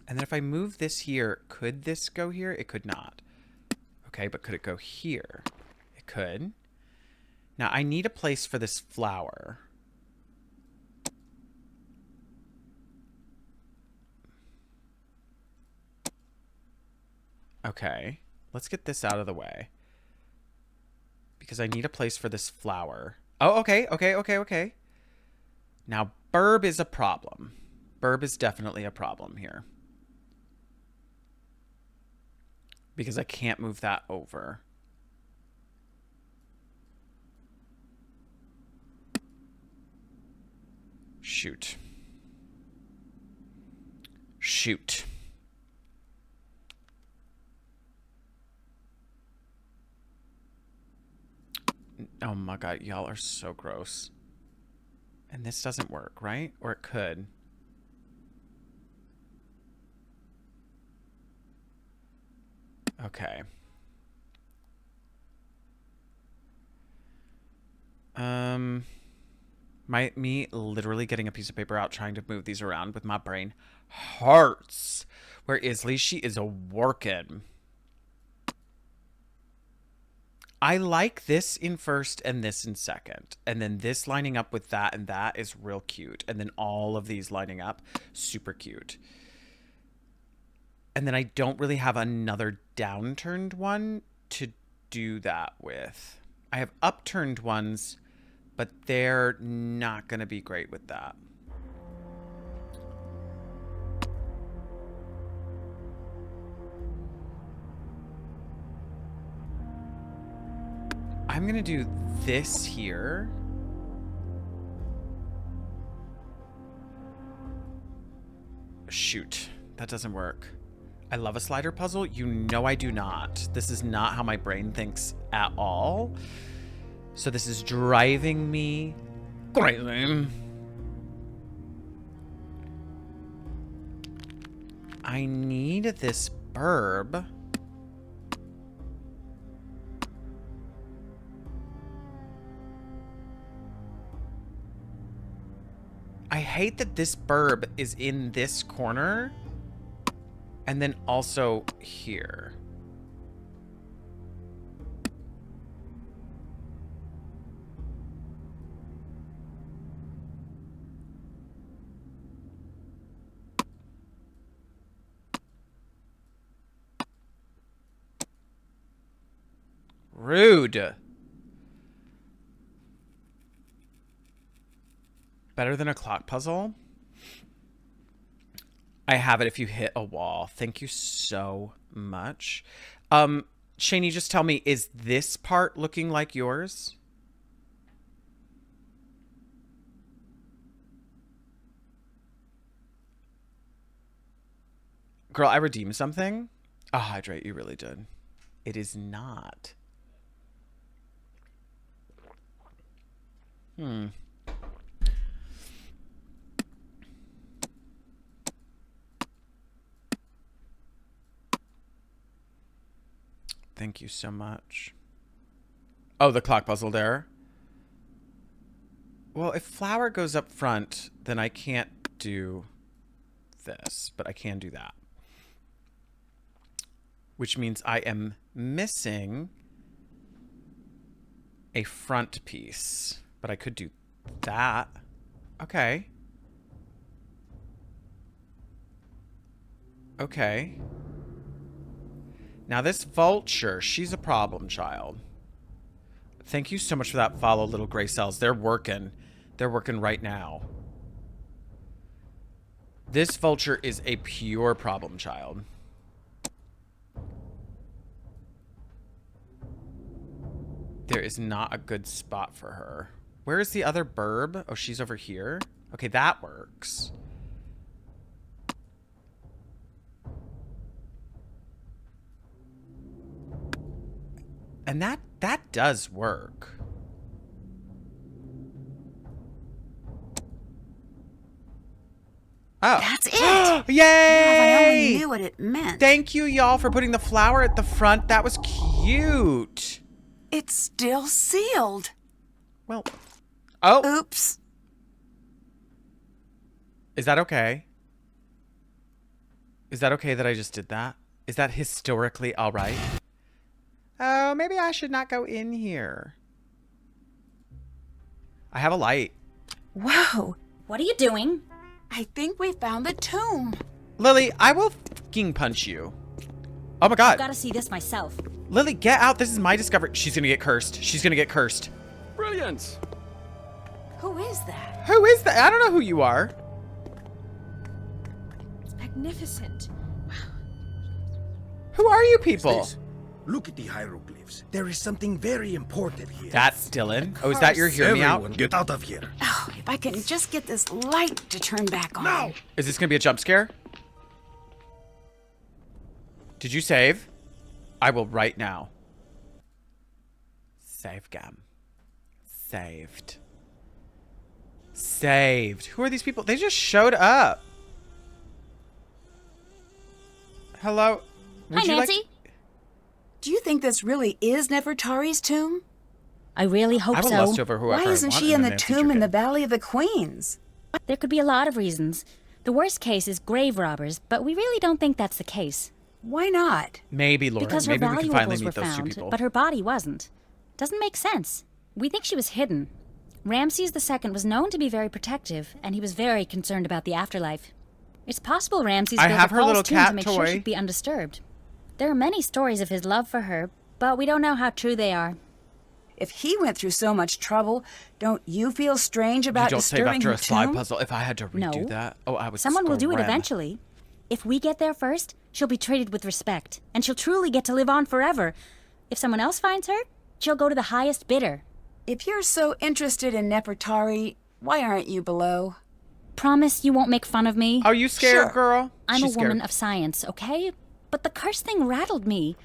And then if I move this here, could this go here? It could not. Okay, but could it go here? It could. Now I need a place for this flower. Okay, let's get this out of the way. Because I need a place for this flower. Oh, okay. Now, burb is a problem. Burb is definitely a problem here. Because I can't move that over. Shoot. Oh my god, y'all are so gross. And this doesn't work, right? Or it could. Okay. Me literally getting a piece of paper out trying to move these around with my brain hurts. Where Isley, she is a workin'. I like this in first and this in second. And then this lining up with that and that is real cute. And then all of these lining up, super cute. And then I don't really have another downturned one to do that with. I have upturned ones, but they're not going to be great with that. I'm going to do this here. Shoot, that doesn't work. I love a slider puzzle. You know I do not. This is not how my brain thinks at all. So this is driving me crazy. I need this burb. I hate that this burb is in this corner and then also here. Rude. Better than a clock puzzle? I have it if you hit a wall. Thank you so much. Shani, just tell me, is this part looking like yours? Girl, I redeemed something? Oh, hydrate, you really did. It is not. Thank you so much. Oh, the clock puzzle there. Well, if flower goes up front, then I can't do this, but I can do that. Which means I am missing a front piece, but I could do that. Okay. Okay. Now this vulture, she's a problem child. Thank you so much for that follow, little gray cells. They're working. They're working right now. This vulture is a pure problem child. There is not a good spot for her. Where is the other burb? Oh, she's over here. Okay, that works. And that does work. Oh. That's it! Yay! Now if I only knew what it meant. Thank you, y'all, for putting the flower at the front. That was cute. It's still sealed. Well, oh. Oops. Is that okay? Is that okay that I just did that? Is that historically all right? Oh, maybe I should not go in here. I have a light. Whoa, What are you doing? I think we found the tomb. Lily, I will fucking punch you. Oh my god. I've got to see this myself. Lily, get out. This is my discovery. She's gonna get cursed. She's gonna get cursed. Brilliant! Who is that? Who is that? I don't know who you are. It's magnificent. Who are you people? This. Look at the hieroglyphs. There is something very important here. That's Dylan. Oh, is that your hear me Everyone, out? get out of here. Oh, if I can just get this light to turn back on. Now! Is this gonna be a jump scare? Did you save? I will right now. Save gam. Saved. Saved. Who are these people? They just showed up. Hello? Would Hi, you Nancy. like- Do you think this really is Nefertari's tomb? I really hope I will so. lust over whoever Why I isn't want she in a the Nancy tomb in the chicken. Valley of the Queens? There could be a lot of reasons. The worst case is grave robbers, but we really don't think that's the case. Why not? Maybe, Laura. Because her Maybe we can finally valuables were meet those two found, people. but her body wasn't. Doesn't make sense. We think she was hidden. Ramses II was known to be very protective, and he was very concerned about the afterlife. It's possible Ramses I built have a her false little tomb cat to make sure toy. she'd be undisturbed. There are many stories of his love for her, but we don't know how true they are. If he went through so much trouble, don't you feel strange You about don't save disturbing after her a slide tomb? puzzle. If I had to redo No. that, oh, I would. Someone will do it scram. eventually. If we get there first, she'll be treated with respect, and she'll truly get to live on forever. If someone else finds her, she'll go to the highest bidder. If you're so interested in Nefertari, why aren't you below? Promise you won't make fun of me? Are you scared, Sure. girl? I'm She's a woman scared. of science, okay? But the curse thing rattled me.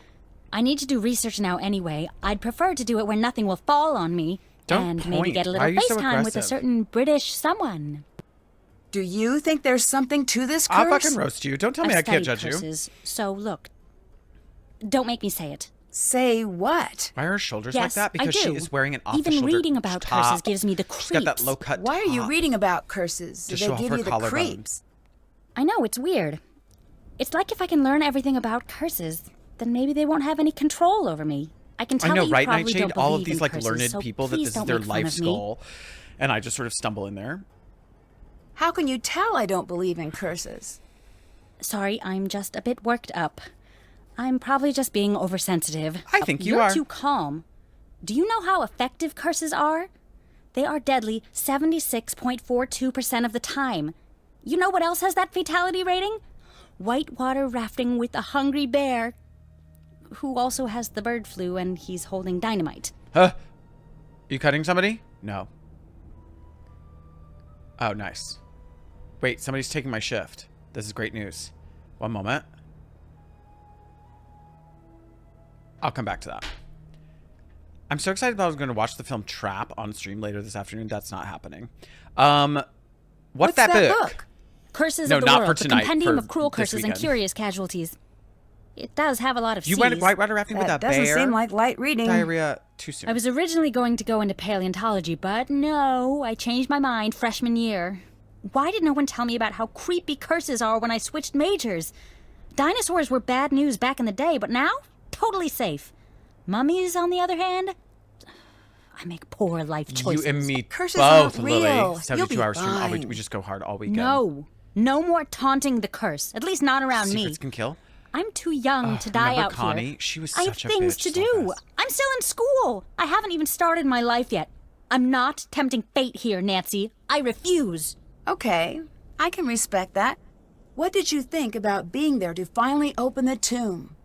I need to do research now anyway. I'd prefer to do it where nothing will fall on me. Don't and point. maybe get a Why little are you so FaceTime with a aggressive? certain British someone. Do you think there's something to this curse? I'll fucking roast you. Don't tell me I've I can't studied judge you. curses, so look. Don't make me say it. Say what? Why are her shoulders Yes, like that? I Because she do. is wearing an Even off-the-shoulder reading about top. curses gives me the She's got that creeps. low-cut Why are you top. reading about curses? To Do show they off give her you the collarbones. creeps? I know, it's weird. It's like if I can learn everything about curses, then maybe they won't have any control over me. I can tell I know, that you right, probably Nightshade? don't All of believe these in like curses, learned so people that please this is don't their make fun life's of me. goal, and I just sort of stumble in there. How can you tell I don't believe in curses? Sorry, I'm just a bit worked up. I'm probably just being oversensitive. I think you You're are. too calm. Do you know how effective curses are? They are deadly 76.42% of the time. You know what else has that fatality rating? Whitewater rafting with a hungry bear, who also has the bird flu and he's holding dynamite. Huh? You cutting somebody? No. Oh, nice. Wait, somebody's taking my shift. This is great news. One moment. I'll come back to that. I'm so excited that I was going to watch the film Trap on stream later this afternoon. That's not happening. What's that book? Curses No, of the not World, for the tonight, compendium for of cruel this curses and weekend. curious casualties. It does have a lot of You C's. went whitewater rafting with a That doesn't bear? seem like light reading. Diarrhea too soon. I was originally going to go into paleontology, but no, I changed my mind freshman year. Why did no one tell me about how creepy curses are when I switched majors? Dinosaurs were bad news back in the day, but now, totally safe. Mummies, on the other hand, I make poor life choices. You and me Curses both, aren't real. Lily. You'll 72 be hours stream. fine. We just go hard all weekend. No more taunting the curse, at least not around Secrets me. can kill. I'm too young to die remember out Connie? here. She was I such have a things bitch, to so do. fast. I'm still in school. I haven't even started my life yet. I'm not tempting fate here, Nancy. I refuse. Okay, I can respect that. What did you think about being there to finally open the tomb?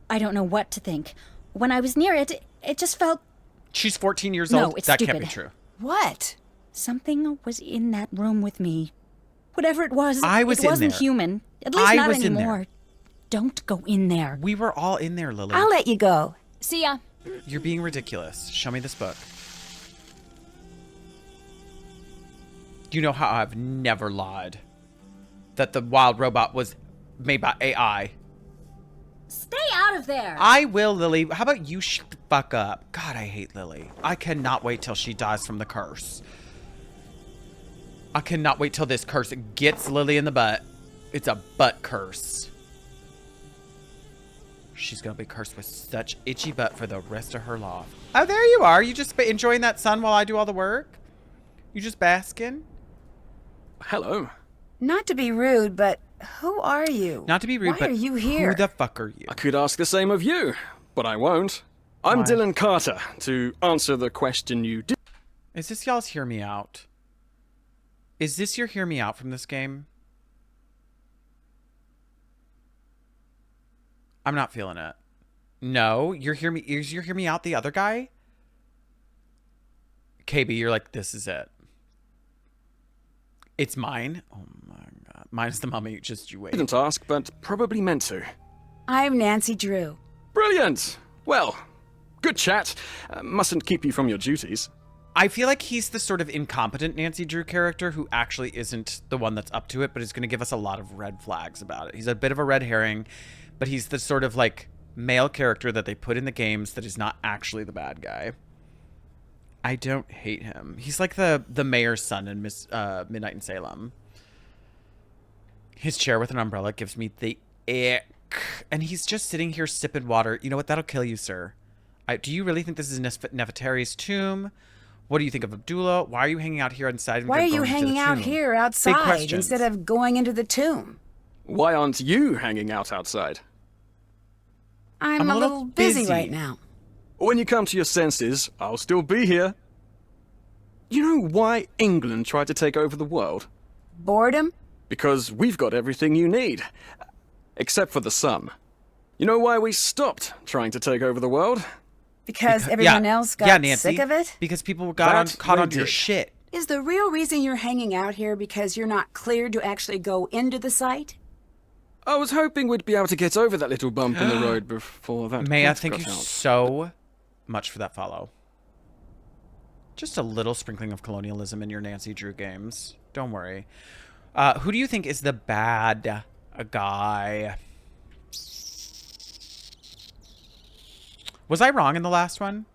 I don't know what to think. When I was near it, it just felt She's 14 years No, old. it's That can't stupid. be true. What? something was in that room with me. Whatever it was, I was it in wasn't there. human. At least I not was in there. anymore. Don't go in there. We were all in there, Lily. I'll let you go. See ya. You're being ridiculous. Show me this book. You know how I've never lied. That the wild robot was made by AI. Stay out of there. I will, Lily. How about you shut the fuck up? God, I hate Lily. I cannot wait till she dies from the curse. I cannot wait till this curse gets Lily in the butt. It's a butt curse. She's gonna be cursed with such itchy butt for the rest of her life. Oh, there you are. You just enjoying that sun while I do all the work? You just basking? Hello. Not to be rude, but who are you? Not to be rude, Why but are you here? who the fuck are you? I could ask the same of you, but I won't. I'm Why? Dylan Carter, to answer the question you did. Is this y'all's hear me out? Is this your hear me out from this game? I'm not feeling it. No, is your hear me out the other guy? KB, you're like, this is it. It's mine? Oh my god. Mine's the mummy, just you wait. Didn't ask, but probably meant to. I'm Nancy Drew. Brilliant! Well, good chat. Mustn't keep you from your duties. I feel like he's the sort of incompetent Nancy Drew character who actually isn't the one that's up to it, but is going to give us a lot of red flags about it. He's a bit of a red herring, but he's the sort of like male character that they put in the games that is not actually the bad guy. I don't hate him. He's like the mayor's son in Midnight in Salem. His chair with an umbrella gives me the ick. And he's just sitting here sipping water. You know what? That'll kill you, sir. Do you really think this is Nefertari's tomb? What do you think of Abdullah? Why are you hanging out here inside? Why are you hanging out here outside instead of going into the tomb? Why aren't you hanging out outside? I'm a little busy right now. When you come to your senses, I'll still be here. You know why England tried to take over the world? Boredom? Because we've got everything you need. Except for the sun. You know why we stopped trying to take over the world? Because everyone else got Nancy, sick of it? Because people got caught on your shit. Is the real reason you're hanging out here because you're not cleared to actually go into the site? I was hoping we'd be able to get over that little bump in the road before that. Maya, got thank you out. so much for that follow. Just a little sprinkling of colonialism in your Nancy Drew games. Don't worry. Who do you think is the bad guy? Was I wrong in the last one?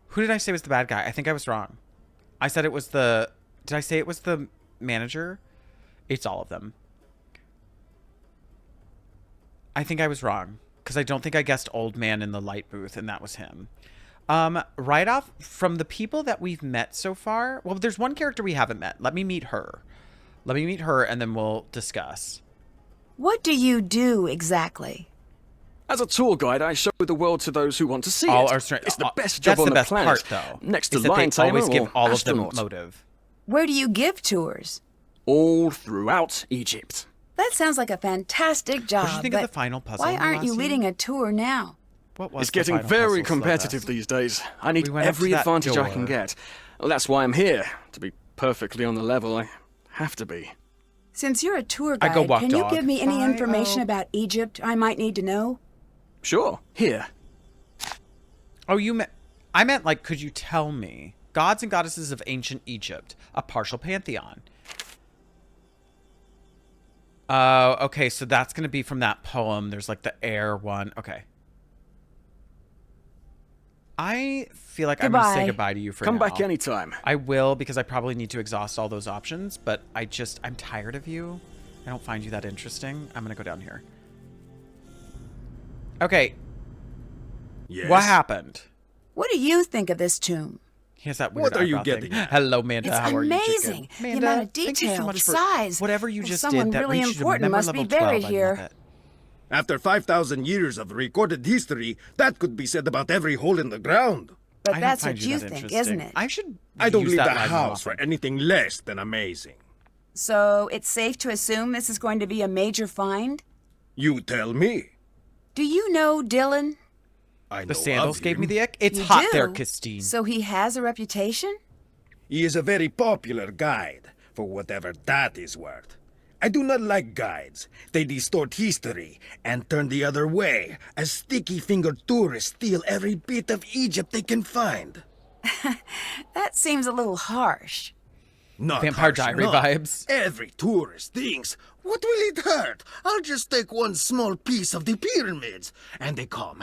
Who did I say was the bad guy? I think I was wrong. I said it was the... Did I say it was the manager? It's all of them. I think I was wrong. Because I don't think I guessed old man in the light booth, and that was him. Right off, from the people that we've met so far... Well, there's one character we haven't met. Let me meet her. Let me meet her, and then we'll discuss. What do you do exactly? As a tour guide, I show the world to those who want to see it. It's the best job on the planet. That's the best part, though. Next to is that lion they always tamer give or all astronaut. of them motive. Where do you give tours? All throughout Egypt. That sounds like a fantastic job. What did you think of the final puzzle? Why in the aren't last you scene? leading a tour now? What was It's the getting final very puzzle, competitive Sleuth? these days. I need We went up every to that advantage I door. can get. Well, that's why I'm here. To be perfectly on the level, I have to be. Since you're a tour I guide, go walk can you dog. give me any Bye, information oh. about Egypt I might need to know? Sure, here. Oh, I meant, like, could you tell me? Gods and goddesses of ancient Egypt, a partial pantheon. Okay, so that's going to be from that poem. There's, like, the air one. Okay. I feel like I'm going to say goodbye to you for Come now. back anytime. I will, because I probably need to exhaust all those options, but I'm tired of you. I don't find you that interesting. I'm going to go down here. Okay. Yes. What happened? What do you think of this tomb? He has that weird What are you eyebrow getting thing. at? Hello, Amanda. It's How are you, amazing. chicken? The Amanda, amount of thank you so detail, much the for size. whatever you Well, just someone did that really reached you to important member must level be buried 12. I here. love it. After 5,000 years of recorded history, that could be said about every hole in the ground. But I don't that's find what you that think, interesting. isn't it? I should. I don't use leave that the line more house for often. anything less than amazing. So it's safe to assume this is going to be a major find? You tell me. Do you know Dylan? I know The sandals of gave me him. the ick. It's You hot do? there, Christine. So he has a reputation? He is a very popular guide, for whatever that is worth. I do not like guides. They distort history and turn the other way, as sticky-fingered tourists steal every bit of Egypt they can find. That seems a little harsh. Not Vampire harsh Diary enough. vibes. Every tourist thinks, what will it hurt? I'll just take one small piece of the pyramids. And they come,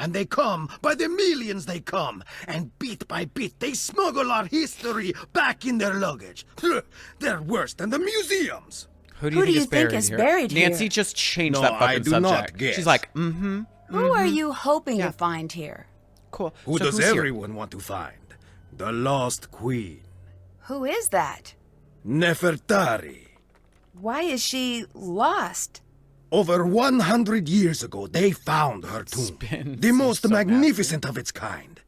by the millions they come. And bit by bit, they smuggle our history back in their luggage. They're worse than the museums. Who do you think is here? Nancy just changed No, that I fucking do subject. not guess. She's like, Who are you hoping to find here? Cool. Who So does who's here? everyone want to find? The lost queen. Who is that? Nefertari. Why is she lost? Over 100 years ago, they found her tomb. Spins The are most so magnificent of its kind.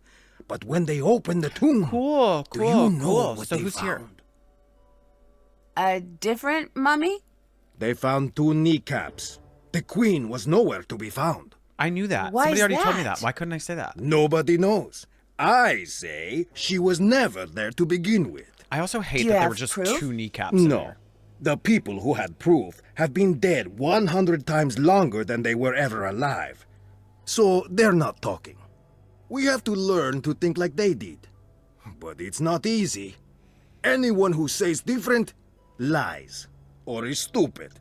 But when they opened the tomb, Cool, do cool, you know cool. what So they who's found? here? A different mummy? They found 2 kneecaps. The queen was nowhere to be found. I knew that. Why Somebody is already told me that? that. Why couldn't I say that? Nobody knows. I say she was never there to begin with. I also hate Do you that there have were just proof? 2 kneecaps in No. there. The people who had proof have been dead 100 times longer than they were ever alive. So they're not talking. We have to learn to think like they did. But it's not easy. Anyone who says different lies or is stupid.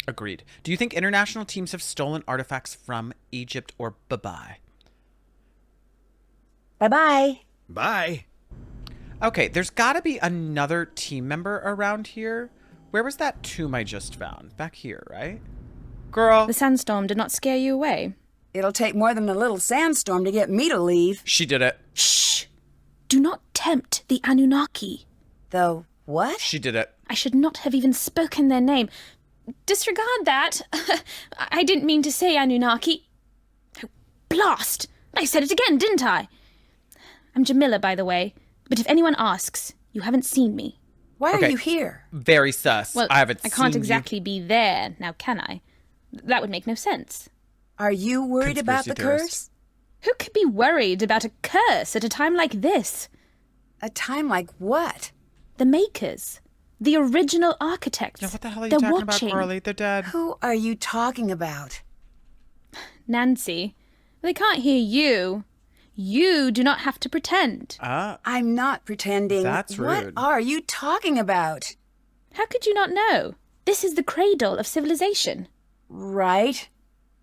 Agreed. Do you think international teams have stolen artifacts from Egypt or bye-bye? Bye-bye. Bye. Okay, there's got to be another team member around here. Where was that tomb I just found? Back here, right? Girl. The sandstorm did not scare you away. It'll take more than a little sandstorm to get me to leave. She did it. Shh! Do not tempt the Anunnaki. The what? She did it. I should not have even spoken their name. Disregard that. I didn't mean to say Anunnaki. Oh, blast! I said it again, didn't I? I'm Jamila, by the way. But if anyone asks, you haven't seen me. Why Okay. are you here? Very sus. Well, I haven't I can't seen exactly be there, now can I? That would make no sense. Are you worried about the Conspiracy curse? Who could be worried about a curse at a time like this? A time like what? The makers. The original architects. Yeah, what the hell are you They're talking watching. about, Carly? They're dead. Who are you talking about? Nancy, they can't hear you. You do not have to pretend. I'm not pretending. That's What rude. are you talking about? How could you not know? This is the cradle of civilization. Right?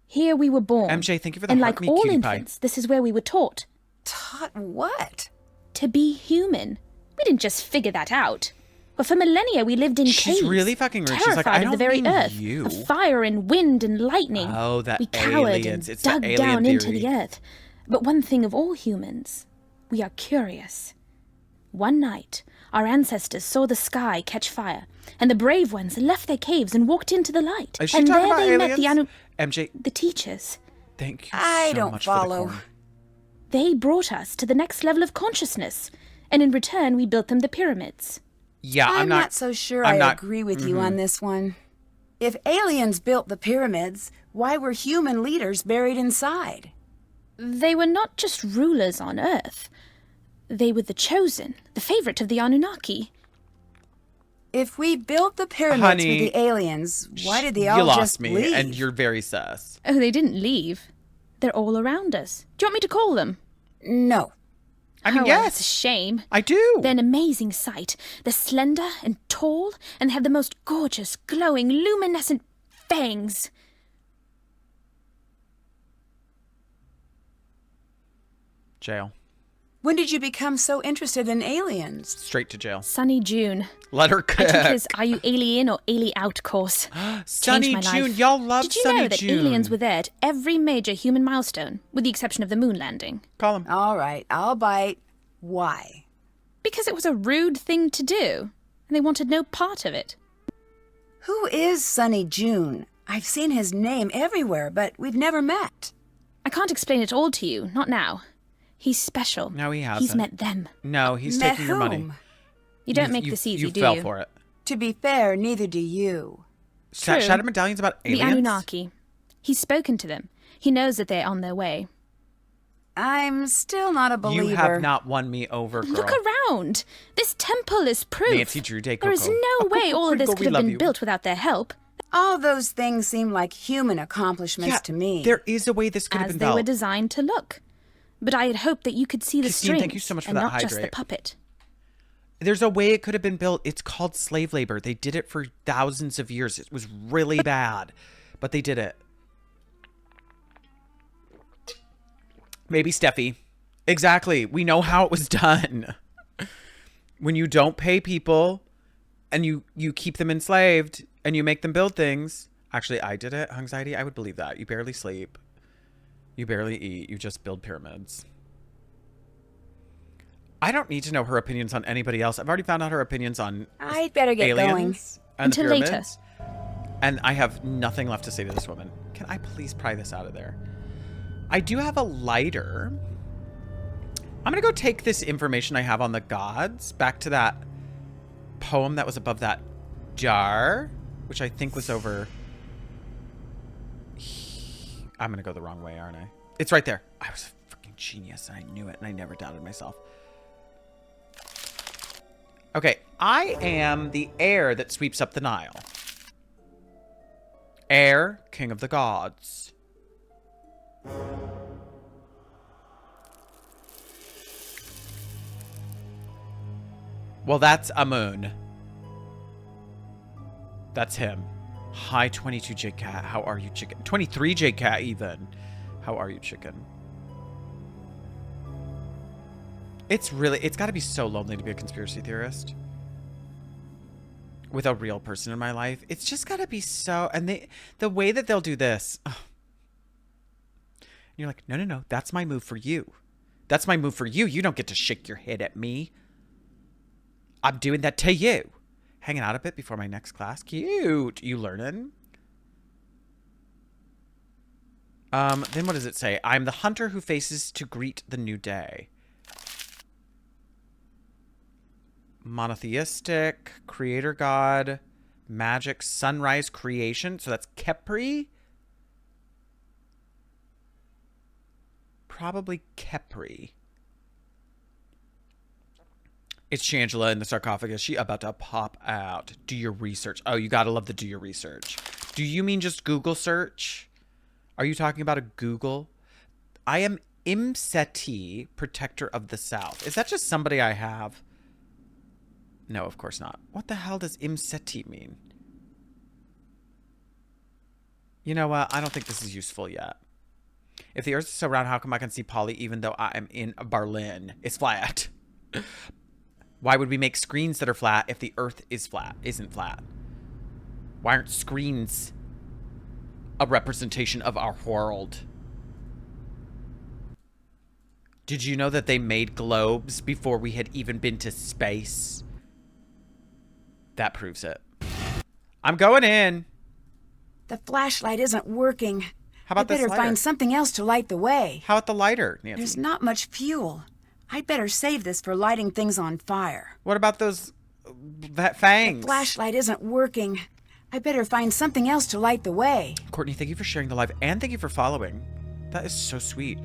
Here we were born. MJ, thank you for the And heart like me, all cutie pie. infants, this is where we were taught. Taught what? To be human. We didn't just figure that out. Well, for millennia we lived in She's caves. really fucking rude. She's like, terrified I of the don't very mean earth. you. Of fire and wind and lightning. Oh, the We cowered aliens. and It's the dug alien down into theory. the earth. But one thing of all humans, we are curious. One night, our ancestors saw the sky catch fire, and the brave ones left their caves and walked into the light. Is she and talking there about they aliens? met MJ, the teachers. thank you I so don't much follow. for the corn. They brought us to the next level of consciousness, and in return we built them the pyramids. Yeah, I'm I'm not so sure I'm I not- agree with you on this one. If aliens built the pyramids, why were human leaders buried inside? They were not just rulers on Earth. They were the chosen, the favorite of the Anunnaki. If we built the pyramids Honey, for the aliens, why did they you all lost just me, leave? and you're very sus. Oh, they didn't leave. They're all around us. Do you want me to call them? No. I mean, Oh, well, it's a yes, shame. I do. They're an amazing sight. They're slender and tall, and they have the most gorgeous, glowing, luminescent fangs. Jail. When did you become so interested in aliens? Straight to jail. Sunny June. Let her I cook. took his Are You Alien or Ali Out course. Sunny Changed my June. life. Y'all love Did you Sunny know that June. aliens were there at every major human milestone, with the exception of the moon landing? Call him. All right, I'll bite. Why? Because it was a rude thing to do, and they wanted no part of it. Who is Sunny June? I've seen his name everywhere, but we've never met. I can't explain it all to you, not now. He's special. No, he He's hasn't. met them. No, he's Met taking your money. whom? You don't You- make you- this easy, you do fell you? for it. To be fair, neither do you. True. Shattered medallions about aliens? The Anunnaki. He's spoken to them. He knows that they're on their way. I'm still not a believer. You have not won me over, girl. Look around. This temple is proof. Nancy Drew Day There is Coco. no way all of this Coco, could we have love been you. built without their help, All those things seem like human accomplishments Yeah, to me. there is a way this could have as been they built. were designed to look. But I had hoped that you could see the Christine, strings thank you so much for and that not just the hydrate. puppet. There's a way it could have been built. It's called slave labor. They did it for thousands of years. It was really bad, but they did it. Maybe Steffi. Exactly. We know how it was done. When you don't pay people and you keep them enslaved and you make them build things. Actually, I did it. Anxiety, I would believe that. You barely sleep. You barely eat. You just build pyramids. I don't need to know her opinions on anybody else. I've already found out her opinions on I'd better get going. aliens and the Until later. pyramids. And I have nothing left to say to this woman. Can I please pry this out of there? I do have a lighter. I'm going to go take this information I have on the gods back to that poem that was above that jar, which I think was over. I'm going to go the wrong way, aren't I? It's right there. I was a freaking genius and I knew it and I never doubted myself. Okay, I am the heir that sweeps up the Nile. Heir, king of the gods. Well, that's Amun. That's him. Hi, 22 J Cat. How are you, chicken? 23 J Cat, even. How are you, chicken? It's got to be so lonely to be a conspiracy theorist with a real person in my life. It's just got to be so, and the way that they'll do this. Oh. You're like, no, that's my move for you. That's my move for you. You don't get to shake your head at me. I'm doing that to you. Hanging out a bit before my next class. Cute. You learning? Then what does it say? I'm the hunter who faces to greet the new day. Monotheistic, creator god, magic, sunrise, creation. So that's Khepri. Probably Khepri. It's Shangela in the sarcophagus. She about to pop out. Do your research. Oh, you gotta love the do your research. Do you mean just Google search? Are you talking about a Google? I am Imseti, protector of the South. Is that just somebody I have? No, of course not. What the hell does Imseti mean? You know what? I don't think this is useful yet. If the Earth is so round, how come I can see Polly even though I am in Berlin? It's flat. Why would we make screens that are flat if the Earth isn't flat? Why aren't screens a representation of our world? Did you know that they made globes before we had even been to space? That proves it. I'm going in. The flashlight isn't working. How about I this better lighter? find something else to light the way. How about the lighter, Nancy? There's not much fuel. I'd better save this for lighting things on fire. What about those fangs? The flashlight isn't working. I better find something else to light the way. Courtney, thank you for sharing the live and thank you for following. That is so sweet.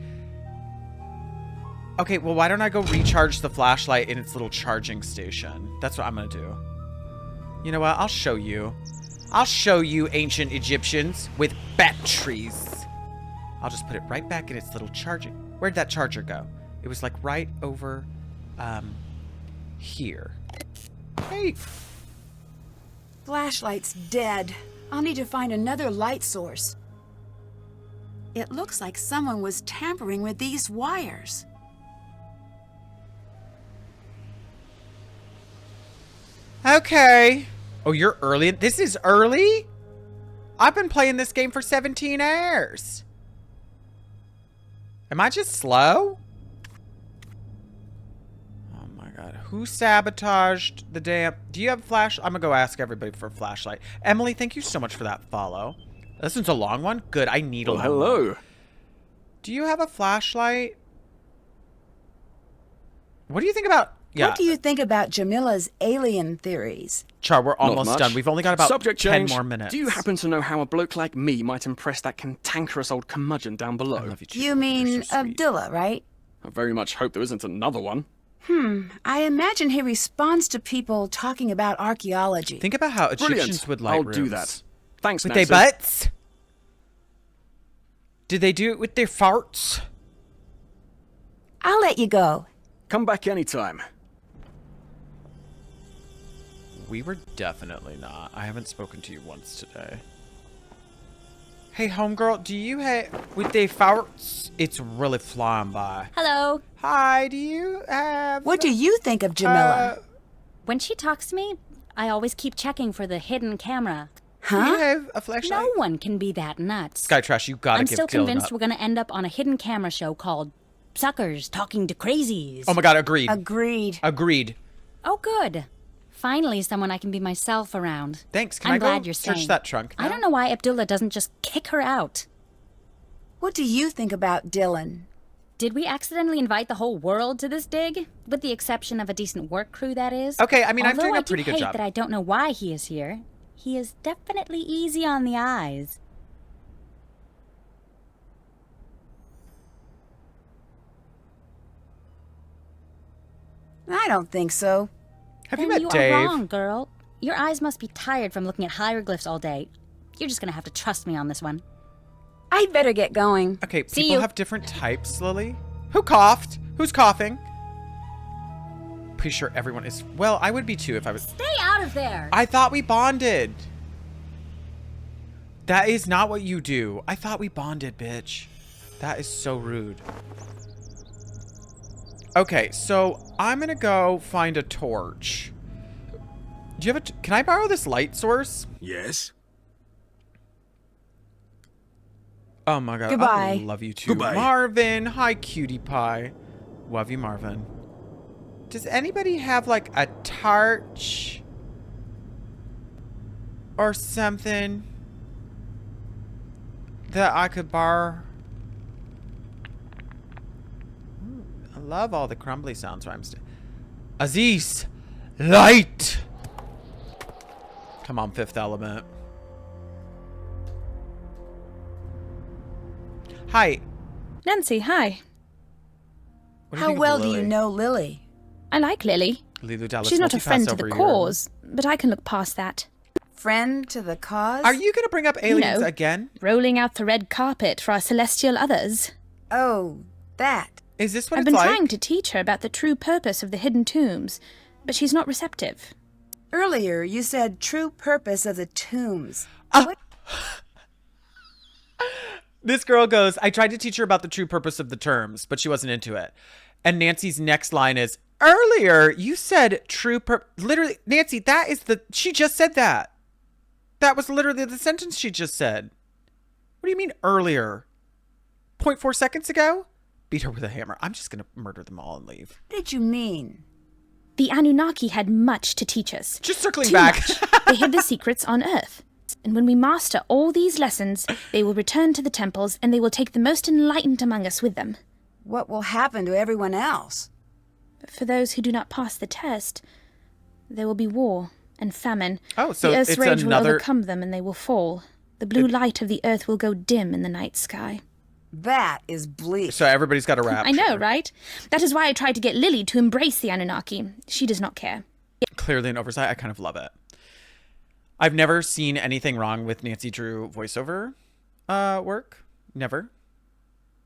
Okay, well, why don't I go recharge the flashlight in its little charging station? That's what I'm going to do. You know what? I'll show you. I'll show you, ancient Egyptians, with batteries. I'll just put it right back in its little charging. Where'd that charger go? It was like right over here. Hey. Flashlight's dead. I'll need to find another light source. It looks like someone was tampering with these wires. Okay. Oh, you're early. This is early? I've been playing this game for 17 hours. Am I just slow? Oh my god. Who sabotaged the damn... Do you have a flash? I'm gonna go ask everybody for a flashlight. Emily, thank you so much for that follow. This one's a long one? Good, I need a long one. Hello. Do you have a flashlight? What do you think about... Yeah. What do you think about Jamila's alien theories? Char, we're Not almost much. done. We've only got about Subject 10 change. more minutes. Do you happen to know how a bloke like me might impress that cantankerous old curmudgeon down below? I love you, too. You mean You're so sweet. Abdullah, right? I very much hope there isn't another one. I imagine he responds to people talking about archaeology. Think about how Egyptians Brilliant. would light I'll rooms. do that. Thanks, With Nancy. their butts? Did they do it with their farts? I'll let you go. Come back anytime. We were definitely not. I haven't spoken to you once today. Hey, homegirl, do you have... With their farts? It's really flying by. Hello. Hi, do you have... What do you think of Jamila? When she talks to me, I always keep checking for the hidden camera. Do Huh? you have a flashlight? No one can be that nuts. Sky Trash, you gotta I'm give still Dylan convinced up. we're gonna end up on a hidden camera show called Suckers Talking to Crazies. Oh my god, agreed. Agreed. Agreed. Oh, good. Finally, someone I can be myself around. Thanks. Can I'm I go glad you're search staying. that trunk now? I don't know why Abdullah doesn't just kick her out. What do you think about Dylan? Did we accidentally invite the whole world to this dig? With the exception of a decent work crew, that is. Okay, I mean, I'm Although doing a I do pretty good hate job. that I don't know why he is here. He is definitely easy on the eyes. I don't think so. Have Then you met you Dave? are wrong, girl. Your eyes must be tired from looking at hieroglyphs all day. You're just gonna have to trust me on this one. I'd better get going. Okay, See people you. have different types, Lily. Who coughed? Who's coughing? Pretty sure everyone is. Well, I would be too if I was. Stay out of there! I thought we bonded. That is not what you do. I thought we bonded, bitch. That is so rude. Okay, so I'm gonna go find a torch. Do you have a? Can I borrow this light source? Yes? Oh my god. I Goodbye. love you too. Goodbye. Marvin. Hi, cutie pie. Love you, Marvin. Does anybody have like a torch? Or something that I could borrow? I love all the crumbly sounds rhymes. Aziz, light. Come on, Fifth Element. Hi. Nancy, hi. What How think of well do Lily? you know Lily? I like Lily. Lilu Dallas She's not a multipass friend to over the your- cause, but I can look past that. Friend to the cause? Are you gonna bring up aliens know. again? Rolling out the red carpet for our celestial others. Oh, that. Is this what I've it's been like? trying to teach her about the true purpose of the hidden tombs, but she's not receptive. Earlier, you said true purpose of the tombs. What? This girl goes, I tried to teach her about the true purpose of the terms, but she wasn't into it. And Nancy's next line is, earlier you said literally, Nancy, that is she just said that. That was literally the sentence she just said. What do you mean earlier? 0.4 seconds ago? Beat her with a hammer. I'm just gonna murder them all and leave. What did you mean? The Anunnaki had much to teach us. Just circling Too back. much. They hid the secrets on Earth. And when we master all these lessons, they will return to the temples and they will take the most enlightened among us with them. What will happen to everyone else? For those who do not pass the test, there will be war and famine. Oh, so the Earth's it's rage another- will overcome them and they will fall. The blue light of the Earth will go dim in the night sky. That is bleak. So everybody's got a rap. I know, right? That is why I tried to get Lily to embrace the Anunnaki. She does not care. Clearly an oversight. I kind of love it. I've never seen anything wrong with Nancy Drew voiceover work. Never.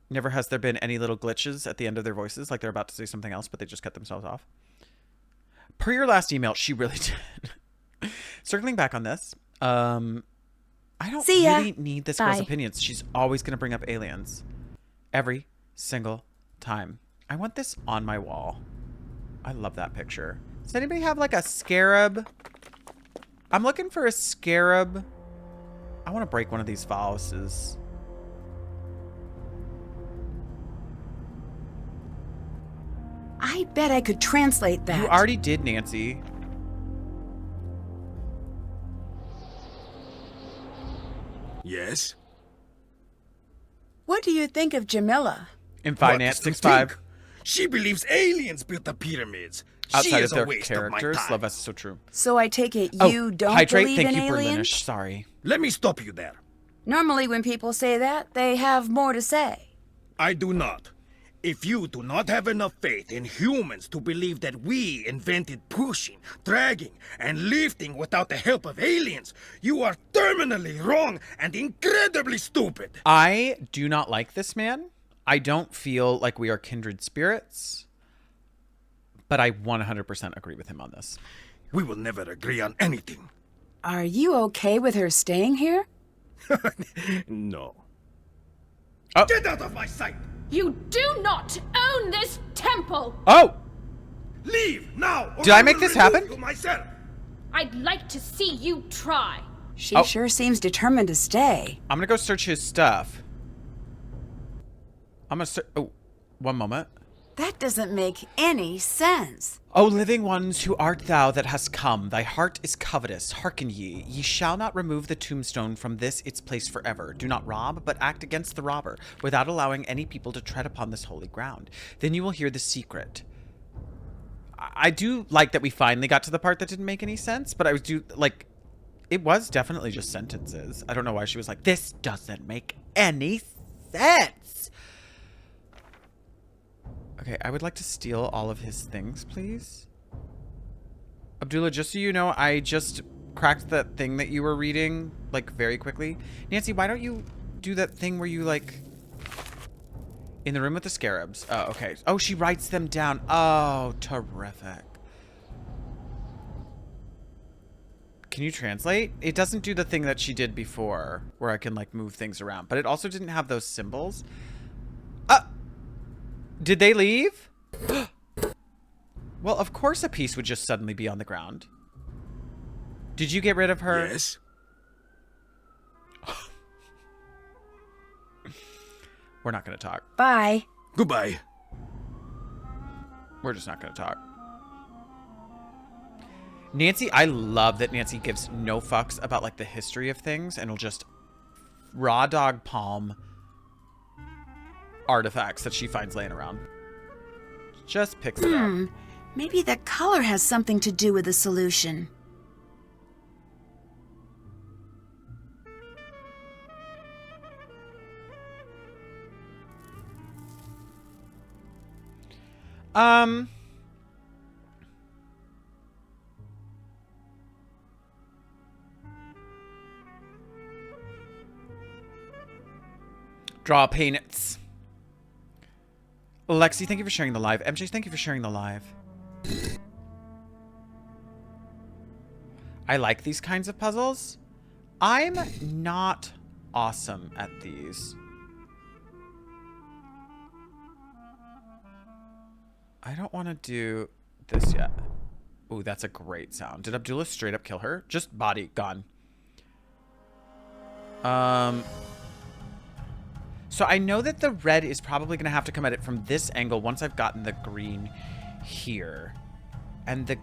Never has there been any little glitches at the end of their voices, like they're about to say something else, but they just cut themselves off. Per your last email, she really did. Circling back on this, I don't See ya. really need this girl's Bye. opinions. She's always going to bring up aliens. Every single time. I want this on my wall. I love that picture. Does anybody have like a scarab? I'm looking for a scarab. I want to break one of these vases. I bet I could translate that. You already did, Nancy. Yes? What do you think of Jamila? In What finance, does 6'5". think? She believes aliens built the pyramids. She Outside is of their a waste of my characters. time. Love, that's so true. So I take it Oh, you don't hydrate. believe Thank in you, aliens? Berlinish. Sorry. Let me stop you there. Normally when people say that, they have more to say. I do not. If you do not have enough faith in humans to believe that we invented pushing, dragging, and lifting without the help of aliens, you are terminally wrong and incredibly stupid. I do not like this man. I don't feel like we are kindred spirits. But I 100% agree with him on this. We will never agree on anything. Are you okay with her staying here? No. Oh. Get out of my sight! You do not own this temple! Oh! Leave now! Or Did I will make this remove happen? you myself. I'd like to see you try. She sure seems determined to stay. I'm gonna go search his stuff. I'm gonna search. Oh, one moment. That doesn't make any sense. O living ones, who art thou that hast come? Thy heart is covetous. Hearken ye. Ye shall not remove the tombstone from this its place forever. Do not rob, but act against the robber, without allowing any people to tread upon this holy ground. Then you will hear the secret. I do like that we finally got to the part that didn't make any sense, but I was like, it was definitely just sentences. I don't know why she was like, this doesn't make any sense. Okay, I would like to steal all of his things, please. Abdullah, just so you know, I just cracked that thing that you were reading, like, very quickly. Nancy, why don't you do that thing where you, like... In the room with the scarabs. Oh, okay. Oh, she writes them down. Oh, terrific. Can you translate? It doesn't do the thing that she did before, where I can, like, move things around. But it also didn't have those symbols. Did they leave? Well, of course a piece would just suddenly be on the ground. Did you get rid of her? Yes. We're not going to talk. Bye. Goodbye. We're just not going to talk. Nancy, I love that Nancy gives no fucks about, like, the history of things and will just raw dog palm artifacts that she finds laying around. Just picks it up. Maybe the color has something to do with the solution. Draw peanuts. Lexi, thank you for sharing the live. MJ, thank you for sharing the live. I like these kinds of puzzles. I'm not awesome at these. I don't want to do this yet. Ooh, that's a great sound. Did Abdullah straight up kill her? Just body gone. So I know that the red is probably going to have to come at it from this angle once I've gotten the green here. And the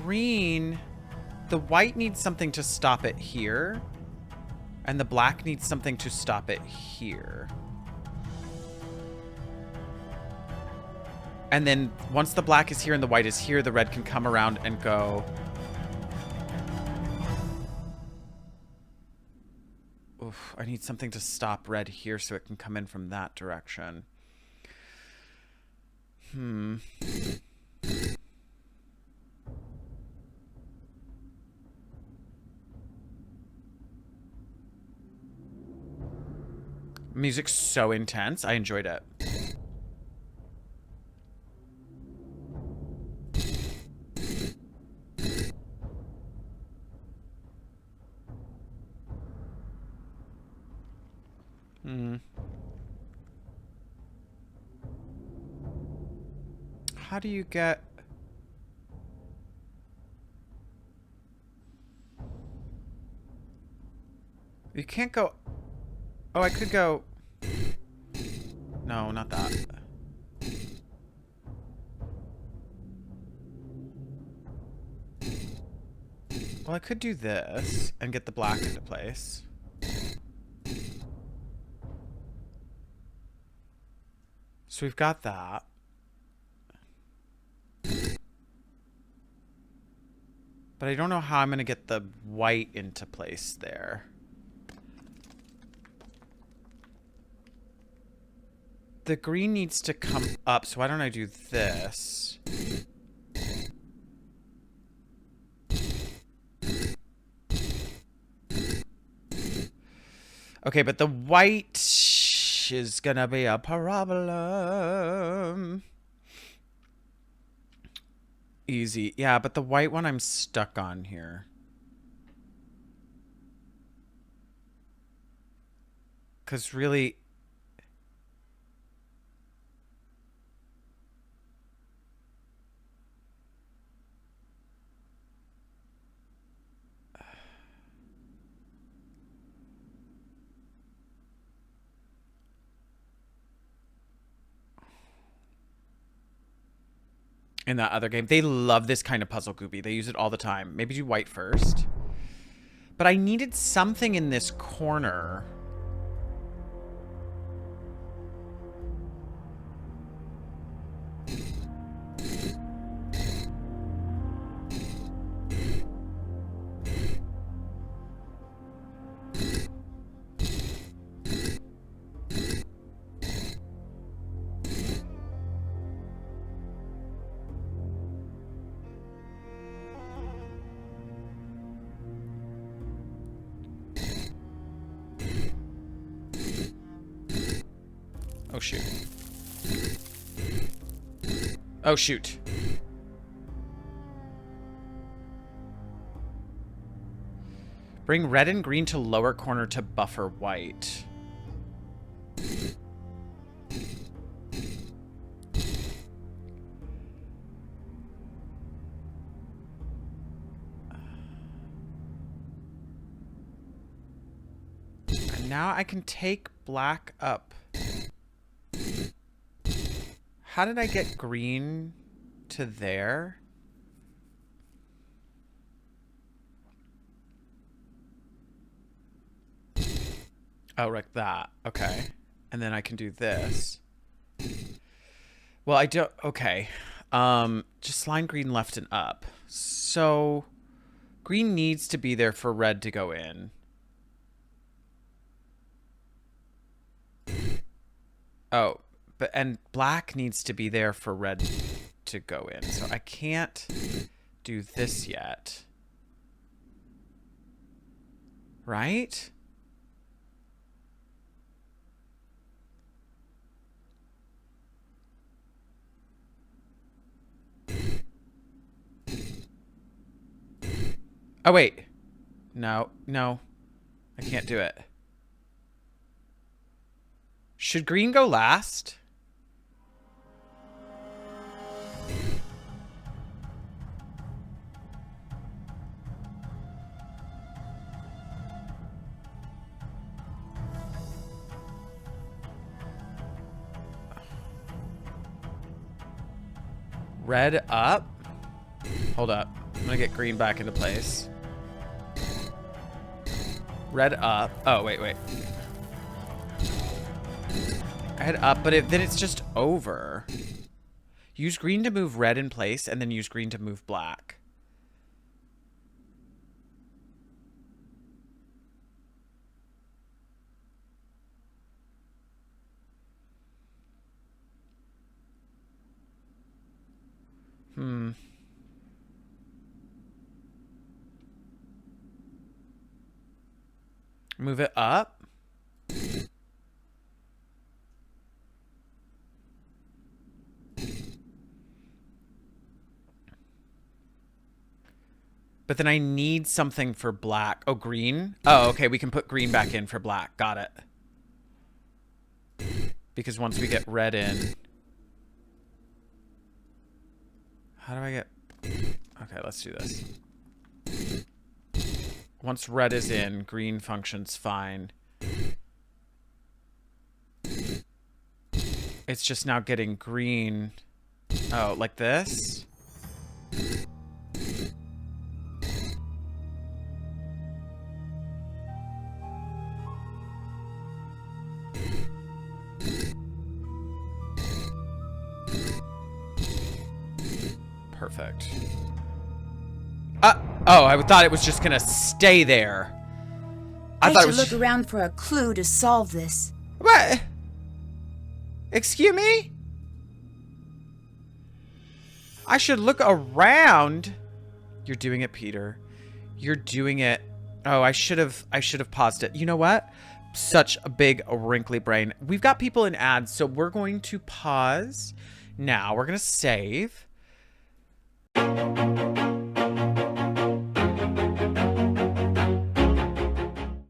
green... The white needs something to stop it here. And the black needs something to stop it here. And then once the black is here and the white is here, the red can come around and go... Oof, I need something to stop red here so it can come in from that direction. Music's so intense. I enjoyed it. How do you get... You can't go... Oh, I could go... No, not that. Well, I could do this and get the black into place. So we've got that. But I don't know how I'm going to get the white into place there. The green needs to come up, so why don't I do this? Okay, but the white is gonna be a problem. Easy. Yeah, but the white one I'm stuck on here. Because really... in that other game. They love this kind of puzzle, Gooby. They use it all the time. Maybe do white first. But I needed something in this corner. Oh, shoot. Oh, shoot. Bring red and green to lower corner to buffer white. And now I can take black up. How did I get green to there? Oh, like that. Okay. And then I can do this. Well, I don't... Okay. Just line green left and up. So, green needs to be there for red to go in. Oh. And black needs to be there for red to go in. So I can't do this yet. Right? Oh, wait. No. I can't do it. Should green go last? Red up. Hold up. I'm gonna get green back into place. Red up. Oh, wait. Red up, but then it's just over. Use green to move red in place, and then use green to move black. Move it up. But then I need something for black. Oh, green? Oh, okay. We can put green back in for black. Got it. Because once we get red in... How do I get... Okay, let's do this. Once red is in, green functions fine. It's just now getting green. Oh, like this? Perfect. Oh, I thought it was just gonna stay there. I thought it should was look around for a clue to solve this. What? Excuse me? I should look around. You're doing it, Peter. You're doing it. Oh, I should have paused it. You know what? Such a big wrinkly brain. We've got people in ads, so we're going to pause. Now we're gonna save.